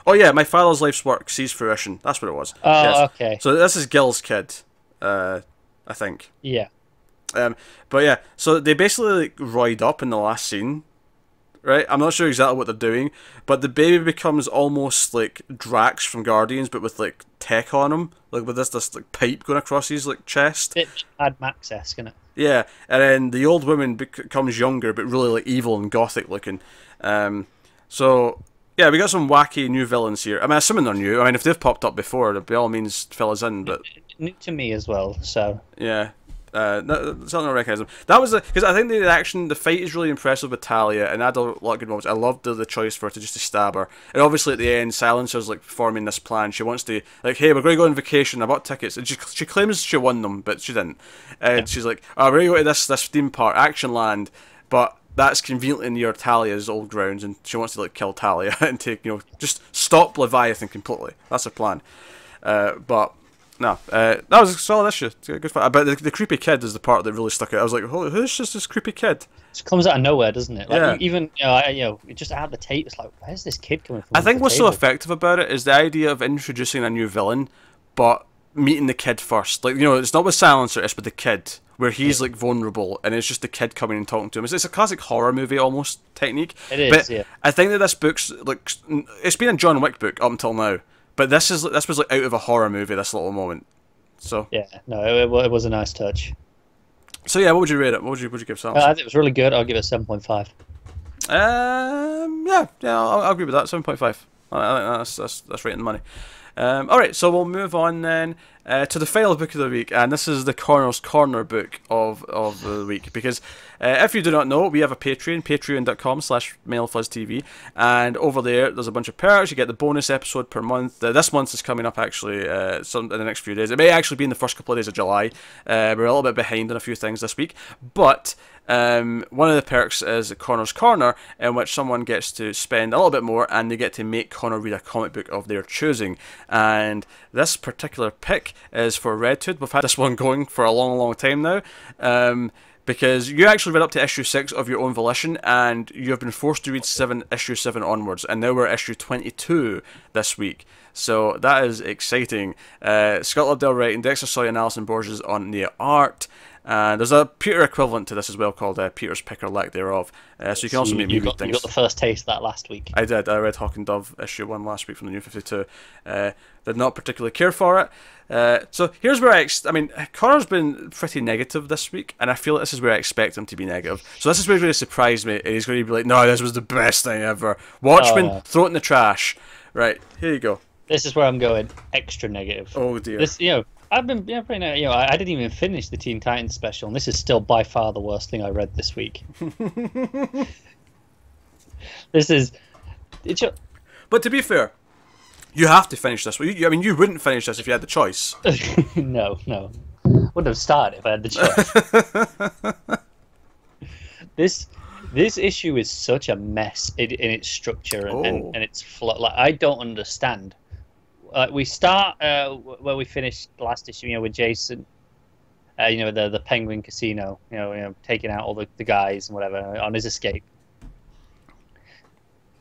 Oh yeah, my father's life's work sees fruition. That's what it was. Oh, yes. Okay. So this is Gil's kid, I think. Yeah. But yeah, so they basically like roid up in the last scene, right? I'm not sure exactly what they're doing, but the baby becomes almost like Drax from Guardians, but with like tech on him, like with this like pipe going across his like chest. Bit Mad Max-esque, isn't it? Yeah, and then the old woman becomes younger, but really like evil and gothic looking. So yeah, we got some wacky new villains here. I mean, assuming they're new. I mean, if they've popped up before, by all means, fill us in. But new to me as well. So yeah. Certainly not recognise them. That was because I think the fight is really impressive with Talia, and I had a lot of good moments. I loved the choice for her to stab her, and obviously at the end, Silencer's like forming this plan. She wants to hey, we're going to go on vacation. I bought tickets, and she claims she won them, but she didn't. And yeah. She's like, oh, we're going to go to this theme park, Action Land, but that's conveniently near Talia's old grounds, and she wants to kill Talia and take just stop Leviathan completely. That's her plan, but. No, that was a solid issue. Good fun. But the creepy kid is the part that really stuck out. I was like, who's just this creepy kid? It comes out of nowhere, doesn't it? Like, yeah. Even just out of the tape, it's like, where's this kid coming from? I think what's so effective about it is the idea of introducing a new villain, but meeting the kid first. Like it's not with Silencer, it's with the kid, where he's like vulnerable, and it's just the kid coming and talking to him. It's a classic horror movie almost technique. It is. But yeah. I think that this book's like it's been a John Wick book up until now. But this was like out of a horror movie, this little moment. So yeah, no, it was a nice touch. So yeah, what would you rate it? What would you give Silencer? I think it was really good. I'll give it 7.5. Yeah, I'll agree with that. 7.5. I think that's right in the money. All right, so we'll move on then to the final book of the week, and this is the Corner's Corner book of the week, because if you do not know, we have a Patreon, patreon.com/MailFuzzTV, and over there's a bunch of perks. You get the bonus episode per month. This month is coming up actually in the next few days. It may actually be in the first couple of days of July. We're a little bit behind on a few things this week, but one of the perks is Connor's Corner, in which someone gets to spend a little bit more and they get to make Connor read a comic book of their choosing. And this particular pick is for Red Hood. We've had this one going for a long time now, because you actually read up to issue 6 of your own volition, and you have been forced to read issue 7 onwards, and now we're at issue 22 this week. So that is exciting. Scott Lobdell writing, Dexter Soy and Alison Borges on the art. And there's a Peter equivalent to this as well called Peter's Pick or Lack Thereof. So you can also make me read things. You got the first taste of that last week. I did. I read Hawk and Dove issue 1 last week from the New 52. Did not particularly care for it. So here's where I mean, Connor's been pretty negative this week, and I feel like this is where I expect him to be negative. So this is where he really surprised me. And he's going to be like, no, this was the best thing ever. Watchmen, throw it in the trash. Right, here you go. This is where I'm going extra negative. Oh dear. This, I've been pretty negative. I didn't even finish the Teen Titans special, and this is still by far the worst thing I read this week. But to be fair, you have to finish this. I mean, you wouldn't finish this if you had the choice. No. Wouldn't have started if I had the choice. This issue is such a mess in its structure and its flow. Like, I don't understand. We start where we finished last issue, with Jason, the Penguin Casino, taking out all the guys and whatever on his escape.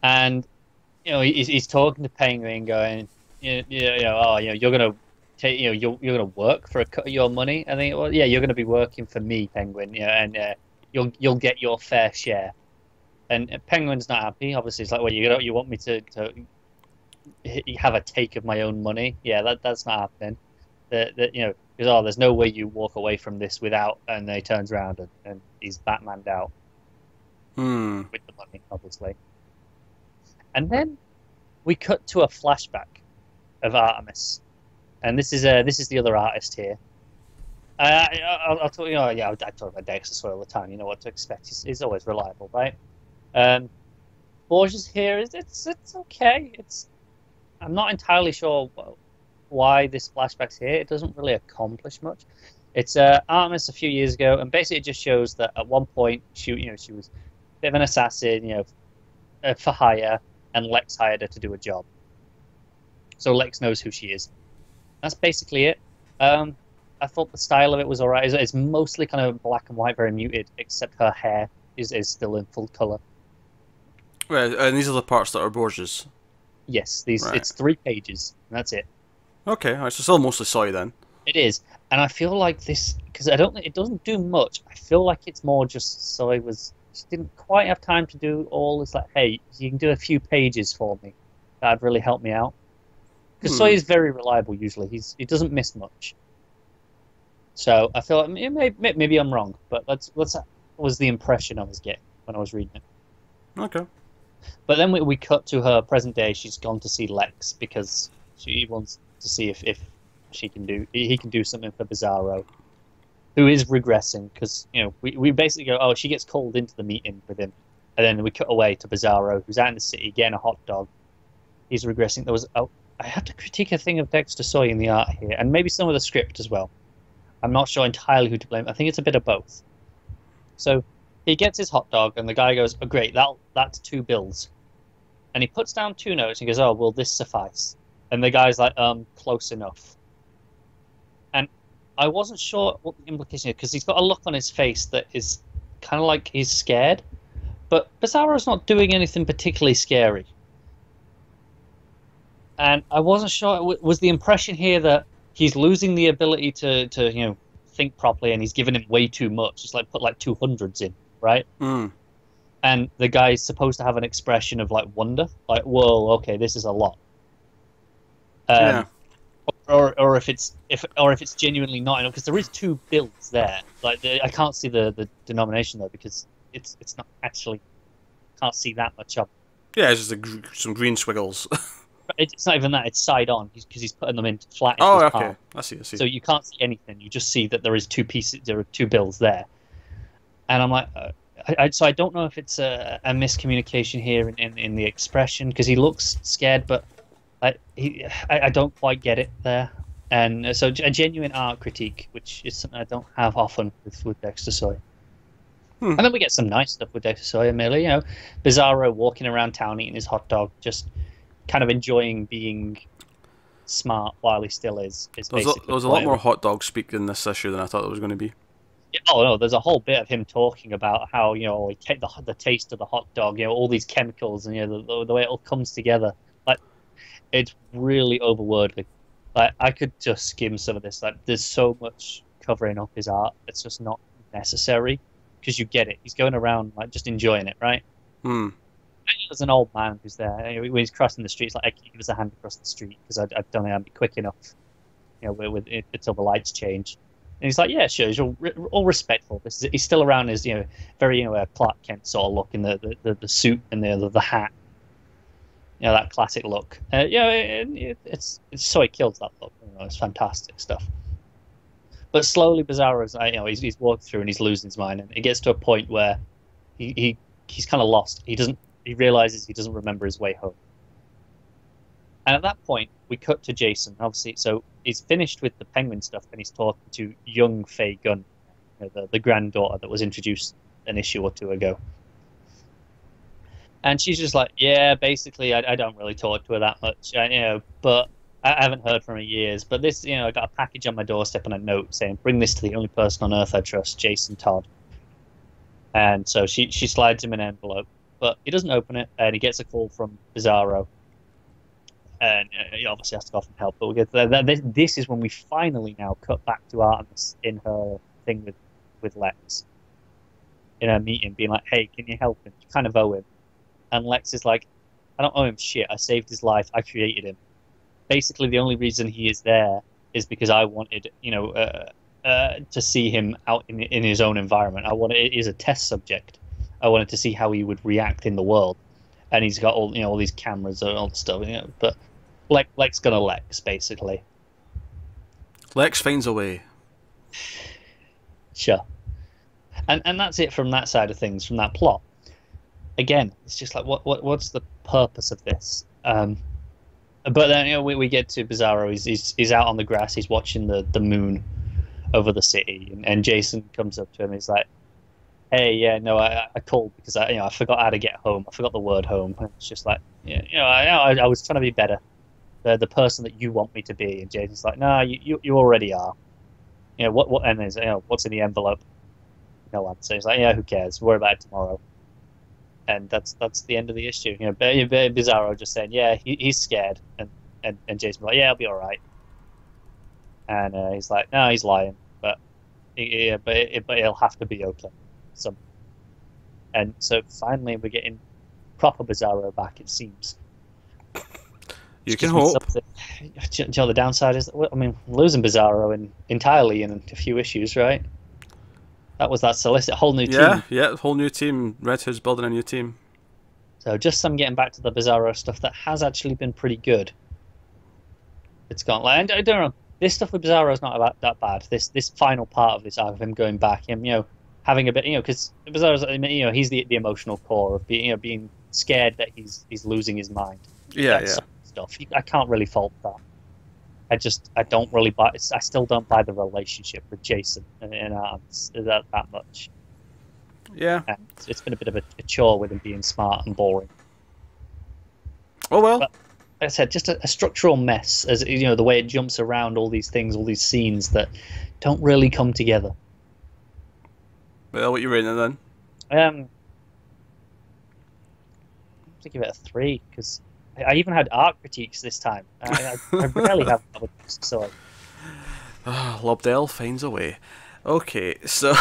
And he's talking to Penguin, going, you're gonna take, you're gonna work for a cut of your money. I think, well, yeah, you're gonna be working for me, Penguin, and you'll get your fair share. And Penguin's not happy. Obviously, it's like, well, you want me to have a take of my own money? Yeah, that's not happening. Because there's no way you walk away from this without. And then he turns around and he's Batmaned out with the money, obviously. And then we cut to a flashback of Artemis, and this is the other artist here. I'll talk. I talk about Dexter all the time. You know what to expect. He's always reliable, right? Borges here it's okay. I'm not entirely sure why this flashback's here. It doesn't really accomplish much. It's Artemis a few years ago, and basically it just shows that at one point she was a bit of an assassin, for hire, and Lex hired her to do a job. So Lex knows who she is. That's basically it. I thought the style of it was alright. It's mostly kind of black and white, very muted, except her hair is still in full colour. Right, and these are the parts that are Borges. Yes, it's 3 pages, and that's it. Okay, alright, so still mostly Soy then. It is, and I feel like this, because it doesn't do much. I feel like it's more just Soy just didn't quite have time to do all this. Like, hey, you can do a few pages for me. That'd really help me out. Because Soy is very reliable usually. He doesn't miss much. So I feel like maybe I'm wrong, but that was the impression I was getting when I was reading it. Okay. But then we cut to her present day. She's gone to see Lex because she wants to see if he can do something for Bizarro, who is regressing. Because we basically go, she gets called into the meeting with him, and then we cut away to Bizarro, who's out in the city getting a hot dog. He's regressing. I have to critique a thing of Dexter Soy in the art here, and maybe some of the script as well. I'm not sure entirely who to blame. I think it's a bit of both. So he gets his hot dog, and the guy goes, "Oh, great, that's 2 bills." And he puts down 2 notes and goes, "Oh, will this suffice?" And the guy's like, close enough. And I wasn't sure what the implication is, because he's got a look on his face that is kind of like he's scared. But Bizarro's not doing anything particularly scary. And I wasn't sure, was the impression here that he's losing the ability to think properly, and he's given him way too much. It's like put like 200s in, right? And the guy's supposed to have an expression of like wonder, like, whoa, okay, this is a lot. Yeah. Or if it's genuinely not enough, because there is 2 bills there. Like I can't see the denomination though, because it's not actually, can't see that much up. Yeah, it's just some green squiggles. It's not even that. It's side on because he's putting them in flat. Oh, okay. Palm. I see. So you can't see anything. You just see that there is 2 pieces. There are 2 bills there, and I'm like, so I don't know if it's a miscommunication here in the expression, because he looks scared, but I don't quite get it there. And so a genuine art critique, which is something I don't have often with Dexter Soy. And then we get some nice stuff with Dexter Soy, merely, Bizarro walking around town eating his hot dog, just kind of enjoying being smart while he still is. There was a lot more hot dog speak in this issue than I thought there was going to be. Yeah, oh no, there's a whole bit of him talking about how he take the taste of the hot dog, all these chemicals, and the way it all comes together. Like It's really overworldly. Like, I could just skim some of this. Like, there's so much covering up his art. It's just not necessary, because you get it. He's going around like just enjoying it, right? Hmm. There's an old man who's there when he's crossing the street. It's like, I can give us a hand across the street because I don't think I'd be quick enough, until the lights change. And he's like, yeah, sure. He's all respectful. He's still around his, very, Clark Kent sort of look in the suit and the hat. That classic look. It's so he kills that look. It's fantastic stuff. But slowly, Bizarro's, he's walked through and he's losing his mind, and it gets to a point where he's kind of lost. He realizes he doesn't remember his way home. And at that point, we cut to Jason. Obviously, so he's finished with the Penguin stuff, and he's talking to young Faye Gunn, the granddaughter that was introduced an issue or two ago. And she's just like, yeah, basically, I don't really talk to her that much, but I haven't heard from her years. But this, I got a package on my doorstep and a note saying, bring this to the only person on earth I trust, Jason Todd. And so she slides him an envelope, but he doesn't open it, and he gets a call from Bizarro. And he obviously has to go off and help, but we'll get to that. This is when we finally now cut back to Artemis in her thing with Lex. In her meeting, being like, hey, can you help him? You kind of owe him. And Lex is like, I don't owe him shit. I saved his life. I created him. Basically, the only reason he is there is because I wanted, to see him out in his own environment. It is a test subject. I wanted to see how he would react in the world. And he's got all these cameras and all the stuff, But Lex gonna Lex, basically. Lex finds a way. Sure. And that's it from that side of things, from that plot. Again, it's just like, what's the purpose of this? But then we get to Bizarro. He's out on the grass. He's watching the moon over the city, and Jason comes up to him. He's like, hey, yeah, no, I called because I forgot how to get home. I forgot the word home. And it's just like, I was trying to be better, the person that you want me to be. And Jason's like, no, you already are. What? And there's what's in the envelope? No answer. He's like, yeah, who cares? Worry about it tomorrow. And that's the end of the issue. Bizarro just saying, yeah, he's scared, and Jason's like, yeah, I'll be all right. And he's like, no, he's lying, but it'll have to be okay. And so finally we're getting proper Bizarro back, it seems. You can hope. Do you know the downside is, losing Bizarro entirely in a few issues, right? That was that solicit, whole new team. Yeah, whole new team. Red Hood's building a new team. So just some getting back to the Bizarro stuff that has actually been pretty good. It's gone like, I don't know. This stuff with Bizarro is not that bad. This final part of this arc of him going back, him having a bit, because Bizarro's, he's the emotional core of being scared that he's losing his mind. Yeah. Stuff. I can't really fault that. I don't really buy. I still don't buy the relationship with Jason and that much. Yeah, and it's been a bit of a chore with him being smart and boring. Oh well. But, like I said, just a structural mess, as the way it jumps around all these things, all these scenes that don't really come together. Well, what you rating it then? I'm to give it a 3 because I even had art critiques this time. I rarely have that with this, so. Lobdell finds a way. Okay, so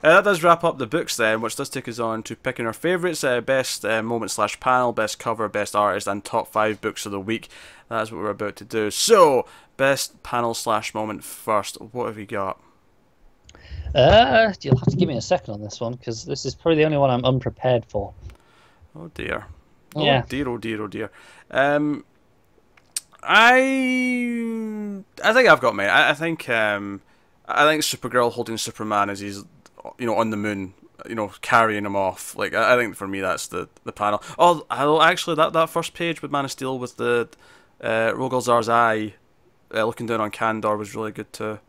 that does wrap up the books then, which does take us on to picking our favourites, best moment/panel, best cover, best artist, and top 5 books of the week. That's what we're about to do. So, best panel/moment first. What have you got? You'll have to give me a second on this one, because this is probably the only one I'm unprepared for. Oh dear. Yeah. Oh dear, oh dear, oh dear. I think I've got mine. I think Supergirl holding Superman as he's on the moon, carrying him off. Like I think for me that's the panel. Oh, actually that first page with Man of Steel with the Rogol Zar's eye looking down on Kandor was really good too.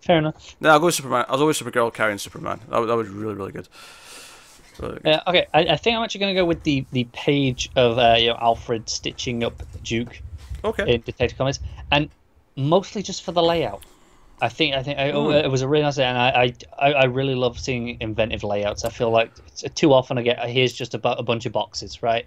Fair enough. No, I'll go with Superman. I'll go with Supergirl carrying Superman. That was really, really good. Okay, I think I'm actually going to go with the page of Alfred stitching up Duke. Okay. In Detective Comics, and mostly just for the layout. I think it was a really nice layout, and I really love seeing inventive layouts. I feel like too often I get here's just a bunch of boxes, right?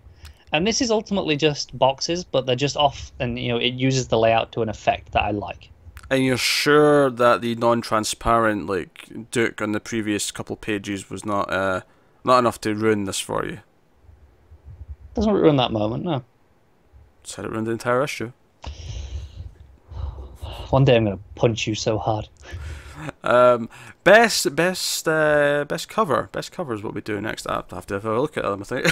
And this is ultimately just boxes, but they're just off, and it uses the layout to an effect that I like. And you're sure that the non-transparent Duke on the previous couple pages was not enough to ruin this for you? Doesn't ruin that moment, no. Said it ruined the entire issue. One day I'm going to punch you so hard. Best cover. Best cover is what we do next. I have to have a look at them, I think.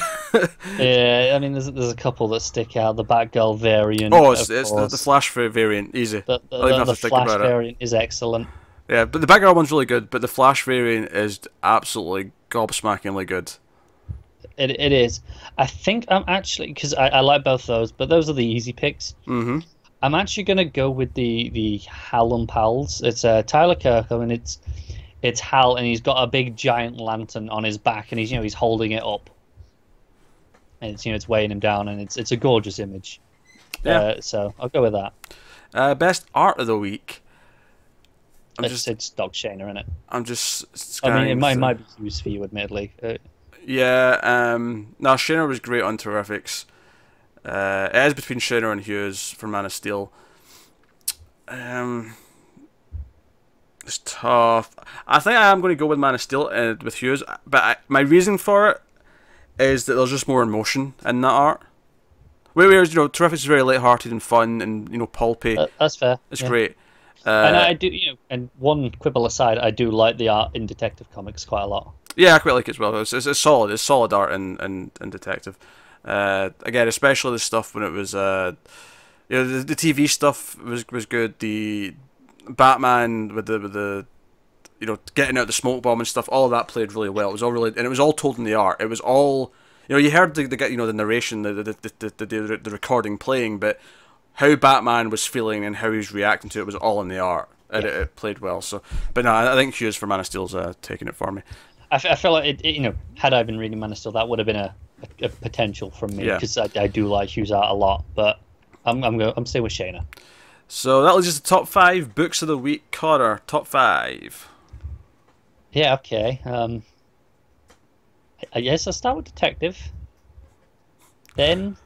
Yeah, I mean, there's a couple that stick out. The Batgirl variant. Oh, it's the Flash variant. Easy. The Flash variant is excellent. Yeah, but the Batgirl one's really good. But the Flash variant is absolutely gobsmackingly good. It is. I think I'm actually, because I like both those, but those are the easy picks. Mm-hmm. I'm actually going to go with the Hal and Pals. It's Tyler Kirk. I mean, it's Hal, and he's got a big giant lantern on his back, and he's holding it up, and it's weighing him down, and it's a gorgeous image. Yeah. So I'll go with that. Best art of the week. It's Doc Shaner, isn't it? I'm just scanning. I mean, it might be Hughes for you, admittedly. Yeah. No, Shaner was great on Terrifics. It is between Shaner and Hughes for Man of Steel. It's tough. I think I am going to go with Man of Steel with Hughes, but my reason for it is that there's just more emotion in that art. Whereas Terrifics is very light-hearted and fun and pulpy. That's fair. It's great. And I do, and one quibble aside, I do like the art in Detective Comics quite a lot. Yeah, I quite like it as well. It's solid. It's solid art in Detective. Again, especially the stuff when it was, the TV stuff was good. The Batman with the getting out the smoke bomb and stuff. All of that played really well. It was all really, and it was all told in the art. It was all, you heard the narration, the recording playing, but how Batman was feeling and how he was reacting to it was all in the art. And it played well. So, but no, I think Hughes for Man of Steel's taking it for me. I feel like had I been reading Man of Steel, that would have been a potential from me, because I do like Hughes art a lot. But I'm staying with Shaner. So that was just the top 5 books of the week. Connor, top 5. Yeah, okay. I guess I'll start with Detective, then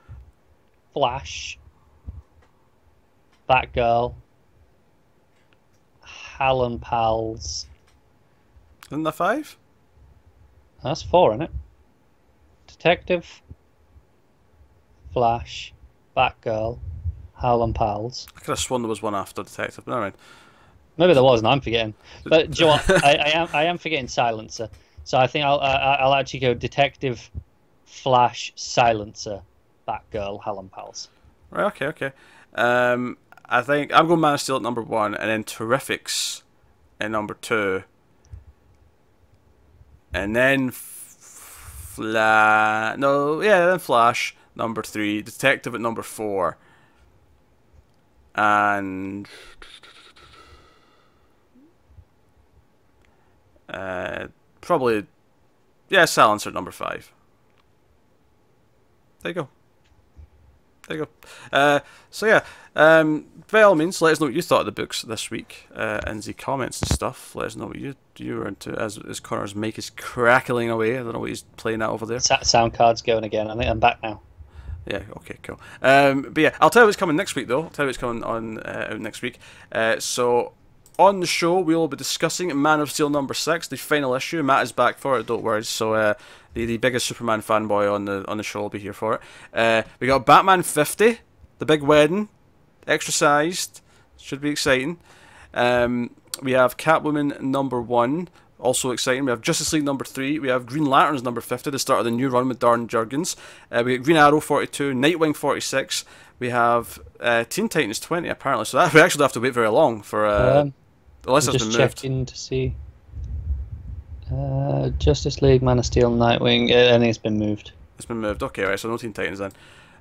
Flash, Batgirl, Hal and Pals. Isn't that 5? That's 4, isn't it? Detective, Flash, Batgirl, Hal and Pals. I could have sworn there was one after Detective, but never mind. Maybe there was, and I'm forgetting. But do you know what? I am forgetting Silencer. So I think I'll actually go Detective, Flash, Silencer, Batgirl, Hal and Pals. Right. Okay. I think I'm going Man of Steel at number 1, and then Terrifics at number 2, and then then Flash number 3, Detective at number 4, and probably Silencer at number 5. There you go. By all means, let us know what you thought of the books this week in the comments and stuff. Let us know what you were into as Connor's mic is crackling away. I don't know what he's playing at over there. Sound card's going again. I think I'm back now. Yeah, okay, cool. But yeah, I'll tell you what's coming next week, though. I'll tell you what's coming on out next week. So on the show, we will be discussing Man of Steel number 6, the final issue. Matt is back for it, don't worry. So the biggest Superman fanboy on the show will be here for it. We got Batman 50, the big wedding, extra sized, should be exciting. We have Catwoman number 1, also exciting. We have Justice League number 3. We have Green Lanterns number 50, the start of the new run with Darren Jurgens. We got Green Arrow 42, Nightwing 46. We have Teen Titans 20 apparently. So that we actually don't have to wait very long for unless it's been moved. Just checking to see. Justice League, Man of Steel, Nightwing. I think it's been moved. It's been moved. Okay, right. So no Teen Titans then.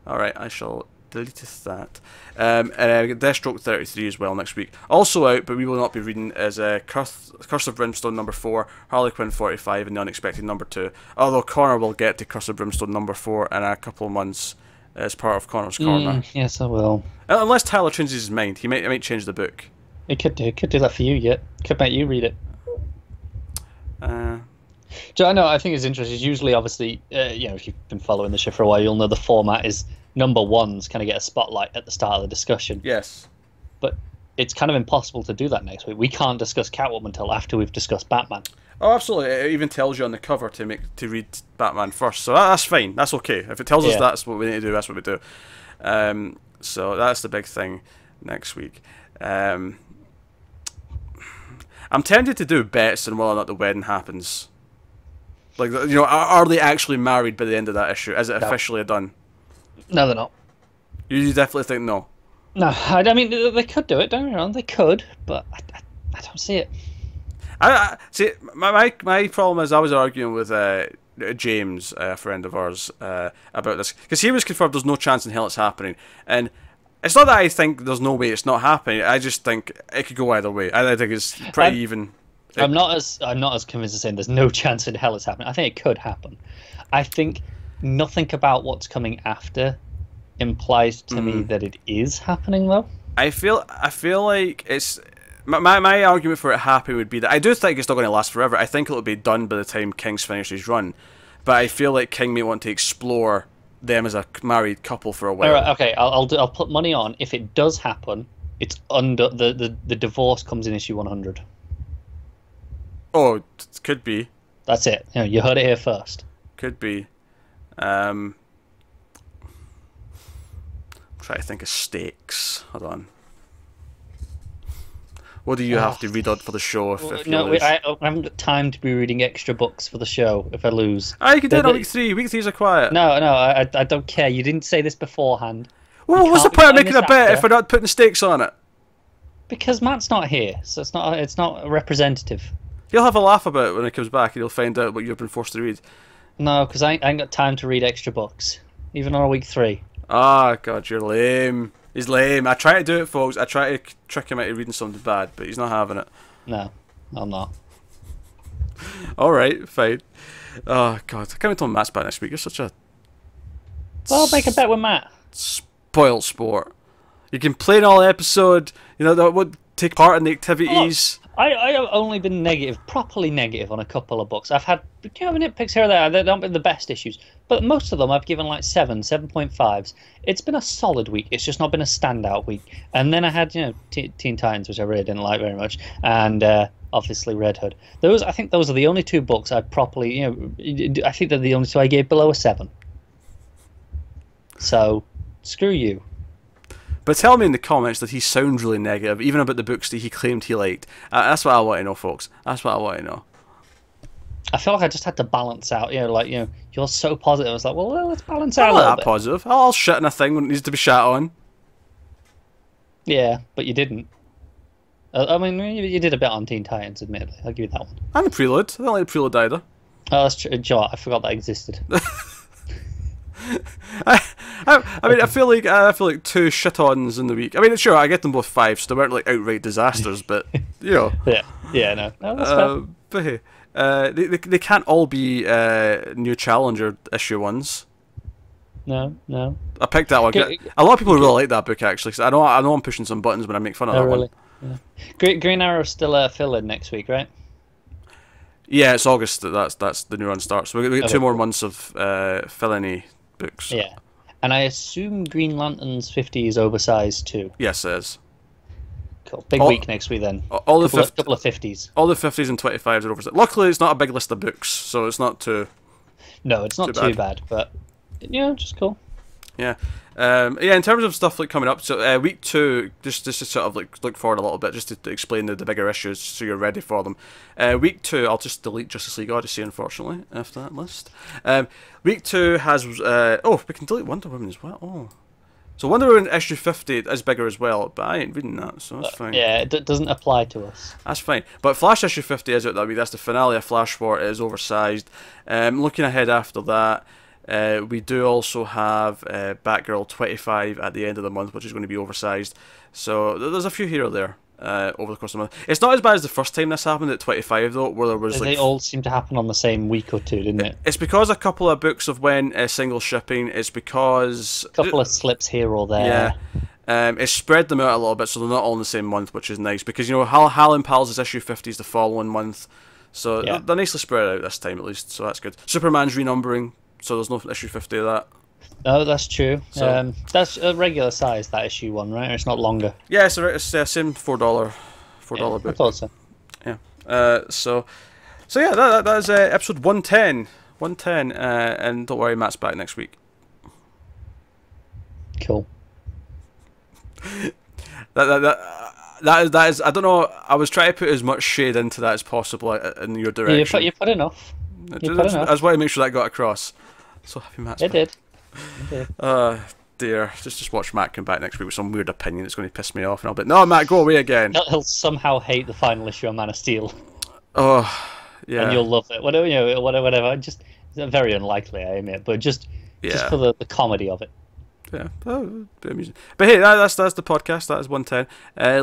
All right, I shall delete that. And we get Deathstroke 33 as well next week. Also out, but we will not be reading, is Curse of Brimstone number 4, Harley Quinn 45, and The Unexpected number 2. Although Connor will get to Curse of Brimstone number 4 in a couple of months as part of Connor's Corner. Yes, I will. Unless Tyler changes his mind, he might change the book. It could do that for you yet. Could make you read it. Do I know? I think it's interesting. Usually, obviously, if you've been following the show for a while, you'll know the format is number ones kind of get a spotlight at the start of the discussion. Yes. But it's kind of impossible to do that next week. We can't discuss Catwoman until after we've discussed Batman. Oh, absolutely. It even tells you on the cover to read Batman first. So that's fine. That's okay. If it tells us that's what we need to do, that's what we do. So that's the big thing next week. I'm tempted to do bets on whether or not the wedding happens. Like, are they actually married by the end of that issue? Is it officially done? No, they're not. You definitely think no? No, I mean, they could do it, don't get me wrong, they could, but I don't see it. I see. My problem is I was arguing with James, a friend of ours, about this, because he was confirmed there's no chance in hell it's happening, and it's not that I think there's no way it's not happening. I just think it could go either way. I think it's pretty even. I'm not as convinced as saying there's no chance in hell it's happening. I think it could happen. I think nothing about what's coming after implies to me that it is happening, though. I feel like it's my argument for it happening would be that I do think it's not going to last forever. I think it'll be done by the time King's finished his run, but I feel like King may want to explore them as a married couple for a while. All right, okay, I'll put money on if it does happen. It's under the divorce comes in issue 100. Oh, it could be. That's it. You heard it here first. Could be. Try to think of stakes. Hold on. What do you have to read out for the show if you lose? I haven't got time to be reading extra books for the show if I lose. You can do it on week 3. Week 3's are quiet. No, I don't care. You didn't say this beforehand. Well, what's the point of making a bet if we're not putting stakes on it? Because Matt's not here, so it's not representative. He'll have a laugh about it when he comes back and he'll find out what you've been forced to read. No, because I ain't got time to read extra books, even on a week 3. Ah, God, you're lame. He's lame. I try to do it, folks. I try to trick him into reading something bad, but he's not having it. No, I'm not. Alright, fine. Oh, God. I can't wait till Matt's back next week. You're such a... Well, make a bet with Matt. Spoiled sport. You can play in all episode. That would take part in the activities. I have only been properly negative on a couple of books. I've had nitpicks here or there. They've not been the best issues, but most of them I've given like 7.5s. It's been a solid week. It's just not been a standout week. And then I had Teen Titans, which I really didn't like very much, and obviously Red Hood. I think those are the only 2 books I properly I think they're the only 2 I gave below a 7. So screw you. But tell me in the comments that he sounds really negative, even about the books that he claimed he liked. That's what I want to know, folks. That's what I want to know. I feel like I just had to balance out. You're so positive. I was like, well, let's balance out a little bit. Positive. I'll shit on a thing when it needs to be shat on. Yeah, but you didn't. I mean, you did a bit on Teen Titans, admittedly. I'll give you that one. And the Prelude. I don't like the Prelude either. Oh, that's true. Joe, I forgot that existed. I mean, I feel like 2 shit-ons in the week. I mean, sure, I get them both 5s, so they weren't like outright disasters, but Yeah, no, that's fair. But hey, they can't all be new Challenger issue 1s. No. I picked that one. A lot of people really like that book actually. Cause I know I'm pushing some buttons when I make fun of that really? one. Yeah. Green Arrow's still fill-in next week, right? Yeah, it's August. That's the new run starts. So we get 2 more months of fill-in books. Yeah. And I assume Green Lantern's 50 is oversized too. Yes, it is. Cool. Big week next week then. All the couple of 50s. All the 50s and 25s are oversized. Luckily, it's not a big list of books, so it's not too... No, it's not too bad, but just cool. Yeah. In terms of stuff like coming up, so week 2, just to sort of like look forward a little bit, just to explain the bigger issues so you're ready for them. Week 2, I'll just delete Justice League Odyssey, unfortunately, after that list. Week 2 has, we can delete Wonder Woman as well. Oh. So Wonder Woman issue 50 is bigger as well, but I ain't reading that, so that's fine. Yeah, it doesn't apply to us. That's fine. But Flash issue 50 is out that week. That's the finale of Flash War. It is oversized. Looking ahead after that, we do also have Batgirl 25 at the end of the month, which is going to be oversized. So there's a few here or there over the course of the month. It's not as bad as the first time this happened at 25 though, where there was they all seem to happen on the same week or two, didn't it? It's because a couple of books have went single shipping. It's because a couple of slips here or there. Yeah. It's spread them out a little bit, so they're not all in the same month, which is nice. Because Hal and Pals' issue 50 is the following month, So they're nicely spread out this time at least, so that's good. Superman's renumbering, so there's no issue 50 of that. No, that's true. So, that's a regular size, that issue one, right? It's not longer. Yeah, it's same $4 book. I thought so. Yeah. So yeah, that is episode 110. 110, and don't worry, Matt's back next week. Cool. That is. I don't know. I was trying to put as much shade into that as possible in your direction. You put enough. I just wanted to make sure that got across. So happy Matt's back. It did. Dear. Just watch Matt come back next week with some weird opinion that's going to piss me off, and I'll be, no, Matt, go away again. He'll somehow hate the final issue of Man of Steel. Oh, yeah. And you'll love it. Whatever. Just very unlikely, I admit, but just for the comedy of it. Yeah, a bit amusing. But hey, that's the podcast. That is 110.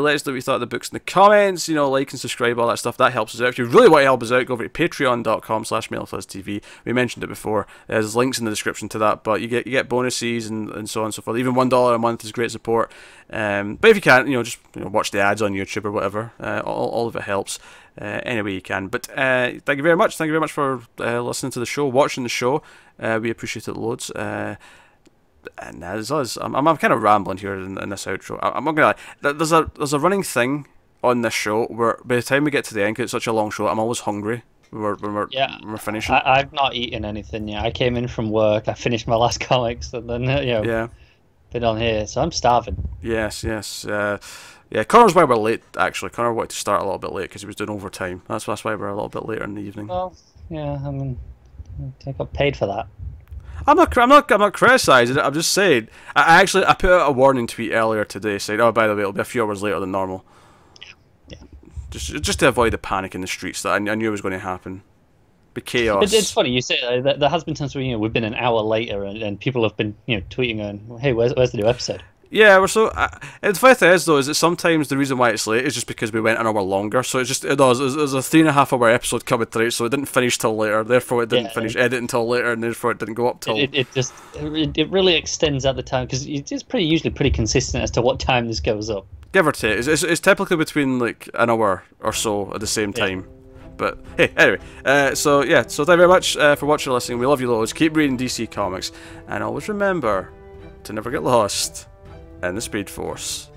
Let us know what you thought of the books in the comments. Like and subscribe, all that stuff. That helps us out. If you really want to help us out, go over to patreon.com/MailFuzzTV. We mentioned it before. There's links in the description to that. But you get bonuses and so on and so forth. Even $1 a month is great support. But if you can't, just watch the ads on YouTube or whatever. All of it helps. Any way you can. But thank you very much. Thank you very much for listening to the show, watching the show. We appreciate it loads. And that is us. I'm kind of rambling here in this outro. I'm not gonna lie. There's a running thing on this show where by the time we get to the end, 'cause it's such a long show, I'm always hungry when we're finishing. I've not eaten anything yet. I came in from work. I finished my last comics, and then been on here, so I'm starving. Yes. Yeah, Connor's why we're late. Actually, Connor wanted to start a little bit late because he was doing overtime. That's why we're a little bit later in the evening. Well, yeah. I mean, I got paid for that. I'm not criticising it. I'm just saying. I put out a warning tweet earlier today saying, "Oh, by the way, it'll be a few hours later than normal." Yeah. Just to avoid the panic in the streets that I knew was going to happen. The chaos. It's funny you say there has been times where we've been an hour later and people have been tweeting going, "Hey, where's the new episode?" Yeah, we're so. The funny thing is, though, is that sometimes the reason why it's late is just because we went an hour longer. So it was a 3.5 hour episode coming through, so it didn't finish till later. Therefore, it didn't finish editing till later, and therefore it didn't go up till. It really extends out the time because it's usually pretty consistent as to what time this goes up. Give or take, it's typically between like an hour or so at the same time. But hey, anyway, so thank you very much for watching and listening. We love you loads. Keep reading DC Comics, and always remember to never get lost in the Speed Force.